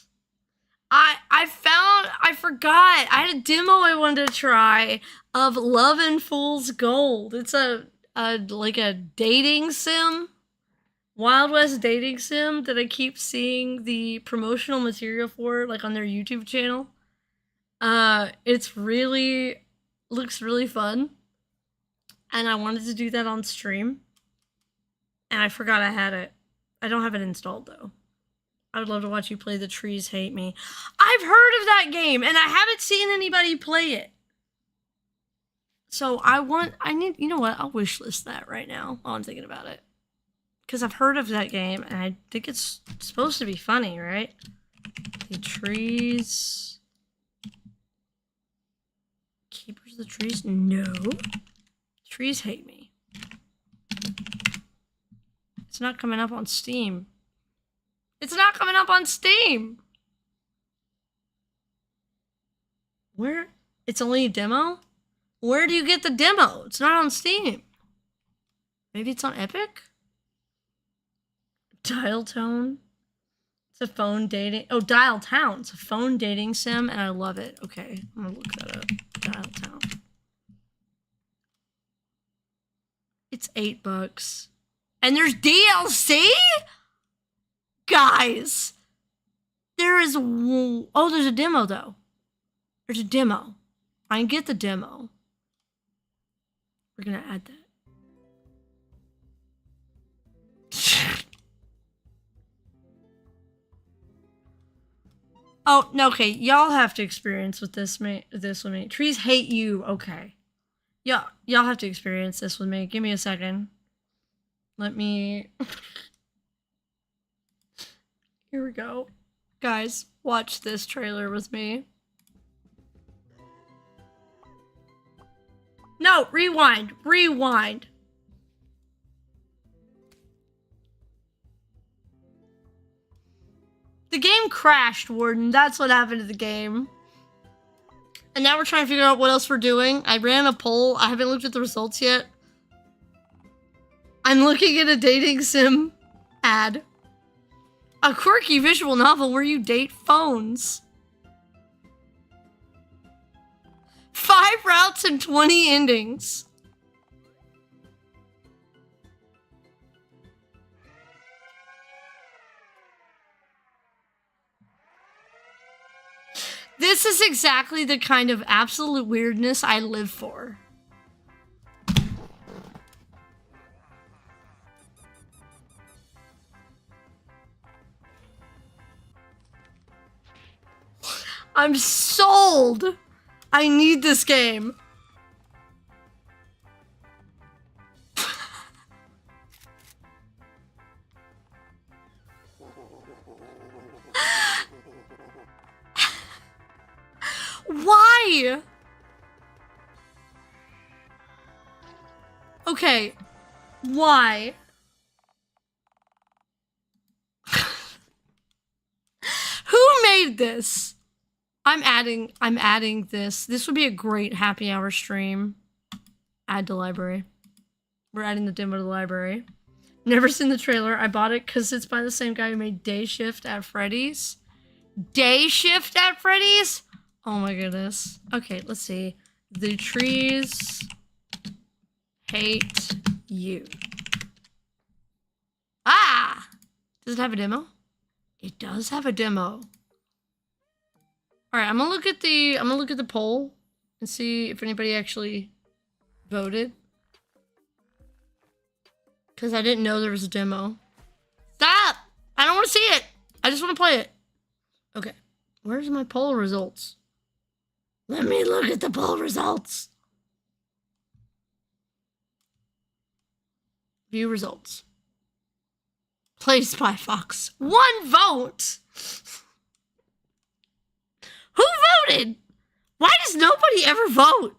I forgot. I had a demo I wanted to try of Love and Fool's Gold. It's like a dating sim. Wild West dating sim that I keep seeing the promotional material for, like on their YouTube channel. It's looks really fun. And I wanted to do that on stream. And I forgot I had it. I don't have it installed though. I would love to watch you play The Trees Hate Me. I've heard of that game and I haven't seen anybody play it. So you know what? I'll wishlist that right now while I'm thinking about it. Because I've heard of that game and I think it's supposed to be funny, right? The trees. Keepers of the Trees? No. Trees Hate Me. It's not coming up on Steam. It's not coming up on Steam! Where? It's only a demo? Where do you get the demo? It's not on Steam. Maybe it's on Epic? Dial Tone. It's a phone dating. Oh, Dial Town. It's a phone dating sim, and I love it. Okay, I'm gonna look that up. Dial Town. It's $8. And there's DLC? Guys! There is... Oh, there's a demo, though. There's a demo. I can get the demo. We're gonna add that. Oh, no, okay. Y'all have to experience with this with me. Trees hate you. Okay. Y'all have to experience this with me. Give me a second. Let me... Here we go. Guys, watch this trailer with me. No, rewind. Rewind. The game crashed, Warden. That's what happened to the game. And now we're trying to figure out what else we're doing. I ran a poll. I haven't looked at the results yet. I'm looking at a dating sim ad. A quirky visual novel where you date phones. 5 routes and 20 endings. This is exactly the kind of absolute weirdness I live for. I'm sold! I need this game. Why? Okay. Why? Who made this? I'm adding this. This would be a great happy hour stream. Add to library. We're adding the demo to the library. Never seen the trailer. I bought it because it's by the same guy who made Day Shift at Freddy's. Day Shift at Freddy's? Oh my goodness. Okay, let's see. The trees hate you. Ah! Does it have a demo? It does have a demo. All right, I'm gonna look at the poll and see if anybody actually voted. Because I didn't know there was a demo. Stop! I don't want to see it. I just want to play it. Okay, where's my poll results? Let me look at the poll results. View results. Play Spy Fox. 1 vote! Who voted? Why does nobody ever vote?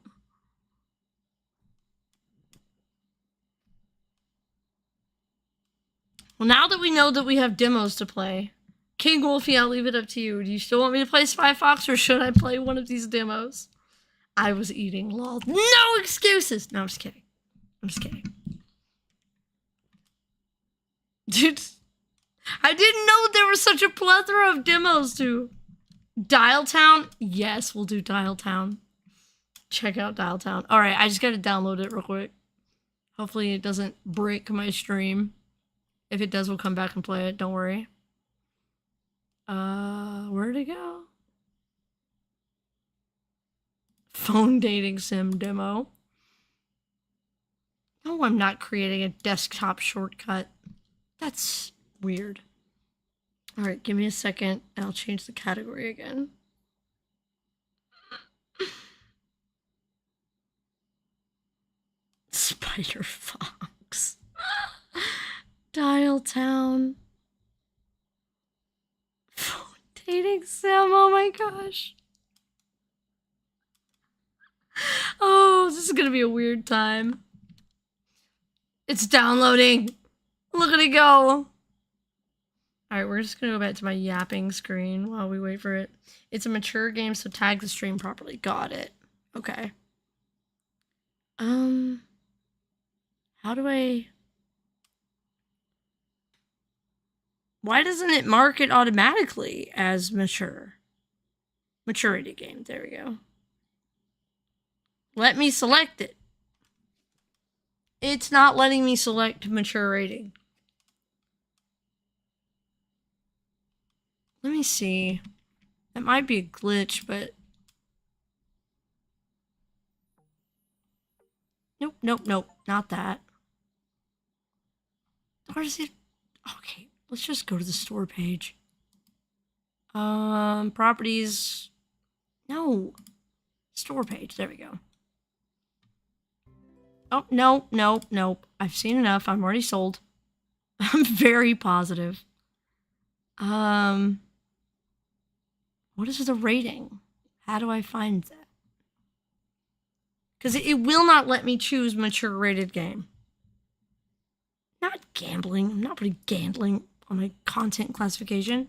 Well, now that we know that we have demos to play, King Wolfie, I'll leave it up to you. Do you still want me to play Spy Fox, or should I play one of these demos? I was eating, lol. No excuses! No, I'm just kidding. I'm just kidding. Dude, I didn't know there was such a plethora of demos, too. Dial Town? Yes, we'll do Dial Town. Check out Dial Town. Alright, I just gotta download it real quick. Hopefully it doesn't break my stream. If it does, we'll come back and play it. Don't worry. Where'd it go? Phone dating sim demo. No, I'm not creating a desktop shortcut. That's weird. All right, give me a second. I'll change the category again. Spider Fox. Dial Town. Phone dating sim. Oh my gosh. Oh, this is gonna be a weird time. It's downloading. Look at it go. Alright, we're just gonna go back to my yapping screen while we wait for it. It's a mature game, so tag the stream properly. Got it. Okay. How do I... Why doesn't it mark it automatically as mature? Maturity game. There we go. Let me select it. It's not letting me select mature rating. Let me see. That might be a glitch, but... Nope, nope, nope. Not that. Where is it? Okay, let's just go to the store page. Properties. No. Store page. There we go. Oh, no, no, nope. I've seen enough. I'm already sold. I'm very positive. What is the rating? How do I find that? Because it will not let me choose mature rated game. Not gambling. I'm not putting gambling on my content classification.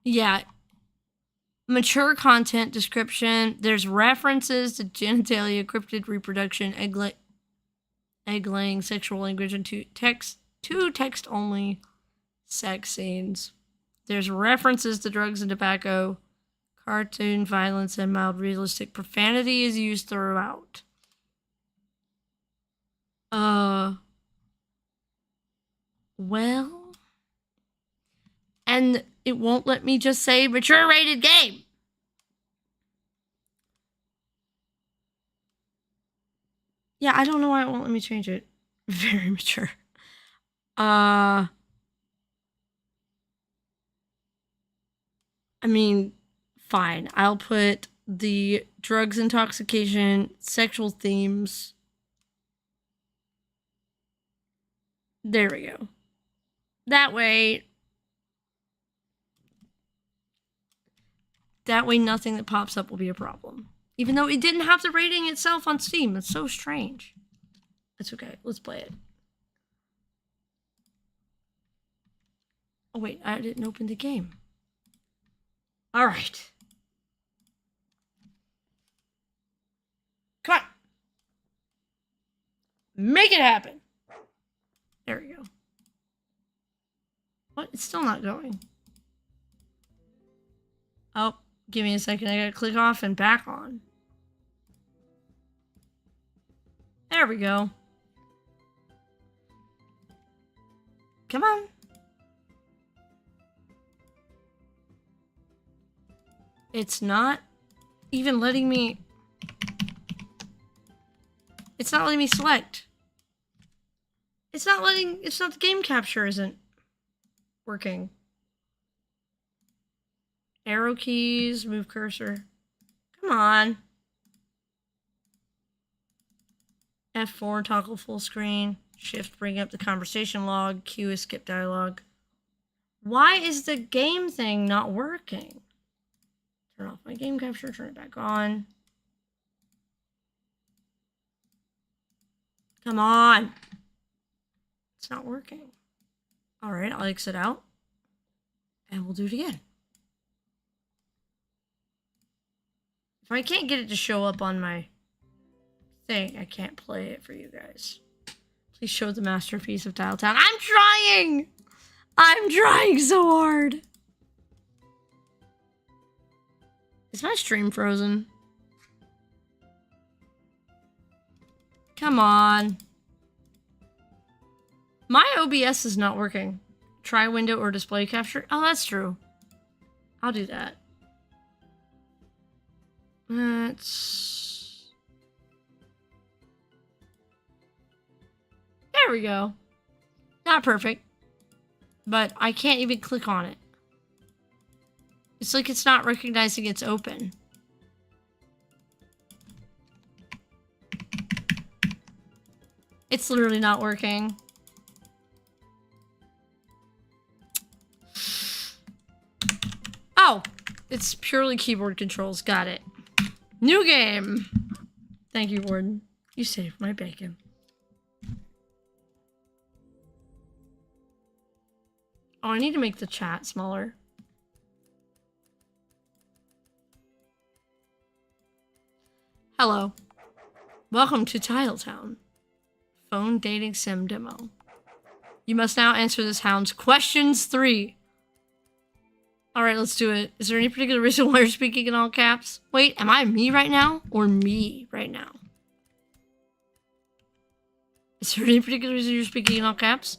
Yeah. Mature content description. There's references to genitalia, cryptid reproduction, egg laying, sexual language, and two text only sex scenes. There's references to drugs and tobacco, cartoon violence, and mild realistic profanity is used throughout. Well, and it won't let me just say mature rated game. Yeah, I don't know why it won't let me change it. Very mature. I mean, fine. I'll put the drugs, intoxication, sexual themes. There we go. That way nothing that pops up will be a problem. Even though it didn't have the rating itself on Steam. It's so strange. It's okay. Let's play it. Oh, wait. I didn't open the game. All right. Come on. Make it happen. There we go. What? It's still not going. Oh, give me a second. I gotta click off and back on. There we go. Come on. It's not even letting me... It's not letting me select. It's not the game capture isn't working. Arrow keys, move cursor. Come on. F4, toggle full screen. Shift, bring up the conversation log. Q is skip dialogue. Why is the game thing not working? Turn off my game capture, turn it back on. Come on. It's not working. All right, I'll exit out. And we'll do it again. If I can't get it to show up on my thing, I can't play it for you guys. Please show the masterpiece of Tiletown. I'm trying! I'm trying so hard! Is my stream frozen? Come on. My OBS is not working. Try window or display capture. Oh, that's true. I'll do that. Let's... There we go. Not perfect. But I can't even click on it. It's like it's not recognizing it's open. It's literally not working. Oh, it's purely keyboard controls. Got it. New game. Thank you, Warden. You saved my bacon. Oh, I need to make the chat smaller. Hello. Welcome to Tiletown. Phone dating sim demo. You must now answer this hound's questions 3. Alright, let's do it. Is there any particular reason why you're speaking in all caps? Wait, am I me right now? Or me right now? Is there any particular reason you're speaking in all caps?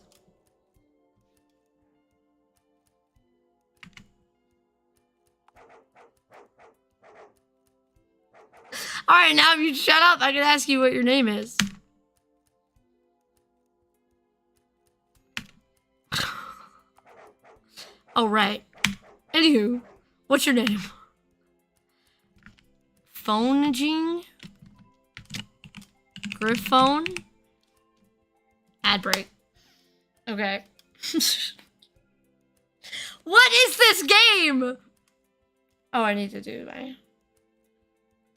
Alright, now if you shut up, I can ask you what your name is. Oh, right. Anywho, what's your name? Phoneging? Griffone? Ad break. Okay. What is this game? Oh, I need to do my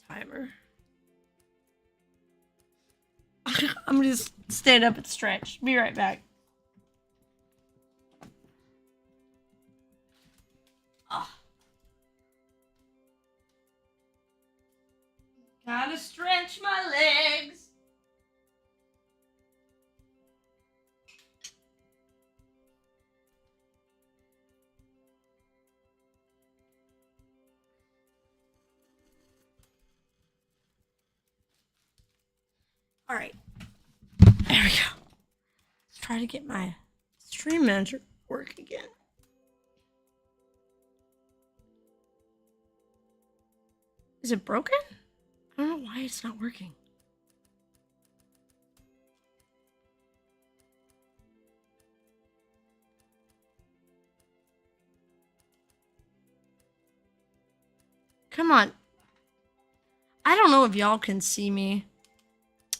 timer. I'm gonna just stand up and stretch. Be right back. Oh. Gotta stretch my legs. All right, there we go. Let's try to get my stream manager to work again. Is it broken? I don't know why it's not working. Come on. I don't know if y'all can see me.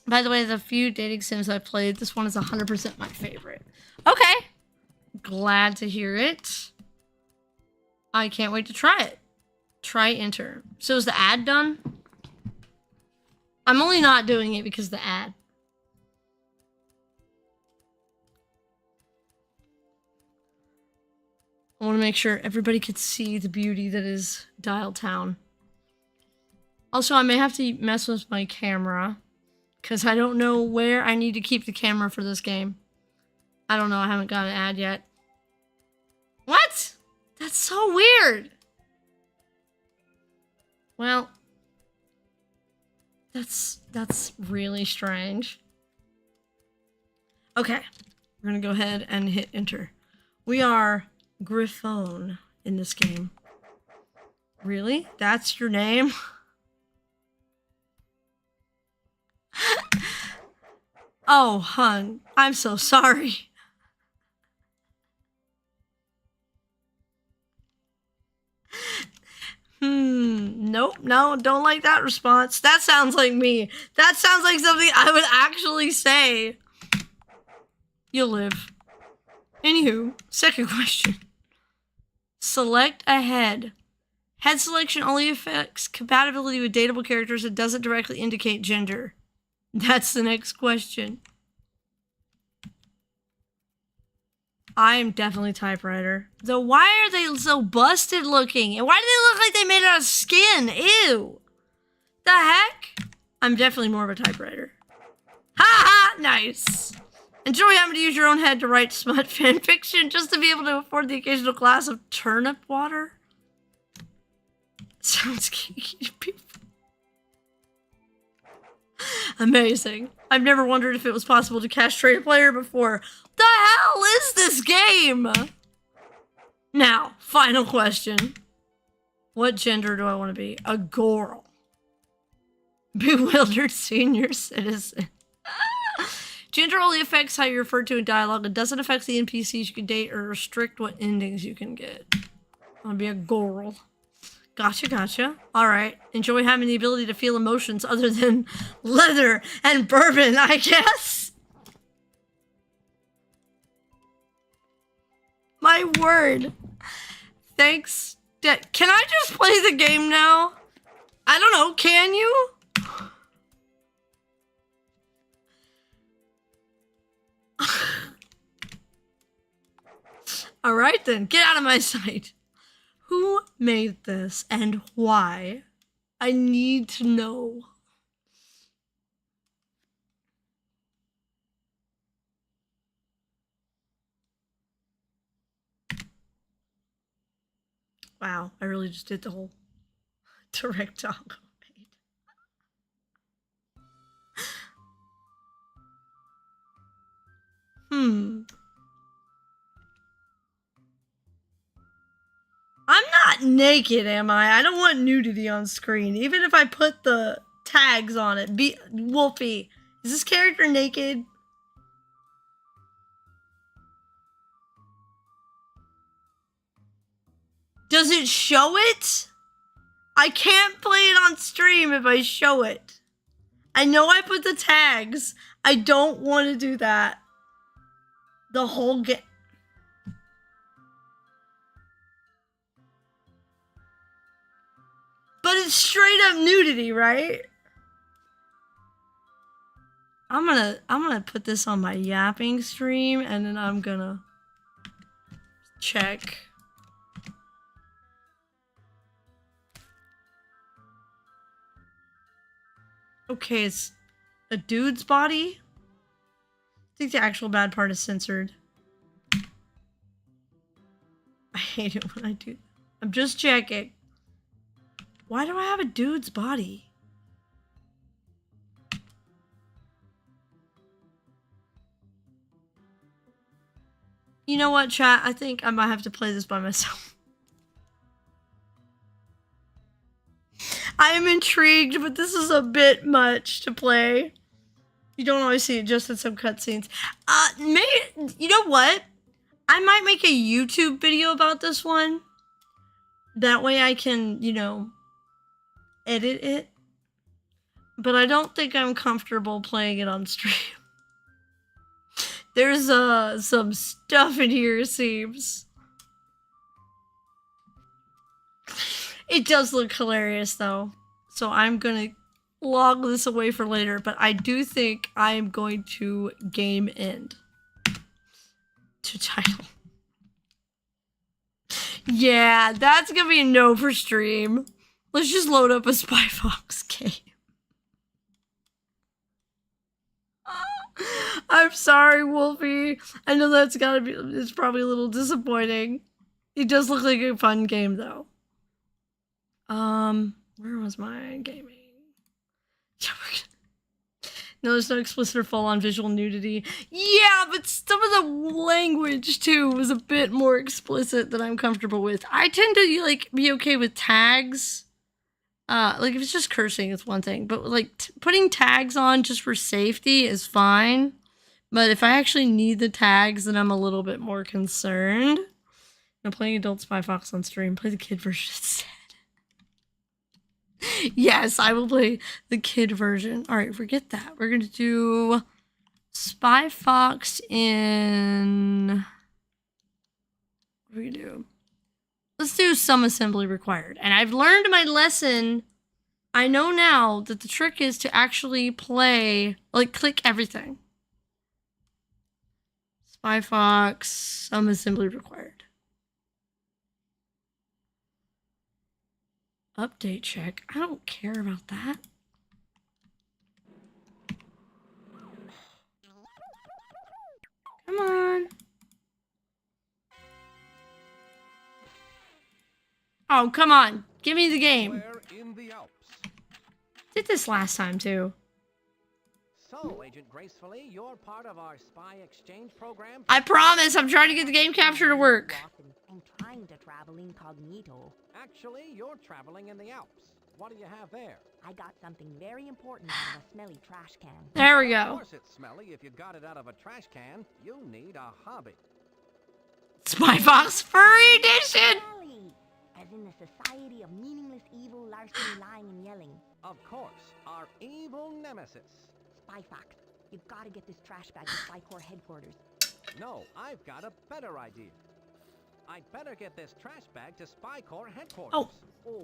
By the way, the few dating sims I've played, this one is 100% my favorite. Okay. Glad to hear it. I can't wait to try it. Try enter. So is the ad done? I'm only not doing it because of the ad. I want to make sure everybody could see the beauty that is Dial Town. Also, I may have to mess with my camera because I don't know where I need to keep the camera for this game. I don't know. I haven't got an ad yet. What? That's so weird. Well, that's really strange. Okay, we're gonna go ahead and hit enter. We are Griffone in this game. Really? That's your name? Oh, hun, I'm so sorry. Nope, no, don't like that response. That sounds like me. That sounds like something I would actually say. You'll live. Anywho, second question. Select a head. Head selection only affects compatibility with dateable characters and doesn't directly indicate gender. That's the next question. I am definitely typewriter. So why are they so busted looking? And why do they look like they made it out of skin? Ew. The heck? I'm definitely more of a typewriter. Ha ha! Nice. Enjoy having to use your own head to write smut fan fiction just to be able to afford the occasional glass of turnip water? Sounds geeky to people. Amazing. I've never wondered if it was possible to castrate a player before. The hell is this game? Now, final question. What gender do I want to be? A girl. Bewildered senior citizen. Gender only affects how you're referred to in dialogue. It doesn't affect the NPCs you can date or restrict what endings you can get. I want to be a girl. Gotcha, gotcha. Alright. Enjoy having the ability to feel emotions other than leather and bourbon, I guess. My word. Thanks. Can I just play the game now? I don't know. Can you? Alright then. Get out of my sight. Who made this and why? I need to know. Wow, I really just did the whole direct toggle. I'm not naked, am I? I don't want nudity on screen. Even if I put the tags on it. Wolfie, is this character naked? Does it show it? I can't play it on stream if I show it. I know I put the tags. I don't want to do that. The whole game. But it's straight up nudity, right? I'm gonna put this on my yapping stream and then I'm gonna check. Okay, it's a dude's body. I think the actual bad part is censored. I hate it when I do. I'm just checking. Why do I have a dude's body? You know what, chat? I think I might have to play this by myself. I am intrigued, but this is a bit much to play. You don't always see it, just in some cutscenes. Maybe, you know what? I might make a YouTube video about this one. That way I can, you know, edit it. But I don't think I'm comfortable playing it on stream. There's some stuff in here, it seems. It does look hilarious, though. So I'm gonna log this away for later, but I do think I am going to game end to title. Yeah, that's gonna be a no for stream. Let's just load up a Spy Fox game. I'm sorry, Wolfie. I know that's gotta be, it's probably a little disappointing. It does look like a fun game, though. Where was my gaming? No, there's no explicit or full-on visual nudity. Yeah, but some of the language, too, was a bit more explicit than I'm comfortable with. I tend to, like, be okay with tags. Like, if it's just cursing, it's one thing. But, like, putting tags on just for safety is fine. But if I actually need the tags, then I'm a little bit more concerned. I'm playing Adult Spy Fox on stream. Play the kid version instead. Yes, I will play the kid version. All right, forget that. We're going to do Spy Fox in... What do we do? Let's do some assembly required. And I've learned my lesson. I know now that the trick is to actually play, like, click everything. Spy Fox, some assembly required. Update check. I don't care about that. Come on. Oh, come on. Give me the game. In the Alps. Did this last time, too. So, Agent Gracefully, you're part of our spy exchange program? I promise. I'm trying to get the game capture to work. I'm trying to travel incognito. Actually, you're traveling in the Alps. What do you have there? I got something very important out of a smelly trash can. There we Of go. course it's smelly. If you got it out of a trash can, you need a hobby. Spy Fox Furry Edition. Smelly! As in the society of meaningless evil, larceny, lying, and yelling. Of course, our evil nemesis. Spy Fox, you've got to get this trash bag to Spy Corps headquarters. No, I've got a better idea. I'd better get this trash bag to Spy Corps headquarters. Oh,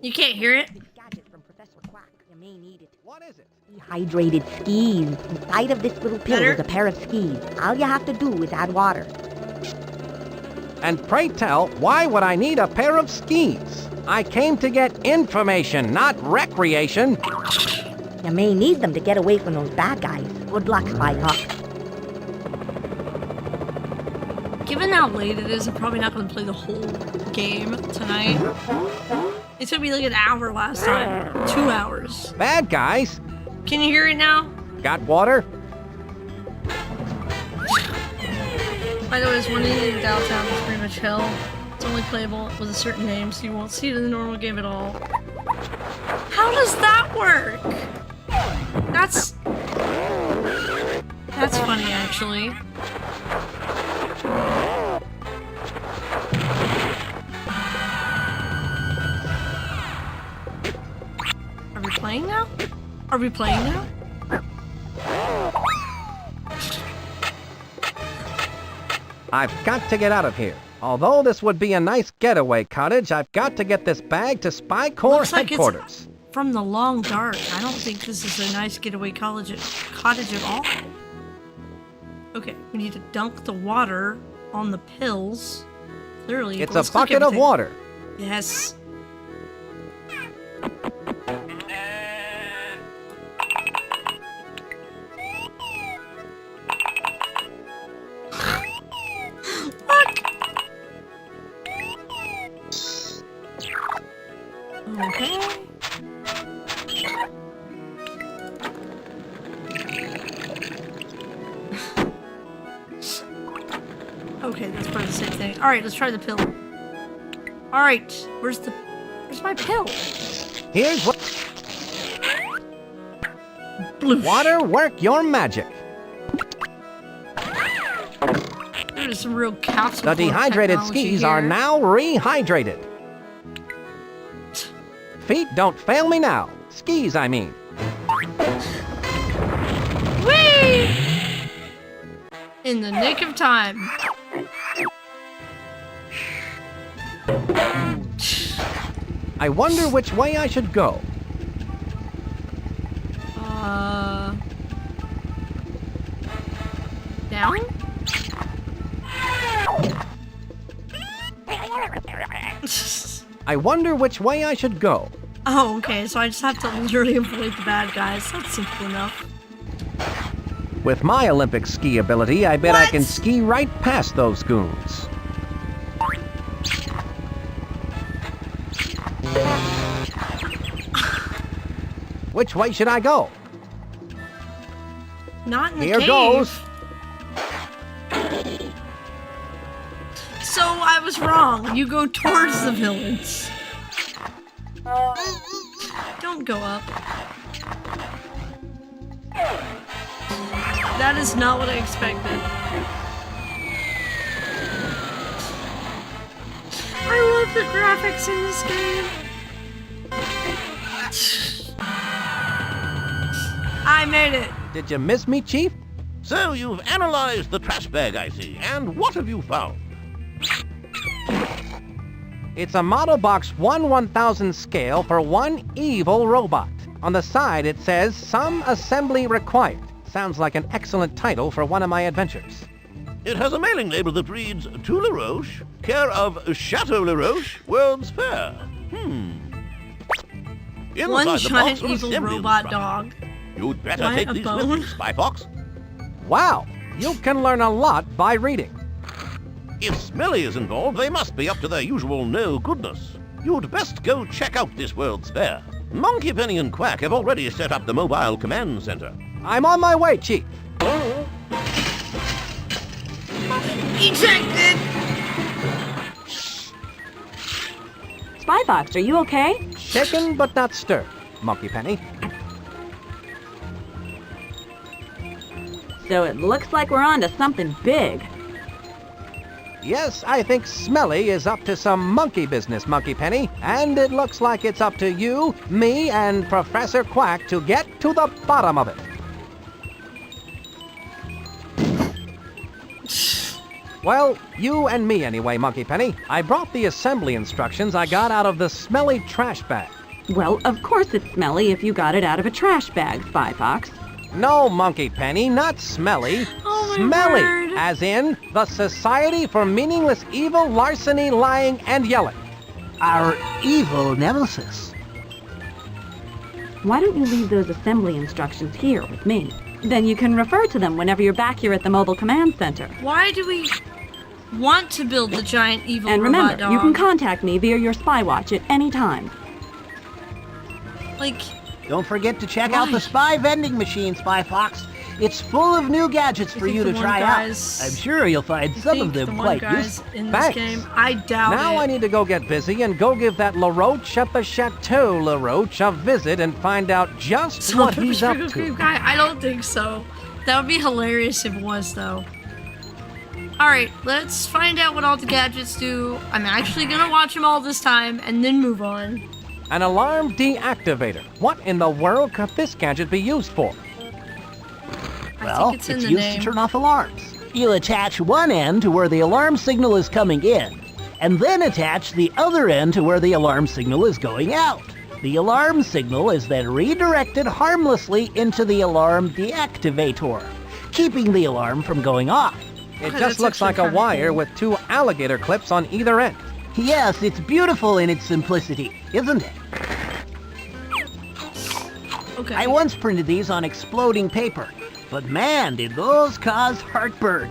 you can't hear it? This gadget from Professor Quack. You may need it. What is it? Dehydrated skis. Inside of this little pill Better? is a pair of skis. All you have to do is add water. And pray tell, why would I need a pair of skis? I came to get information, not recreation. You may need them to get away from those bad guys. Good luck, Spy Fox. Given how late it is, I'm probably not going to play the whole game tonight. It took me like an hour last time. 2 hours. Bad guys. Can you hear it now? Got water? By the way, this one in downtown is pretty much hell. It's only playable with a certain name, so you won't see it in the normal game at all. How does that work? That's funny, actually. Are we playing now? Are we playing now? I've got to get out of here. Although this would be a nice getaway cottage, I've got to get this bag to Spy Corps Looks like headquarters. it's from the long dark. I don't think this is a nice getaway cottage at all. Okay, we need to dunk the water on the pills. Clearly, It's let's a cook bucket of everything. water. Yes. Look. Okay. Okay, that's part of the same thing. Alright, let's try the pill. Alright, where's my pill? Here's what. Bloosh. Water, work your magic. There's some real capsule. The dehydrated technology skis are here. now rehydrated. Feet don't fail me now. Skis, I mean. Whee! In the nick of time. I wonder which way I should go. Down? I wonder which way I should go. Oh, okay, so I just have to literally avoid the bad guys. That's simple enough. With my Olympic ski ability, I bet I What? can ski right past those goons. Which way should I go? Not in the Here cave. goes. So I was wrong. You go towards the villains. Don't go up. That is not what I expected. I love the graphics in this game. I made it. Did you miss me, Chief? So you've analyzed the trash bag, I see. And what have you found? It's a model box 1/1000 scale for one evil robot. On the side it says, "Some assembly required." Sounds like an excellent title for one of my adventures. It has a mailing label that reads, To La Roche, care of Chateau La Roche, World's Fair. Inside One the box giant are evil assembly robot instructions. dog. You'd better Giant take a these bone? with you, Spy Fox. Wow, you can learn a lot by reading. If Smelly is involved, they must be up to their usual no-goodness. You'd best go check out this World's Fair. Monkey Penny and Quack have already set up the mobile command center. I'm on my way, Chief. Ejected! Spy Fox, are you okay? Shaken but not stirred, Monkey Penny. So it looks like we're on to something big. Yes, I think Smelly is up to some monkey business, Monkey Penny. And it looks like it's up to you, me, and Professor Quack to get to the bottom of it. Well, you and me anyway, Monkey Penny. I brought the assembly instructions I got out of the smelly trash bag. Well, of course it's smelly if you got it out of a trash bag, Spy Fox. No, Monkey Penny, not smelly. Oh, my Smelly, word. as in the Society for Meaningless Evil, Larceny, Lying, and Yelling. Our evil nemesis. Why don't you leave those assembly instructions here with me? Then you can refer to them whenever you're back here at the Mobile Command Center. Why do we... want to build the giant evil And robot remember, dog. you can contact me via your spy watch at any time. Like, Don't forget to check out the Why? Spy vending machine, Spy Fox. It's full of new gadgets for think you the to one try guy's- out. I'm sure you'll find I some think of the them one quite guy's useful. in this Thanks. game. I doubt Now it. I need to go get busy and go give that LaRoche at the Chateau LaRoche a visit and find out just what he's up to. Guy, I don't think so. That would be hilarious if it was, though. Alright, let's find out what all the gadgets do. I'm actually gonna watch them all this time and then move on. An alarm deactivator. What in the world could this gadget be used for? I Well, think it's in it's the used name. to turn off alarms. You attach one end to where the alarm signal is coming in, and then attach the other end to where the alarm signal is going out. The alarm signal is then redirected harmlessly into the alarm deactivator, keeping the alarm from going off. It Okay, just that's looks like a actually kinda wire cool. with 2 alligator clips on either end. Yes, it's beautiful in its simplicity, isn't it? Okay. I once printed these on exploding paper, but man, did those cause heartburn.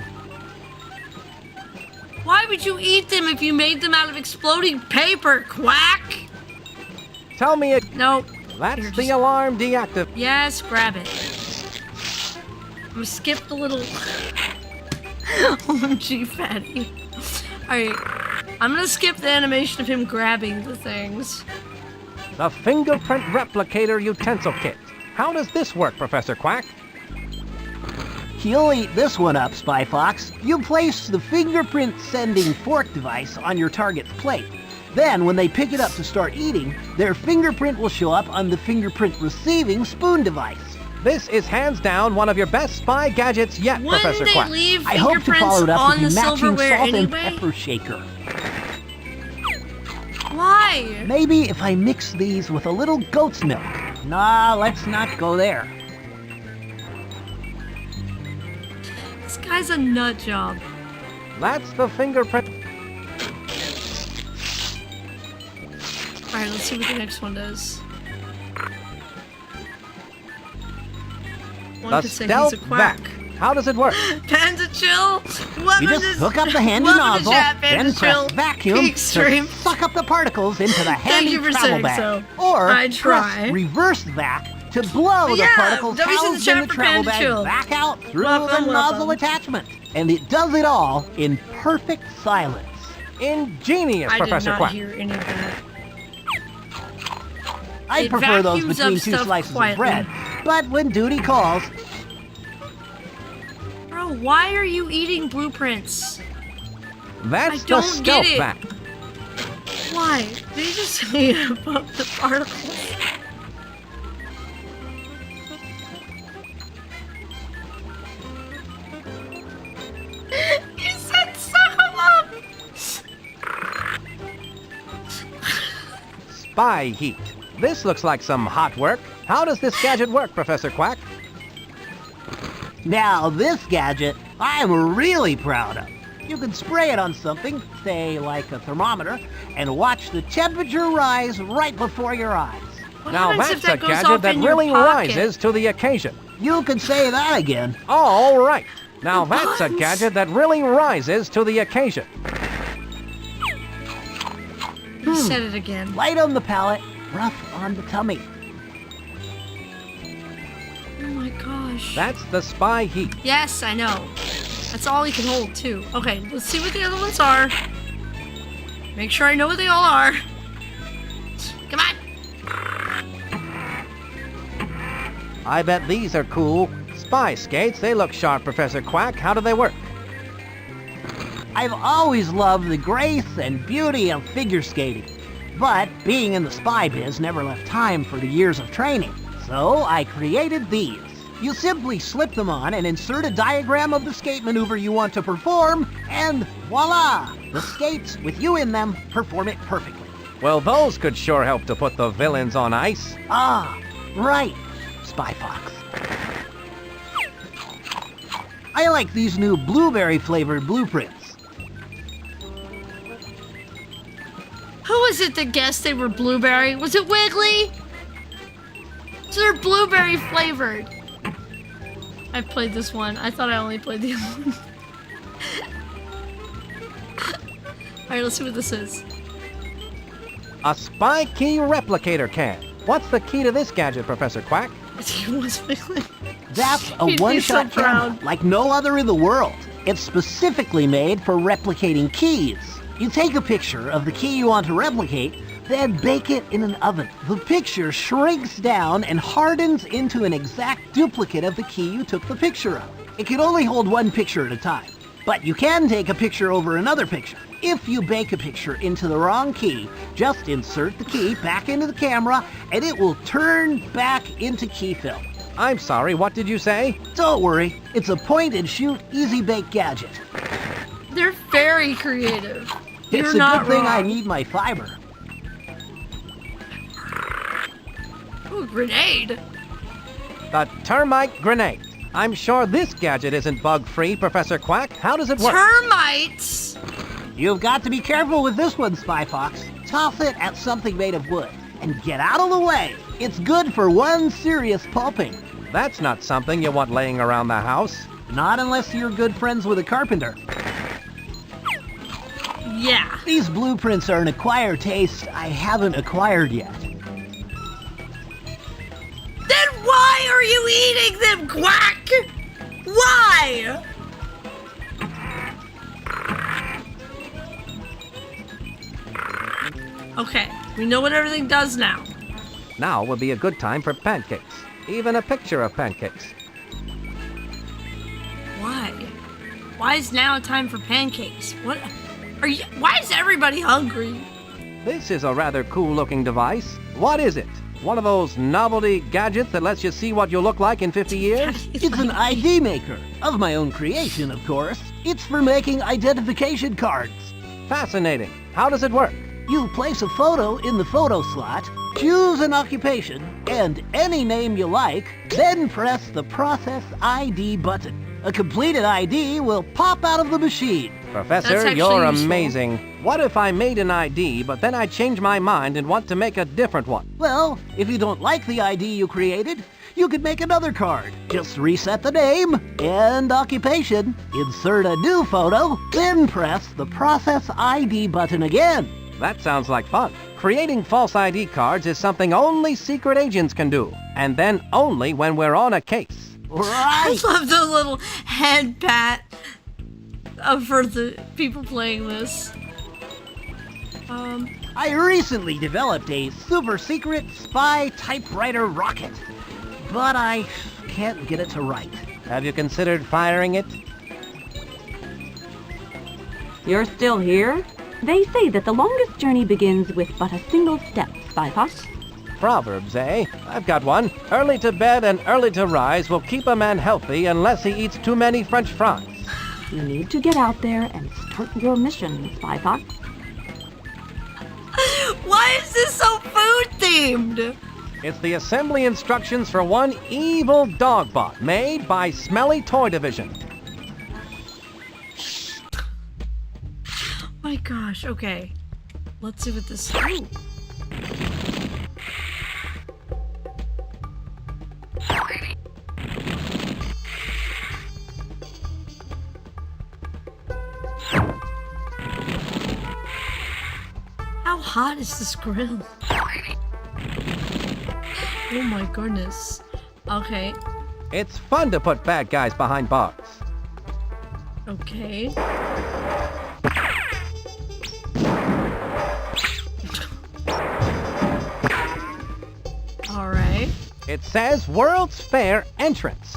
Why would you eat them if you made them out of exploding paper, Quack? Tell me again. Nope. That's Here, the just- alarm deactivator. Yes, grab it. I'm gonna skip the little OMG fatty. Alright. I'm gonna skip the animation of him grabbing the things. The fingerprint replicator utensil kit. How does this work, Professor Quack? You'll eat this one up, Spy Fox. You place the fingerprint sending fork device on your target's plate. Then, when they pick it up to start eating, their fingerprint will show up on the fingerprint receiving spoon device. This is hands down one of your best spy gadgets yet, Wouldn't Professor they Quack. leave I hope to fingerprints follow it up on the with the matching silverware salt and anyway? pepper shaker. Why? Maybe if I mix these with a little goat's milk. Nah, let's not go there. This guy's a nut job. That's the fingerprint. Alright, let's see what the next one does. One The could say he's stealth a quack. vac. How does it work? Panda Chill! Welcome You just to- hook up the handy welcome nozzle, to chat, Panda then Chill. press vacuum Peak to stream. suck up the particles into the handy you for travel saying bag. so. Or I try. press reverse vac to blow the Yeah, particles W's in the housed in chat the for travel Panda bag Chill. back out through Welcome, the nozzle welcome. attachment. And it does it all in perfect silence. Ingenious, I did Professor not Quack. hear any of that. I It prefer those vacuums between up 2 stuff slices quietly. of bread. But when duty calls, Bro, why are you eating blueprints? That's I the don't stealth get it. vac. Why? Did he just say about the particles? You said suck 'em up! Spy heat. This looks like some hot work. How does this gadget work, Professor Quack? now this gadget I'm really proud of. You can spray it on something, say like a thermometer, and watch the temperature rise right before your eyes. What Now happens if that's a that goes gadget off that in your really pocket? rises to the occasion. You can say that again. All right. Now The that's a buttons. gadget that really rises to the occasion. He said it again. Light on the palate, rough on the tummy. Oh my gosh. That's the spy heat. Yes, I know. That's all he can hold, too. Okay, let's see what the other ones are. Make sure I know what they all are. Come on. I bet these are cool. Spy skates, they look sharp, Professor Quack. How do they work? I've always loved the grace and beauty of figure skating, but being in the spy biz never left time for the years of training. So I created these. You simply slip them on and insert a diagram of the skate maneuver you want to perform, and voila! The skates, with you in them, perform it perfectly. Well, those could sure help to put the villains on ice. Ah, right, Spy Fox. I like these new blueberry-flavored blueprints. Who was it that guessed they were blueberry? Was it Wiggly? So they're blueberry flavored. I've played this one. I thought I only played the other one. Alright, let's see what this is. A spy key replicator can. What's the key to this gadget, Professor Quack? That's a He'd be one-shot so camera, proud. like no other in the world. It's specifically made for replicating keys. You take a picture of the key you want to replicate, then bake it in an oven. The picture shrinks down and hardens into an exact duplicate of the key you took the picture of. It can only hold one picture at a time, but you can take a picture over another picture. If you bake a picture into the wrong key, just insert the key back into the camera and it will turn back into key film. I'm sorry, what did you say? Don't worry, it's a point-and-shoot, easy-bake gadget. They're very creative. You're It's a not good thing I wrong. need my fiber. Ooh, grenade. The termite grenade. I'm sure this gadget isn't bug-free, Professor Quack. How does it work? Termites. You've got to be careful with this one, Spy Fox. Toss it at something made of wood and get out of the way. It's good for one serious pulping. That's not something you want laying around the house. Not unless you're good friends with a carpenter. Yeah. These blueprints are an acquired taste I haven't acquired yet. Then why are you eating them, Quack? Why? Okay, we know what everything does now. Now would be a good time for pancakes. Even a picture of pancakes. Why? Why is now time for pancakes? What are you? Why is everybody hungry? This is a rather cool-looking device. What is it? One of those novelty gadgets that lets you see what you'll look like in 50 years? It's an ID maker, of my own creation, of course. It's for making identification cards. Fascinating. How does it work? You place a photo in the photo slot, choose an occupation, and any name you like, then press the Process ID button. A completed ID will pop out of the machine. That's Professor, actually you're useful. amazing. What if I made an ID, but then I change my mind and want to make a different one? Well, if you don't like the ID you created, you could make another card. Just reset the name and occupation, insert a new photo, then press the Process ID button again. That sounds like fun. Creating false ID cards is something only secret agents can do, and then only when we're on a case. Right! I love the little head pat for the people playing this. I recently developed a super secret spy typewriter rocket, but I can't get it to write. Have you considered firing it? You're still here? They say that the longest journey begins with but a single step, Spy Fox. Proverbs, eh? I've got one. Early to bed and early to rise will keep a man healthy unless he eats too many French fries. You need to get out there and start your mission, Spy Fox. Why is this so food themed? It's the assembly instructions for one evil dog bot made by Smelly Toy Division. My gosh, okay. Let's see what this is. How hot is this grill? Oh my goodness. Okay, It's fun to put bad guys behind bars. okay. Alright. It says World's Fair entrance.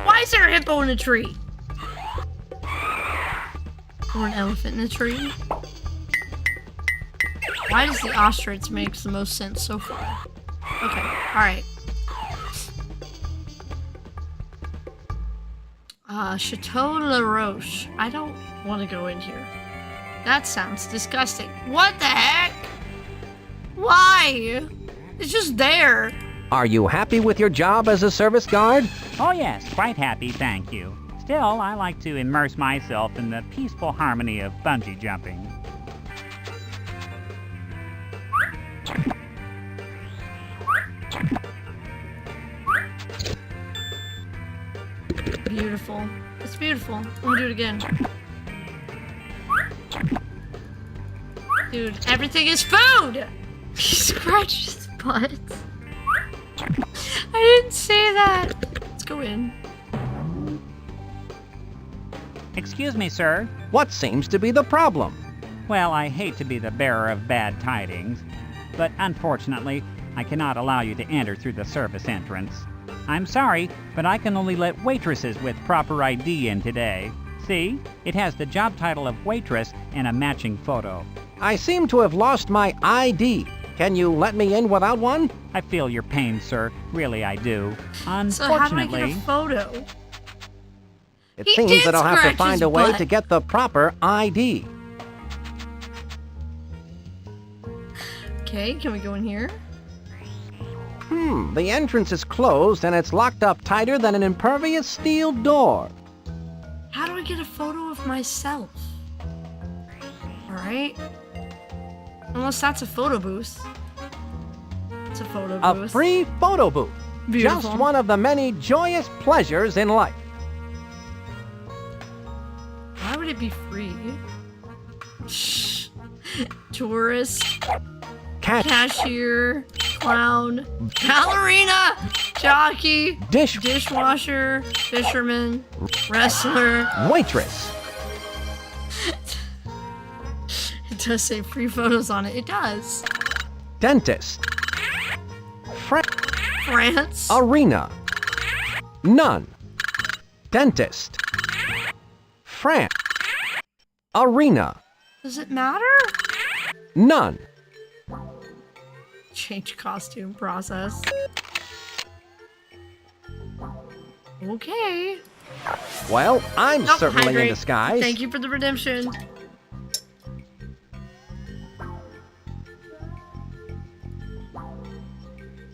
Why is there a hippo in a tree? Or an elephant in a tree? Why does the ostrich make the most sense so far? Okay, alright. Chateau La Roche. I don't want to go in here. That sounds disgusting. What the heck? Why? It's just there. Are you happy with your job as a service guard? Oh yes, quite happy, thank you. Still, I like to immerse myself in the peaceful harmony of bungee jumping. Beautiful. It's beautiful. I'm gonna do it again. Dude, everything is food! He scratched his butt. I didn't say that. Let's go in. Excuse me, sir. What seems to be the problem? Well, I hate to be the bearer of bad tidings, but unfortunately, I cannot allow you to enter through the service entrance. I'm sorry, but I can only let waitresses with proper ID in today. See? It has the job title of waitress and a matching photo. I seem to have lost my ID. Can you let me in without one? I feel your pain, sir. Really, I do. So how do I Unfortunately, get a photo? It He seems did that I'll have to scratch find his a way butt. to get the proper ID. Okay, can we go in here? The entrance is closed and it's locked up tighter than an impervious steel door. How do I get a photo of myself? Alright. Unless that's a photo booth. It's a photo A booth. free photo booth. Beautiful. Just one of the many joyous pleasures in life. Why would it be free? Tourist, cashier, clown, ballerina, jockey, dishwasher, fisherman, wrestler. Waitress. It does say free photos on it. It does. Dentist. France. Arena. Nun. Dentist. France. Arena. Does it matter? Nun. Change costume process. Okay. Well, I'm Nope, certainly in hydrate. disguise. Thank you for the redemption.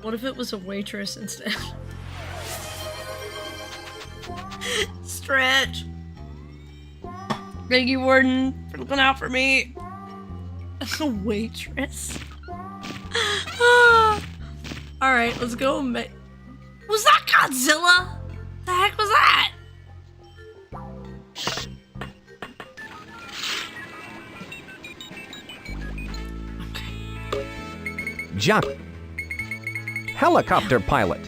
What if it was a waitress instead? Stretch. Thank you, Warden, for looking out for me. A waitress. Alright, let's go. Was that Godzilla? The heck was that? Jock. Helicopter pilot.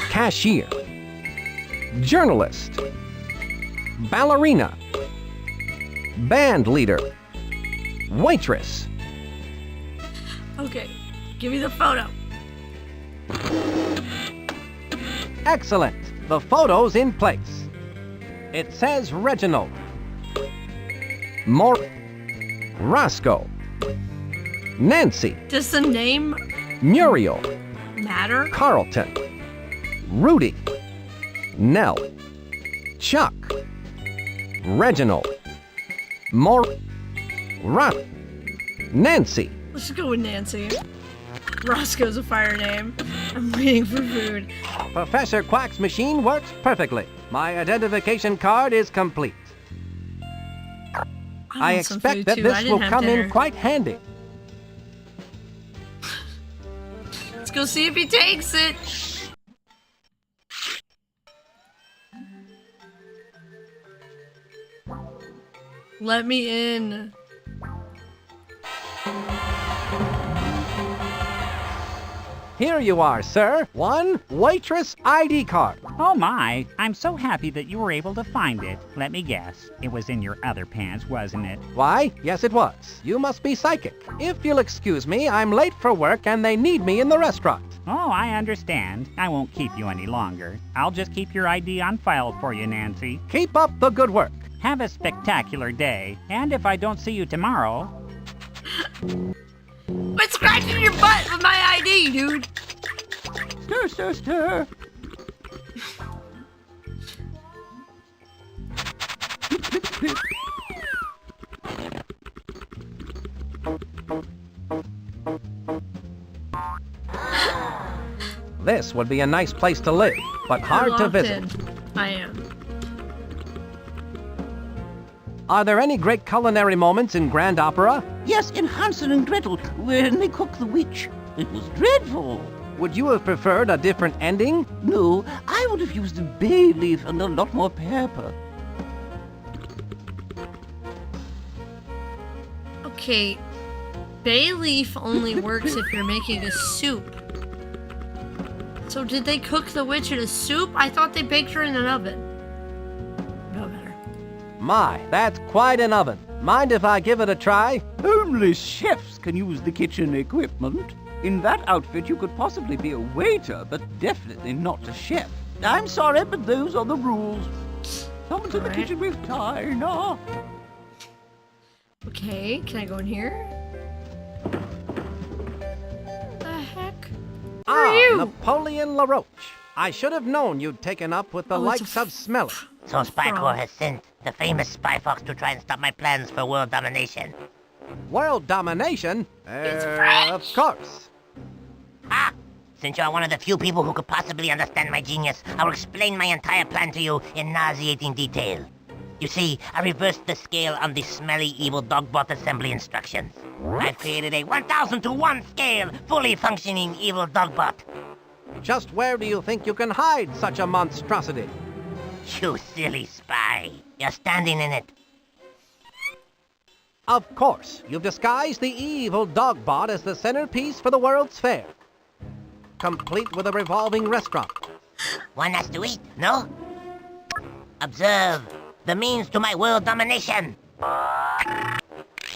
Cashier. Journalist. Ballerina. Band leader. Waitress. Okay, give me the photo. Excellent. The photo's in place. It says Reginald. Roscoe. Nancy. Does the name Muriel. matter? Carlton. Rudy. Nell. Chuck. Reginald. Nancy. Let's just go with Nancy. Roscoe's a fire name. I'm waiting for food. Professor Quack's machine works perfectly. My identification card is complete. I want some expect food, that too. I this didn't will have come dinner. in quite handy. Let's go see if he takes it. Let me in. Here you are, sir. One waitress ID card. oh my, I'm so happy that you were able to find it. Let me guess. It was in your other pants, wasn't it? Why, yes it was. You must be psychic. If you'll excuse me, I'm late for work and they need me in the restaurant. Oh, I understand. I won't keep you any longer. I'll just keep your ID on file for you, Nancy. Keep up the good work. Have a spectacular day. And if I don't see you tomorrow, Quit scratching your butt with my ID, dude. stir, stir, stir. This would be a nice place to live, but hard to Locked visit. in. I am. Are there any great culinary moments in Grand Opera? Yes, in Hansel and Gretel, when they cook the witch. It was dreadful. Would you have preferred a different ending? No, I would have used a bay leaf and a lot more pepper. Okay. Bay leaf only works if you're making a soup. So did they cook the witch in a soup? I thought they baked her in an oven. No matter. My, that's quite an oven. Mind if I give it a try? Only chefs can use the kitchen equipment. In that outfit, you could possibly be a waiter, but definitely not a chef. I'm sorry, but those are the rules. Come to the kitchen with Tina. Okay, can I go in here? The heck? Who are you? Napoleon LaRoche. I should have known you'd taken up with the Oh, it's likes a of Smelly. So Spy Corps has sent the famous Spy Fox to try and stop my plans for world domination. World domination? French. Of course. Ah! Since you're one of the few people who could possibly understand my genius, I will explain my entire plan to you in nauseating detail. You see, I reversed the scale on the smelly evil dogbot assembly instructions. I've created a 1,000 to 1 scale, fully functioning evil dogbot. Just where do you think you can hide such a monstrosity? You silly spy. You're standing in it. Of course, you've disguised the evil dogbot as the centerpiece for the World's Fair. Complete with a revolving restaurant. One has to eat, no? Observe the means to my world domination.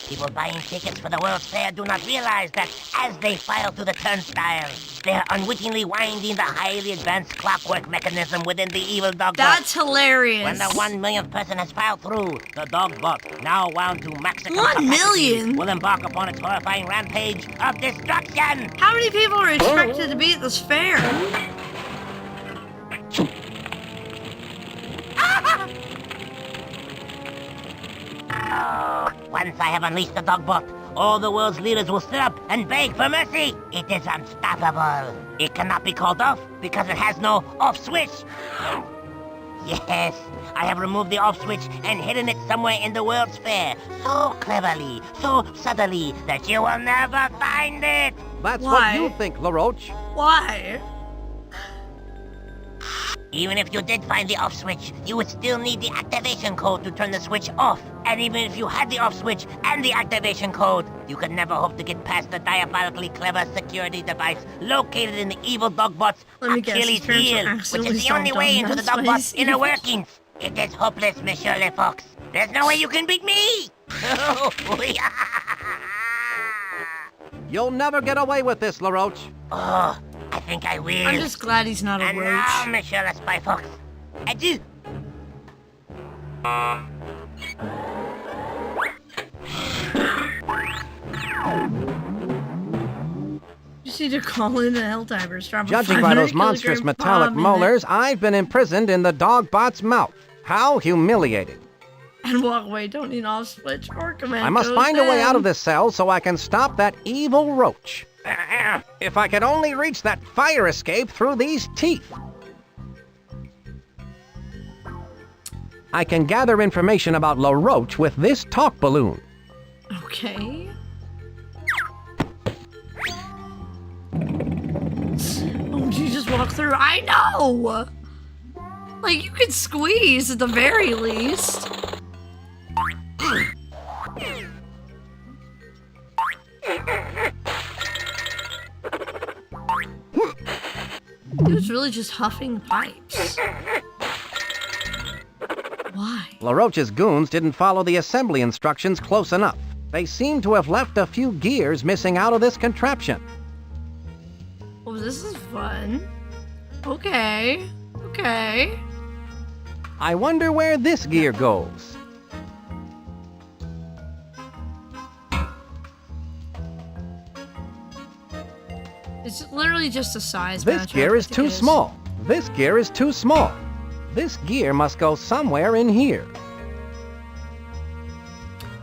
People buying tickets for the World's Fair do not realize that as they file through the turnstile, they are unwittingly winding the highly advanced clockwork mechanism within the evil dogbot. That's hilarious. When the 1 millionth person has filed through, the dogbot, now wound to maximum 1 capacity, million? will embark upon its horrifying rampage of destruction. How many people are expected to be at this fair? Once I have unleashed the dogbot, all the world's leaders will sit up and beg for mercy. It is unstoppable. It cannot be called off because it has no off switch. Yes, I have removed the off switch and hidden it somewhere in the World's Fair. So cleverly, so subtly, that you will never find it. That's Why? what you think, LaRoche. Why? Even if you did find the off switch, you would still need the activation code to turn the switch off. And even if you had the off switch and the activation code, you could never hope to get past the diabolically clever security device located in the evil dogbot's Let me guess, Achilles his parents were heel, which accidentally is the only stomped way on. into the That's why dogbot's he's inner evil. workings. It is hopeless, Monsieur Le Fox. There's no way you can beat me! You'll never get away with this, LaRoche. Oh, I think I will. I'm just glad he's not a And now, roach. Monsieur Le Spy Fox, adieu. You just need to call in the Helltimers. Drop a Judging by those 500 monstrous kilogram metallic bomb in there molars, I've been imprisoned in the dogbot's mouth. How humiliating. and walk away. Don't need off switch or command. I must code find a way then. out of this cell so I can stop that evil roach. If I could only reach that fire escape through these teeth. I can gather information about LaRoche with this talk balloon. Okay. Oh, did you just walk through? I know! Like, you could squeeze at the very least. He was really just huffing pipes. Why? LaRoche's goons didn't follow the assembly instructions close enough. They seem to have left a few gears missing out of this contraption. Oh, this is fun. Okay. Okay. I wonder where this gear goes. It's literally just a size This matchup, gear I is think too it is. small. This gear is too small. This gear must go somewhere in here.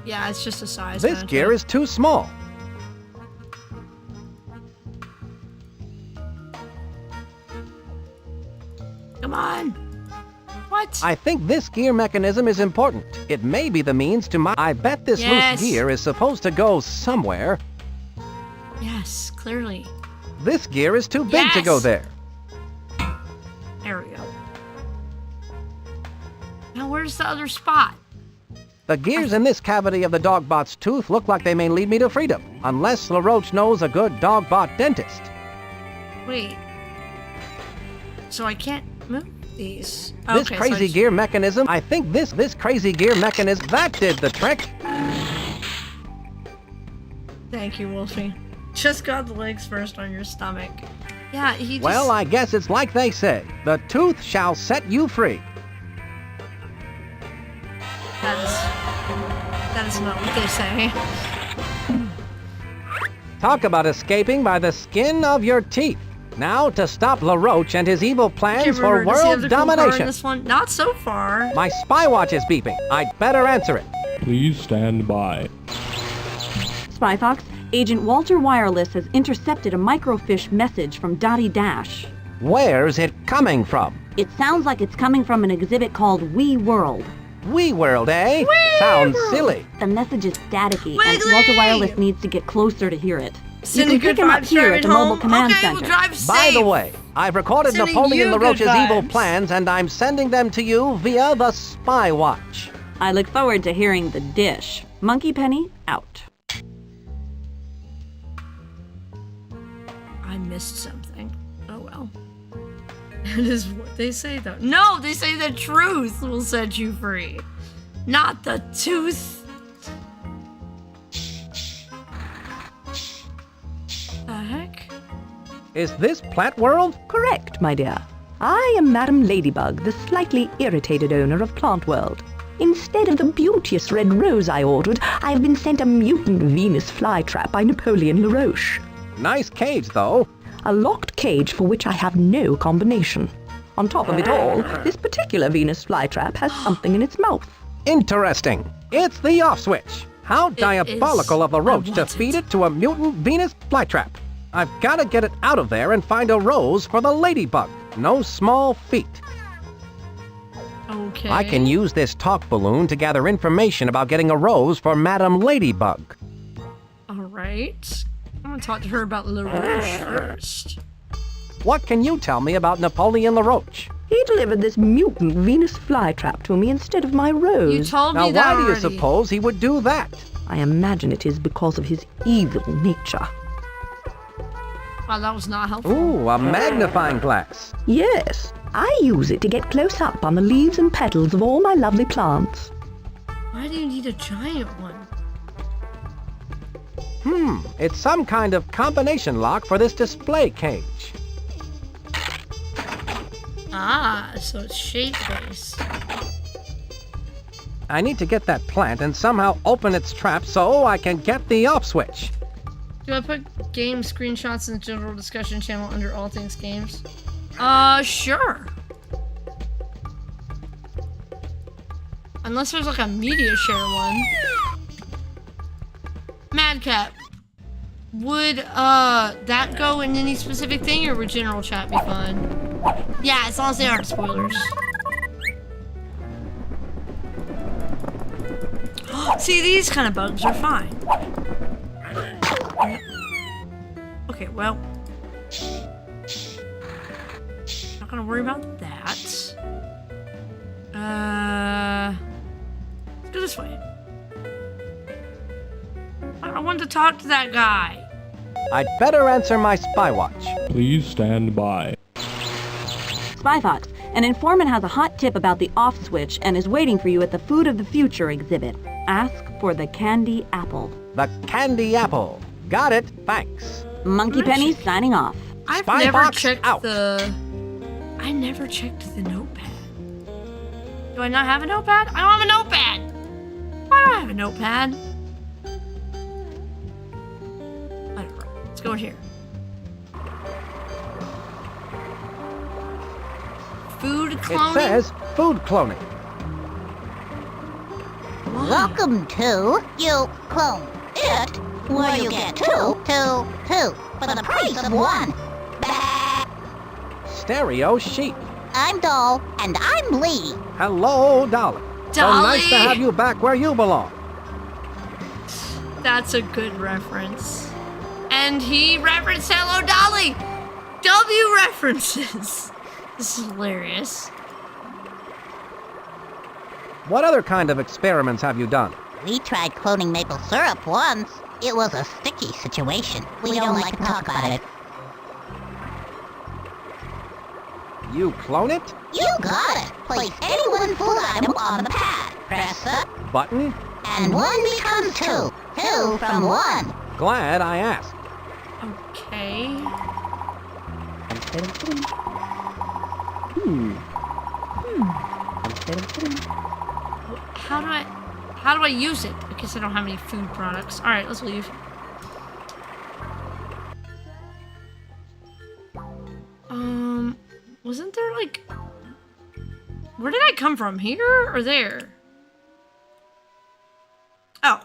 Yeah, it's just a size This matchup. gear is too small. Come on. What? I think this gear mechanism is important. It may be the means to my... I bet this Yes. loose gear is supposed to go somewhere. Yes, clearly. This gear is too big to go Yes. there. There we go. Now, where's the other spot? The gears in this cavity of the Dogbot's tooth look like they may lead me to freedom, unless LaRoche knows a good Dogbot dentist. Wait. So I can't move these. This Okay, crazy so gear mechanism, I think this crazy gear mechanism, that did the trick. Thank you, Wolfie. Just got the legs first on your stomach. Yeah, he just... Well, I guess it's like they say, the tooth shall set you free. That is not what they say. Talk about escaping by the skin of your teeth. Now to stop LaRoche and his evil plans for Does he have world the cool car in domination. this one? Not so far. My spy watch is beeping. I'd better answer it. Please stand by. Spy Fox, Agent Walter Wireless has intercepted a microfiche message from Dottie Dash. Where's it coming from? It sounds like it's coming from an exhibit called We World. We World, eh? Sounds silly. The message is staticky, and Wiggly! Walter Wireless needs to get closer to hear it. Sending you can good pick him up vibes here driving at the Mobile home. Command Okay, Center. we'll drive safe. By the way, I've recorded Sending Napoleon you LaRoche's good evil vibes. plans, and I'm sending them to you via the spy watch. I look forward to hearing the dish. Monkey Penny, out. I missed something. Oh well. That is what they say, though. No, they say the truth will set you free. Not the tooth. The heck? Is this Plant World? Correct, my dear. I am Madam Ladybug, the slightly irritated owner of Plant World. Instead of the beauteous red rose I ordered, I have been sent a mutant Venus flytrap by Napoleon LaRoche. Nice cage, though. A locked cage for which I have no combination. On top of it all, this particular Venus flytrap has something in its mouth. Interesting. It's the off switch. How diabolical of LaRoche to feed it to a mutant Venus flytrap. I've got to get it out of there and find a rose for the ladybug. No small feat. Okay. I can use this talk balloon to gather information about getting a rose for Madam Ladybug. Alright. I'm gonna talk to her about LaRoche first. What can you tell me about Napoleon LaRoche? He delivered this mutant Venus flytrap to me instead of my rose. You told Now, me that why do you already. suppose he would do that? I imagine it is because of his evil nature. Wow, that was not helpful. Ooh, a magnifying glass. Yes, I use it to get close up on the leaves and petals of all my lovely plants. Why do you need a giant one? It's some kind of combination lock for this display cage. Ah, so it's shape-based. I need to get that plant and somehow open its trap so I can get the off switch. Do I put game screenshots in the general discussion channel under all things games? Sure. Unless there's like a media share one. Madcap. Would, that go in any specific thing or would general chat be fine? Yeah, as long as they aren't spoilers. See, these kind of bugs are fine. Okay, well. Not gonna worry about that. Let's go this way. I want to talk to that guy. I'd better answer my spy watch. Please stand by. Spy Fox, an informant has a hot tip about the off switch and is waiting for you at the Food of the Future exhibit. Ask for the candy apple. The candy apple. Got it, thanks. Monkey Penny signing off. I've Spy never box checked out. I never checked the notepad. Do I not have a notepad? I don't have a notepad. Why do I have a notepad? Whatever. Let's go in here. Food cloning? It says food cloning. Welcome to You Clone It, where you get two for the price of one. Stereo sheep. I'm Doll, and I'm Lee. Hello, Dolly. So nice to Dolly! have you back where you belong. That's a good reference. And he referenced Hello Dolly! W references! This is hilarious. What other kind of experiments have you done? We tried cloning maple syrup once. It was a sticky situation. We don't like to talk about it. You clone it? You got it! Place any one food item on the pad. Press the Button? and 1 becomes 2. 2 from 1. Glad I asked. Okay. How do I use it? I guess I don't have any food products. All right, let's leave. Wasn't there like... Where did I come from? Here or there? Oh.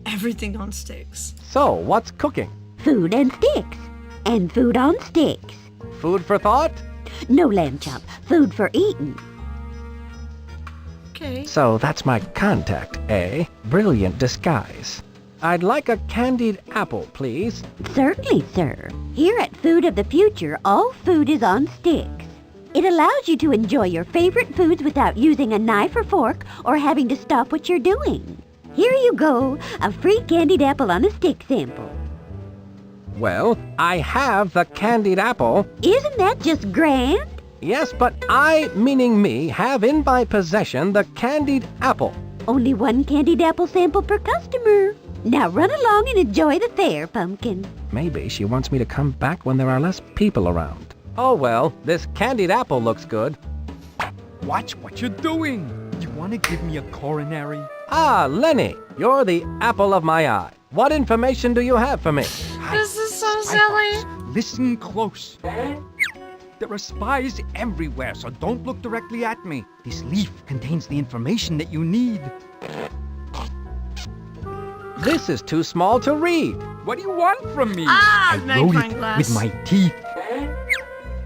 Everything on sticks. So, what's cooking? Food and sticks. And food on sticks. Food for thought? No, lamb chop. Food for eating. Okay. So that's my contact, eh? Brilliant disguise. I'd like a candied apple, please. Certainly, sir. Here at Food of the Future, all food is on sticks. It allows you to enjoy your favorite foods without using a knife or fork or having to stop what you're doing. Here you go, a free candied apple on a stick sample. Well, I have the candied apple. Isn't that just grand? Yes, but I, meaning me, have in my possession the candied apple. Only 1 candied apple sample per customer. Now run along and enjoy the fair, Pumpkin. Maybe she wants me to come back when there are less people around. Oh well, this candied apple looks good. Watch what you're doing. You want to give me a coronary? Ah, Lenny, you're the apple of my eye. What information do you have for me? This is so silly. Listen close. There are spies everywhere, so don't look directly at me. This leaf contains the information that you need. This is too small to read. What do you want from me? Ah, I wrote magnifying it glass. with my teeth.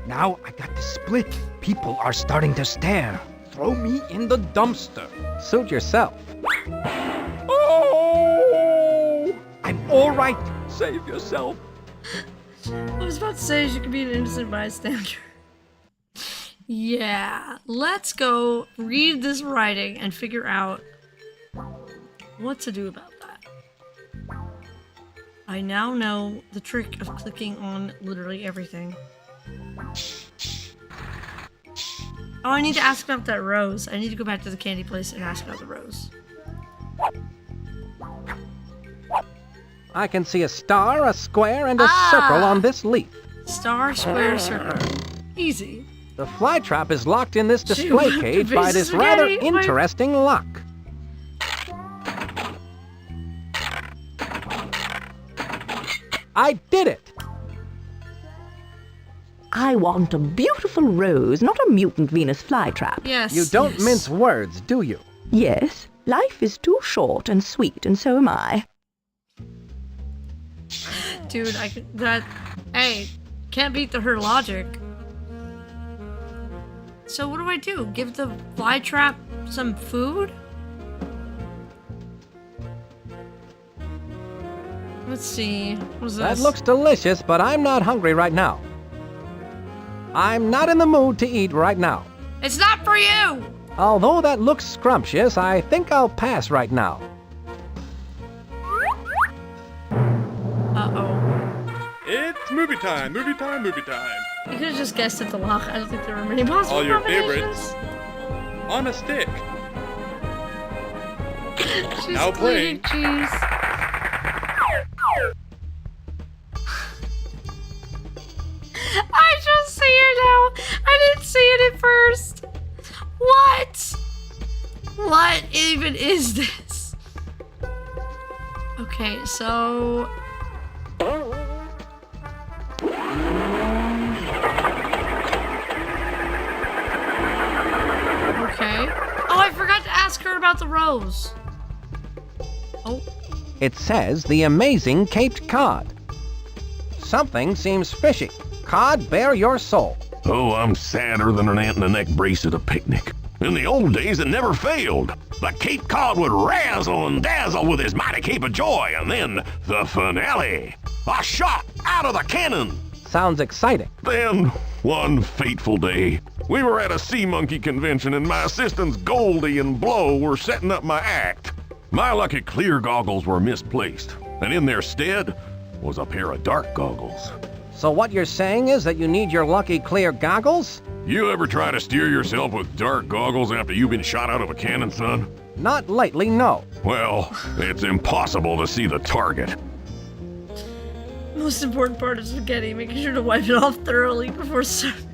Now I got to split. People are starting to stare. Throw me in the dumpster. Suit yourself. Oh! I'm all right. Save yourself. I was about to say she could be an innocent bystander. Yeah, let's go read this writing and figure out what to do about that. I now know the trick of clicking on literally everything. Oh, I need to ask about that rose. I need to go back to the candy place and ask about the rose. I can see a star, a square, and a circle on this leaf. Star, square, circle. Easy. The fly trap is locked in this Gee, display what cage the by piece this of rather spaghetti? interesting lock. I did it! I want a beautiful rose, not a mutant Venus flytrap. Yes. You don't mince words, do you? Yes, life is too short and sweet, and so am I. Dude, hey, can't beat her logic. So what do I do? Give the fly trap some food? Let's see. What's this? That looks delicious, but I'm not hungry right now. I'm not in the mood to eat right now. It's not for you! Although that looks scrumptious, I think I'll pass right now. Uh-oh. It's movie time, movie time, movie time. You could have just guessed at the lock. I don't think there were many possible All your combinations. favorites on a stick. She's Now playing. cheese. I just see it now. I didn't see it at first. What? What even is this? Okay, so... Okay. Oh, I forgot to ask her about the rose. Oh. It says the amazing Caped Cod. Something seems fishy. Cod, bare your soul. Oh, I'm sadder than an ant in a neck brace at a picnic. In the old days, it never failed. The Cape Cod would razzle and dazzle with his mighty cape of joy, and then the finale. A shot out of the cannon. sounds exciting. Then, one fateful day, we were at a sea monkey convention and my assistants Goldie and Blow were setting up my act. My lucky clear goggles were misplaced, and in their stead was a pair of dark goggles. So what you're saying is that you need your lucky clear goggles? You ever try to steer yourself with dark goggles after you've been shot out of a cannon, son? Not lately, no. Well, it's impossible to see the target. Most important part of spaghetti, making sure to wipe it off thoroughly before serving.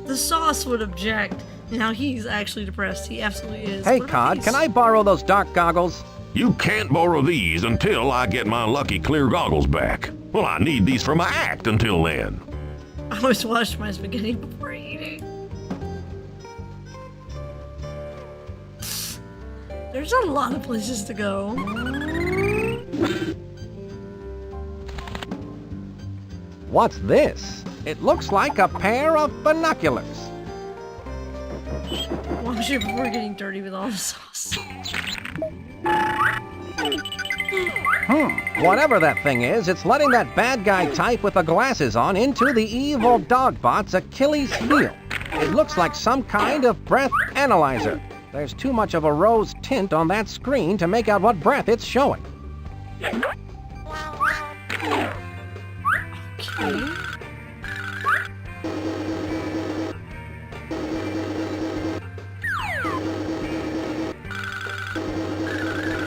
The sauce would object. Now he's actually depressed. He absolutely is. Hey, Cod, can I borrow those dark goggles? You can't borrow these until I get my lucky clear goggles back. Well, I need these for my act until then. I always wash my spaghetti before eating. There's a lot of places to go. What's this? It looks like a pair of binoculars. Wash it before getting dirty with all the sauce. Whatever that thing is, it's letting that bad guy type with the glasses on into the evil dogbot's Achilles heel. It looks like some kind of breath analyzer. There's too much of a rose tint on that screen to make out what breath it's showing. Okay.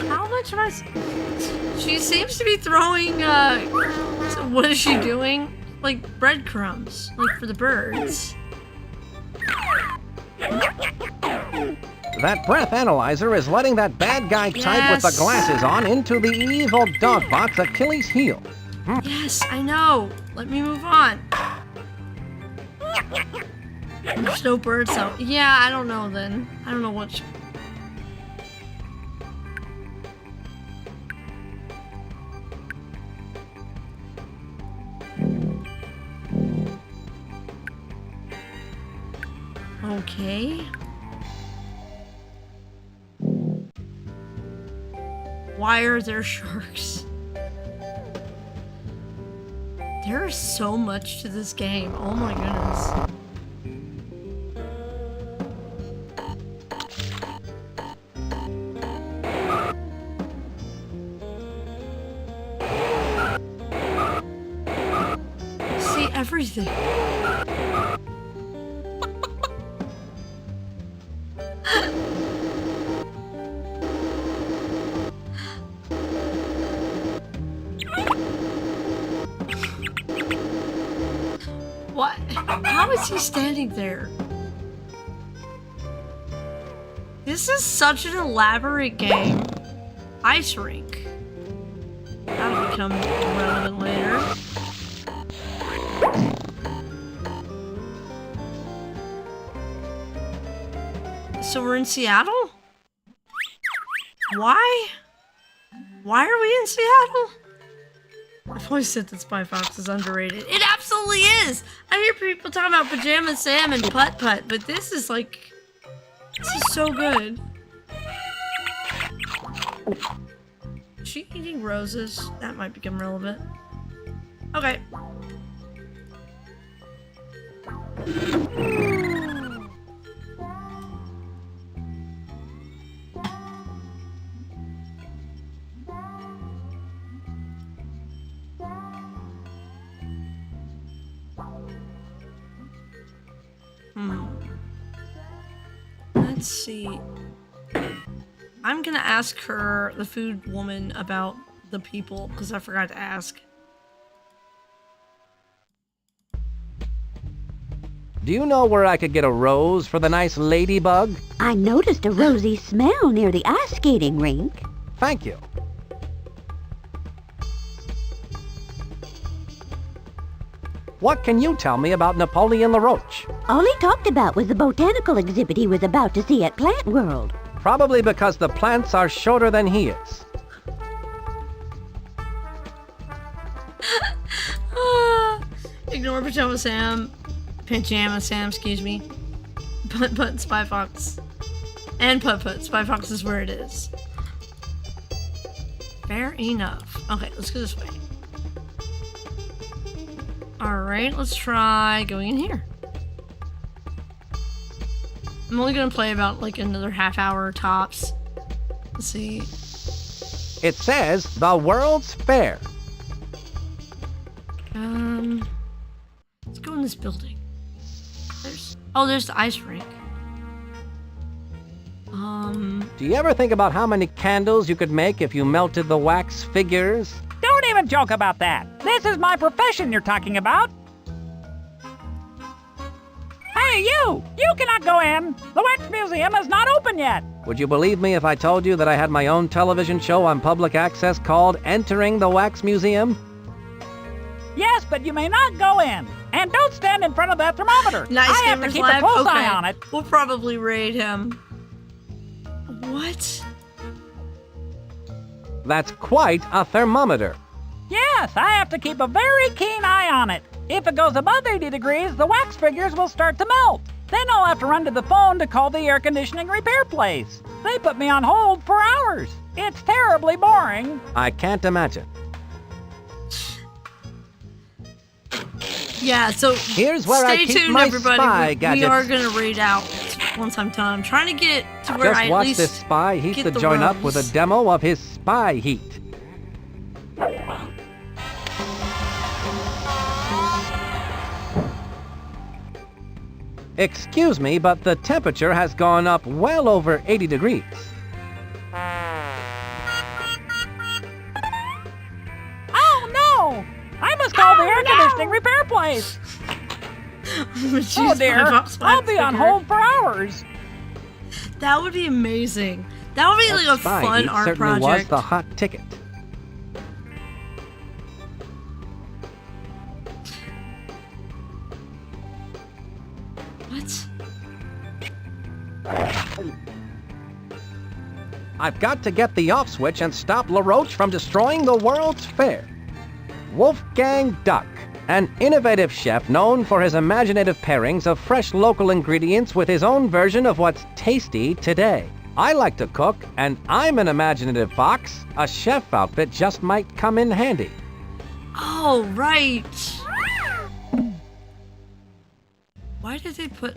How much am I... She seems to be throwing, so what is she doing? Like breadcrumbs, like for the birds. That breath analyzer is letting that bad guy type with the glasses on into the evil dogbot's Achilles heel. Yes, I know. Let me move on. There's no bird sound. Yeah, I don't know then. I don't know what... Okay. Why are there sharks? There is so much to this game. Oh my goodness. See everything. What? How is he standing there? This is such an elaborate game. Ice rink. That'll become relevant later. So we're in Seattle? Why? Why are we in Seattle? I've always said that Spy Fox is underrated. It absolutely is! I hear people talking about Pajama Sam and Putt Putt, but this is like... This is so good. Is she eating roses? That might become relevant. Okay. Let's see. I'm gonna ask her, the food woman, about the people, because I forgot to ask. Do you know where I could get a rose for the nice ladybug? I noticed a rosy smell near the ice skating rink. Thank you. What can you tell me about Napoleon LaRoche? All he talked about was the botanical exhibit he was about to see at Plant World. Probably because the plants are shorter than he is. Ignore Pajama Sam. Pajama Sam, excuse me. Putt Putt, Spy Fox. And Putt Putt, Spy Fox is where it is. Fair enough. Okay, let's go this way. Alright, let's try going in here. I'm only gonna play about like another half hour tops. Let's see. It says the World's Fair. Let's go in this building. There's the ice rink. Do you ever think about how many candles you could make if you melted the wax figures? Don't even joke about that. This is my profession you're talking about. Hey, you! You cannot go in. The Wax Museum is not open yet. Would you believe me if I told you that I had my own television show on public access called Entering the Wax Museum? Yes, but you may not go in. And don't stand in front of that thermometer. Nice I have to Gamers keep Live. a close Okay. eye on it. We'll probably raid him. What? That's quite a thermometer. Yes, I have to keep a very keen eye on it. If it goes above 80 degrees, the wax figures will start to melt. Then I'll have to run to the phone to call the air conditioning repair place. They put me on hold for hours. It's terribly boring. I can't imagine. Yeah, so here's where stay I keep tuned, my everybody. spy We gadgets. are gonna raid out once I'm done. I'm trying to get to where Just I at watch least this spy heat get to the join up with a rose. demo of his spy heat. Excuse me, but the temperature has gone up well over 80 degrees. Oh no! I must call the air conditioning repair place. Oh dear, I'll be on hold for hours. That would be amazing. That would be That like a spy fun heat art certainly was project. the hot ticket. What? I've got to get the off switch and stop LaRoche from destroying the World's Fair. Wolfgang Duck, an innovative chef known for his imaginative pairings of fresh local ingredients with his own version of what's tasty today. I like to cook, and I'm an imaginative fox. A chef outfit just might come in handy. Oh, right. Why did they put...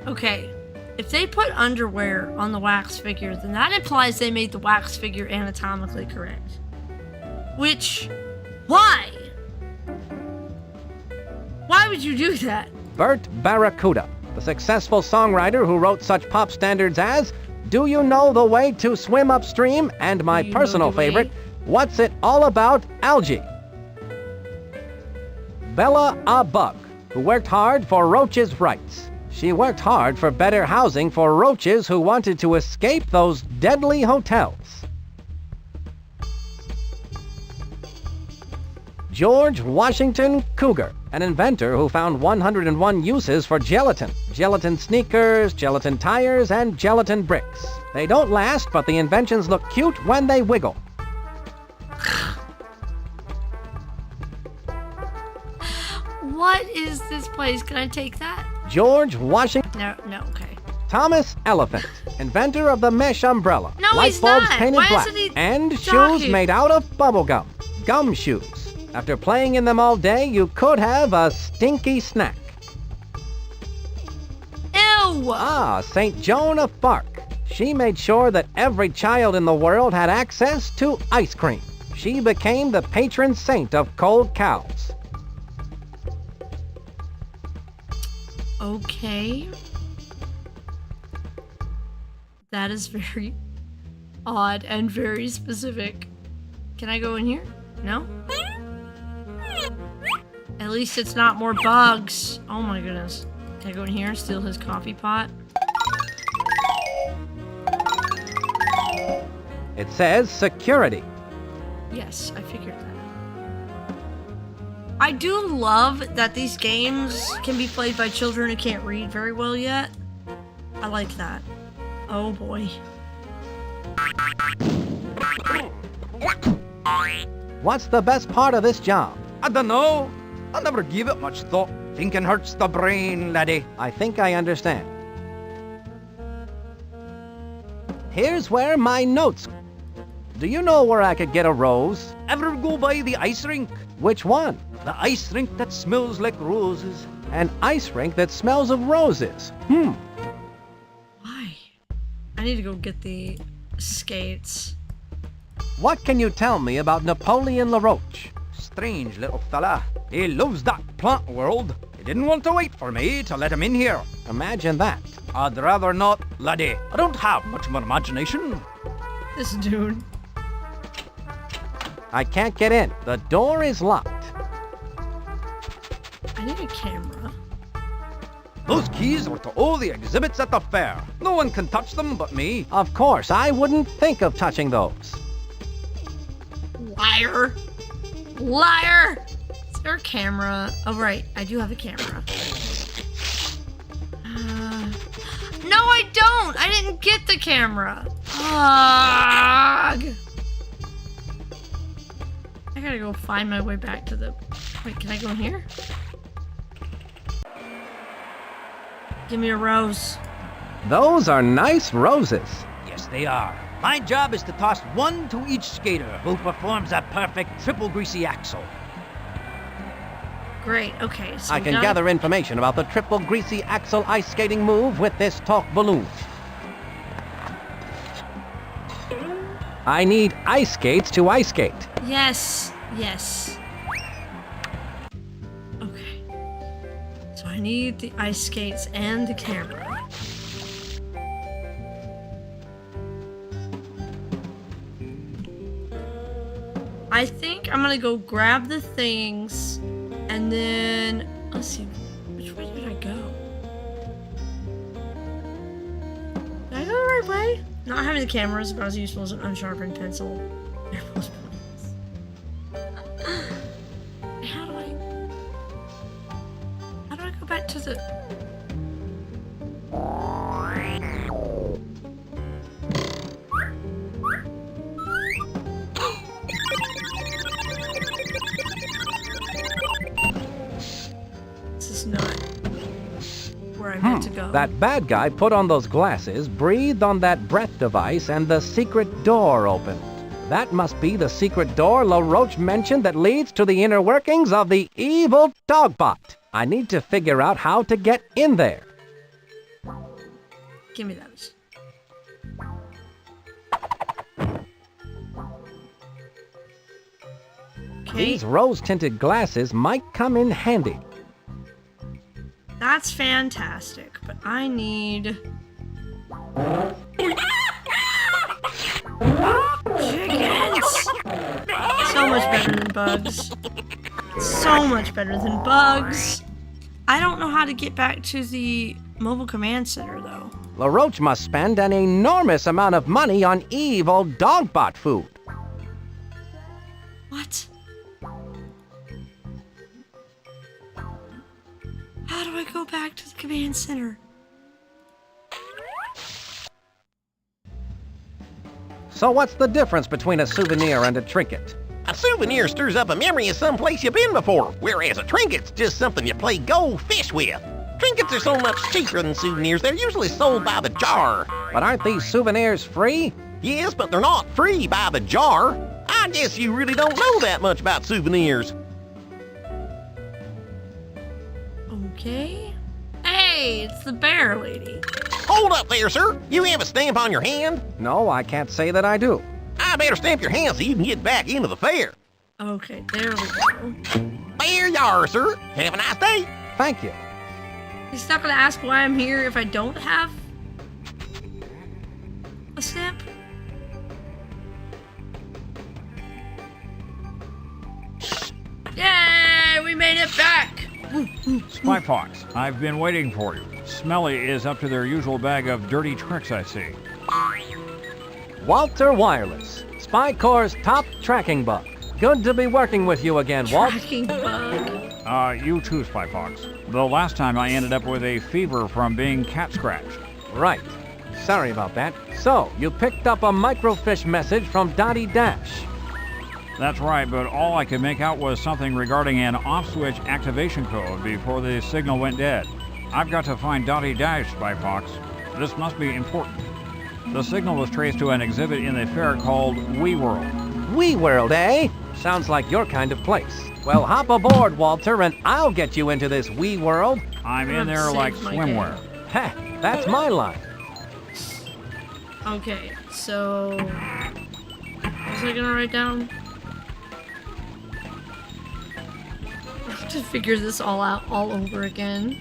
Okay, if they put underwear on the wax figure, then that implies they made the wax figure anatomically correct. Which... Why? Why would you do that? Bert Barracuda, the successful songwriter who wrote such pop standards as Do You Know the Way to Swim Upstream and my personal favorite, What's It All About, Algae. Bella a Bug, who worked hard for roaches' rights. She worked hard for better housing for roaches who wanted to escape those deadly hotels. George Washington Cougar, an inventor who found 101 uses for gelatin. Gelatin sneakers, gelatin tires, and gelatin bricks. They don't last, but the inventions look cute when they wiggle. What is this place? Can I take that? George Washington... No, okay. Thomas Elephant, inventor of the mesh umbrella. No, light he's bulbs not. painted Why black, isn't he and shoes talking? made out of bubble gum. Gum shoes. After playing in them all day, you could have a stinky snack. Ew! Ah, St. Joan of Arc. She made sure that every child in the world had access to ice cream. She became the patron saint of cold cows. Okay. That is very odd and very specific. Can I go in here? No? At least it's not more bugs. Oh my goodness. Can I go in here and steal his coffee pot? It says security. Yes, I figured that. I do love that these games can be played by children who can't read very well yet. I like that. Oh boy. What's the best part of this job? I dunno. I never give it much thought. Thinking hurts the brain, laddie. I think I understand. Here's where my notes. Do you know where I could get a rose? Ever go by the ice rink? Which one? The ice rink that smells like roses. An ice rink that smells of roses. Why? I need to go get the skates. What can you tell me about Napoleon LaRoche? Strange little fella. He loves that plant world. He didn't want to wait for me to let him in here. Imagine that. I'd rather not, laddie. I don't have much of an imagination. This dude. I can't get in. The door is locked. I need a camera. Those keys are to all the exhibits at the fair. No one can touch them but me. Of course, I wouldn't think of touching those. Liar! Liar! Is there a camera? Oh, right. I do have a camera. No, I don't! I didn't get the camera. Ugh. I gotta go find my way back to the... Wait, can I go in here? Give me a rose. Those are nice roses. Yes, they are. My job is to toss one to each skater who performs a perfect triple greasy axle. Great, okay. So I can gather information about the triple greasy axle ice skating move with this talk balloon. I need ice skates to ice skate. Yes, yes. Okay. So I need the ice skates and the camera. I think I'm gonna go grab the things and then, let's see, which way did I go? Did I go the right way? Not having the camera is about as useful as an unsharpened pencil. They're most pointless. How do I go back to the... This is not where I meant to go. That bad guy put on those glasses, breathed on that breath device, and the secret door opened. That must be the secret door LaRoche mentioned that leads to the inner workings of the evil Dogbot. I need to figure out how to get in there. Give me those. Okay. These rose-tinted glasses might come in handy. That's fantastic, but I need... Chickens! So much better than bugs. So much better than bugs. I don't know how to get back to the mobile command center, though. LaRoche must spend an enormous amount of money on evil Dogbot food. What? How do I go back to the command center? So what's the difference between a souvenir and a trinket? A souvenir stirs up a memory of some place you've been before, whereas a trinket's just something you play go fish with. Trinkets are so much cheaper than souvenirs. They're usually sold by the jar. But aren't these souvenirs free? Yes, but they're not free by the jar. I guess you really don't know that much about souvenirs. Okay. Hey, it's the bear lady. Hold up there, sir. You have a stamp on your hand? No, I can't say that I do. I better stamp your hand so you can get back into the fair. Okay, there we go. There you are, sir. Have a nice day. Thank you. He's not gonna ask why I'm here if I don't have a stamp? Yay! We made it back! Spy Fox, I've been waiting for you. Smelly is up to their usual bag of dirty tricks, I see. Walter Wireless, Spy Corps' top tracking bug. Good to be working with you again, Walt. Tracking bug. You too, Spy Fox. The last time I ended up with a fever from being cat scratched. Right. Sorry about that. So, you picked up a microfiche message from Dottie Dash. That's right, but all I could make out was something regarding an off-switch activation code before the signal went dead. I've got to find Dottie Dash, Spy Fox. This must be important. The signal was traced to an exhibit in the fair called WeWorld. WeWorld, eh? Sounds like your kind of place. Well, hop aboard, Walter, and I'll get you into this wee world. I'm in there like swimwear. Heh, that's my line. Okay, so... What was I gonna write down? I have to figure this all out all over again.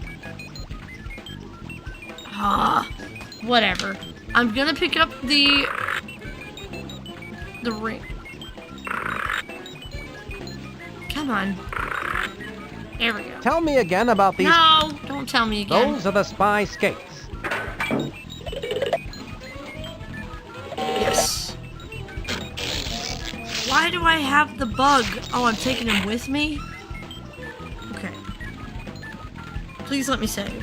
Whatever. I'm gonna pick up the ring. Come on. There we go. Tell me again about these... No, don't tell me again. Those are the spy skates. Yes. Why do I have the bug? Oh, I'm taking him with me? Okay. Please let me save.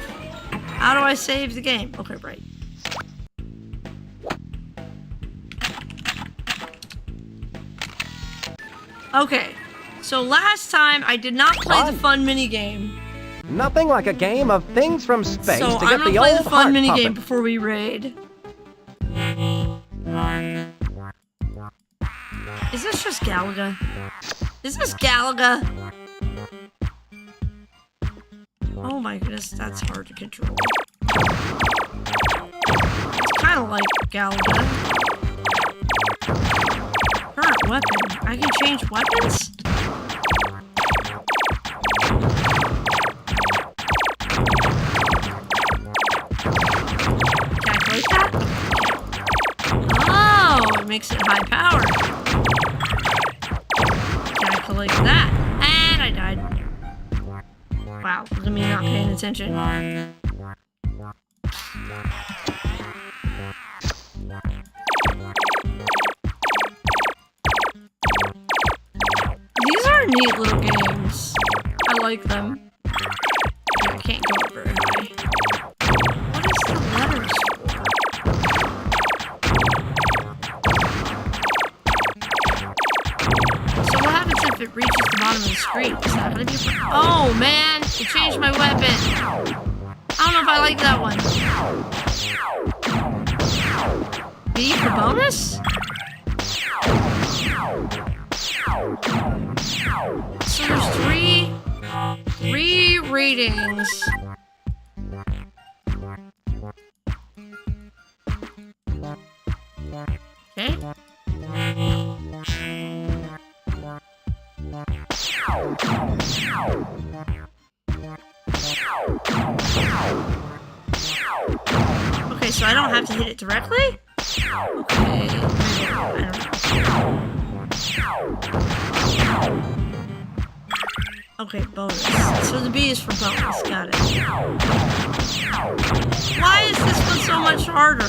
How do I save the game? Okay, right. Okay. So last time I did not play the fun minigame. Nothing like a game of things from space So to I'm get gonna the play old the fun heart minigame pumping. before we raid. Is this just Galaga? Is this Galaga? Oh my goodness, that's hard to control. It's kind of like Galaga. Current weapon. I can change weapons? Can I click that? Oh, it makes it high power. Can I click that? And I died. Wow, look at me not paying attention. These are neat little games. I like them. I can't go up very high. What is the letters for? So what happens if it reaches the bottom of the screen? Is that gonna be... Oh man! It changed my weapon! I don't know if I like that one. B for bonus? So there's three ratings. Okay. Okay, so I don't have to hit it directly? Okay. I don't know. Okay, bonus. So the B is for bonus. Got it. Why is this one so much harder?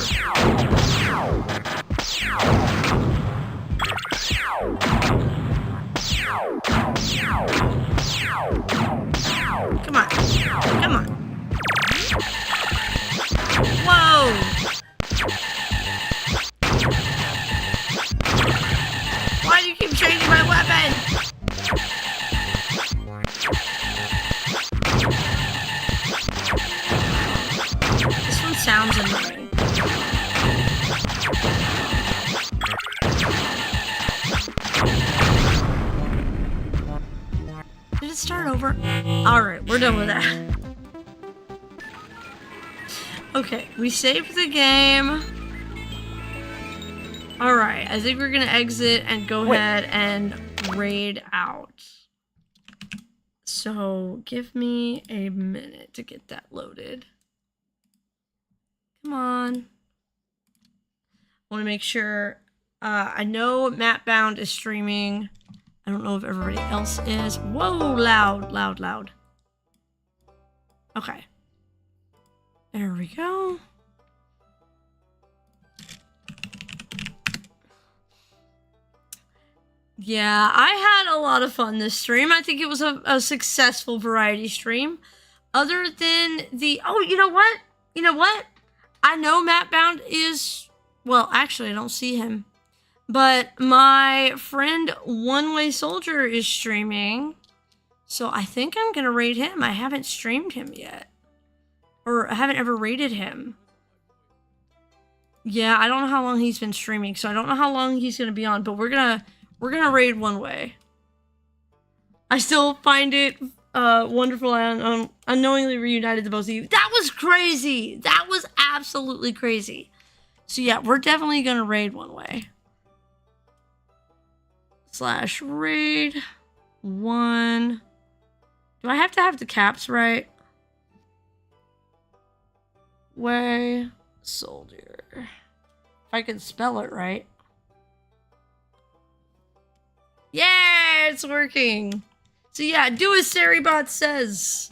Come on. Come on. Whoa! Why do you keep changing my weapon? This one sounds annoying. Did it start over? Alright, we're done with that. Okay, we saved the game. Alright, I think we're gonna exit and go ahead and raid out. So, give me a minute to get that loaded. Come on. I want to make sure. I know Mapbound is streaming. I don't know if everybody else is. Whoa, loud, loud, loud. Okay. There we go. Yeah, I had a lot of fun this stream. I think it was a successful variety stream. Other than the... Oh, you know what? You know what? I know Mapbound is... Well, actually, I don't see him. But my friend One Way Soldier is streaming. So I think I'm going to raid him. I haven't streamed him yet. Or I haven't ever raided him. Yeah, I don't know how long he's been streaming. So I don't know how long he's going to be on. But we're gonna raid One Way. I still find it wonderful and unknowingly reunited to both of you. That was crazy. That was absolutely crazy. So yeah, we're definitely gonna raid one way. /raid 1. Do I have to have the caps right? Way soldier. If I can spell it right. Yeah, it's working. So yeah, do as Seribot says.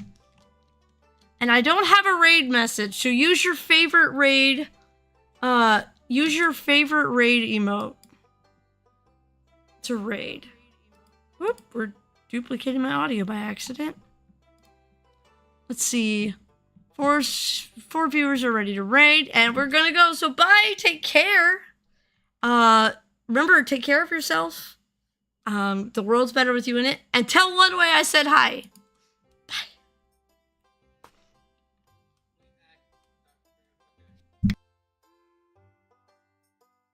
And I don't have a raid message, so use your favorite raid. Use your favorite raid emote to raid. Whoop, we're duplicating my audio by accident. Let's see. Four viewers are ready to raid, and we're gonna go. So bye, take care. Remember, take care of yourself. The world's better with you in it. And tell One Way I said hi.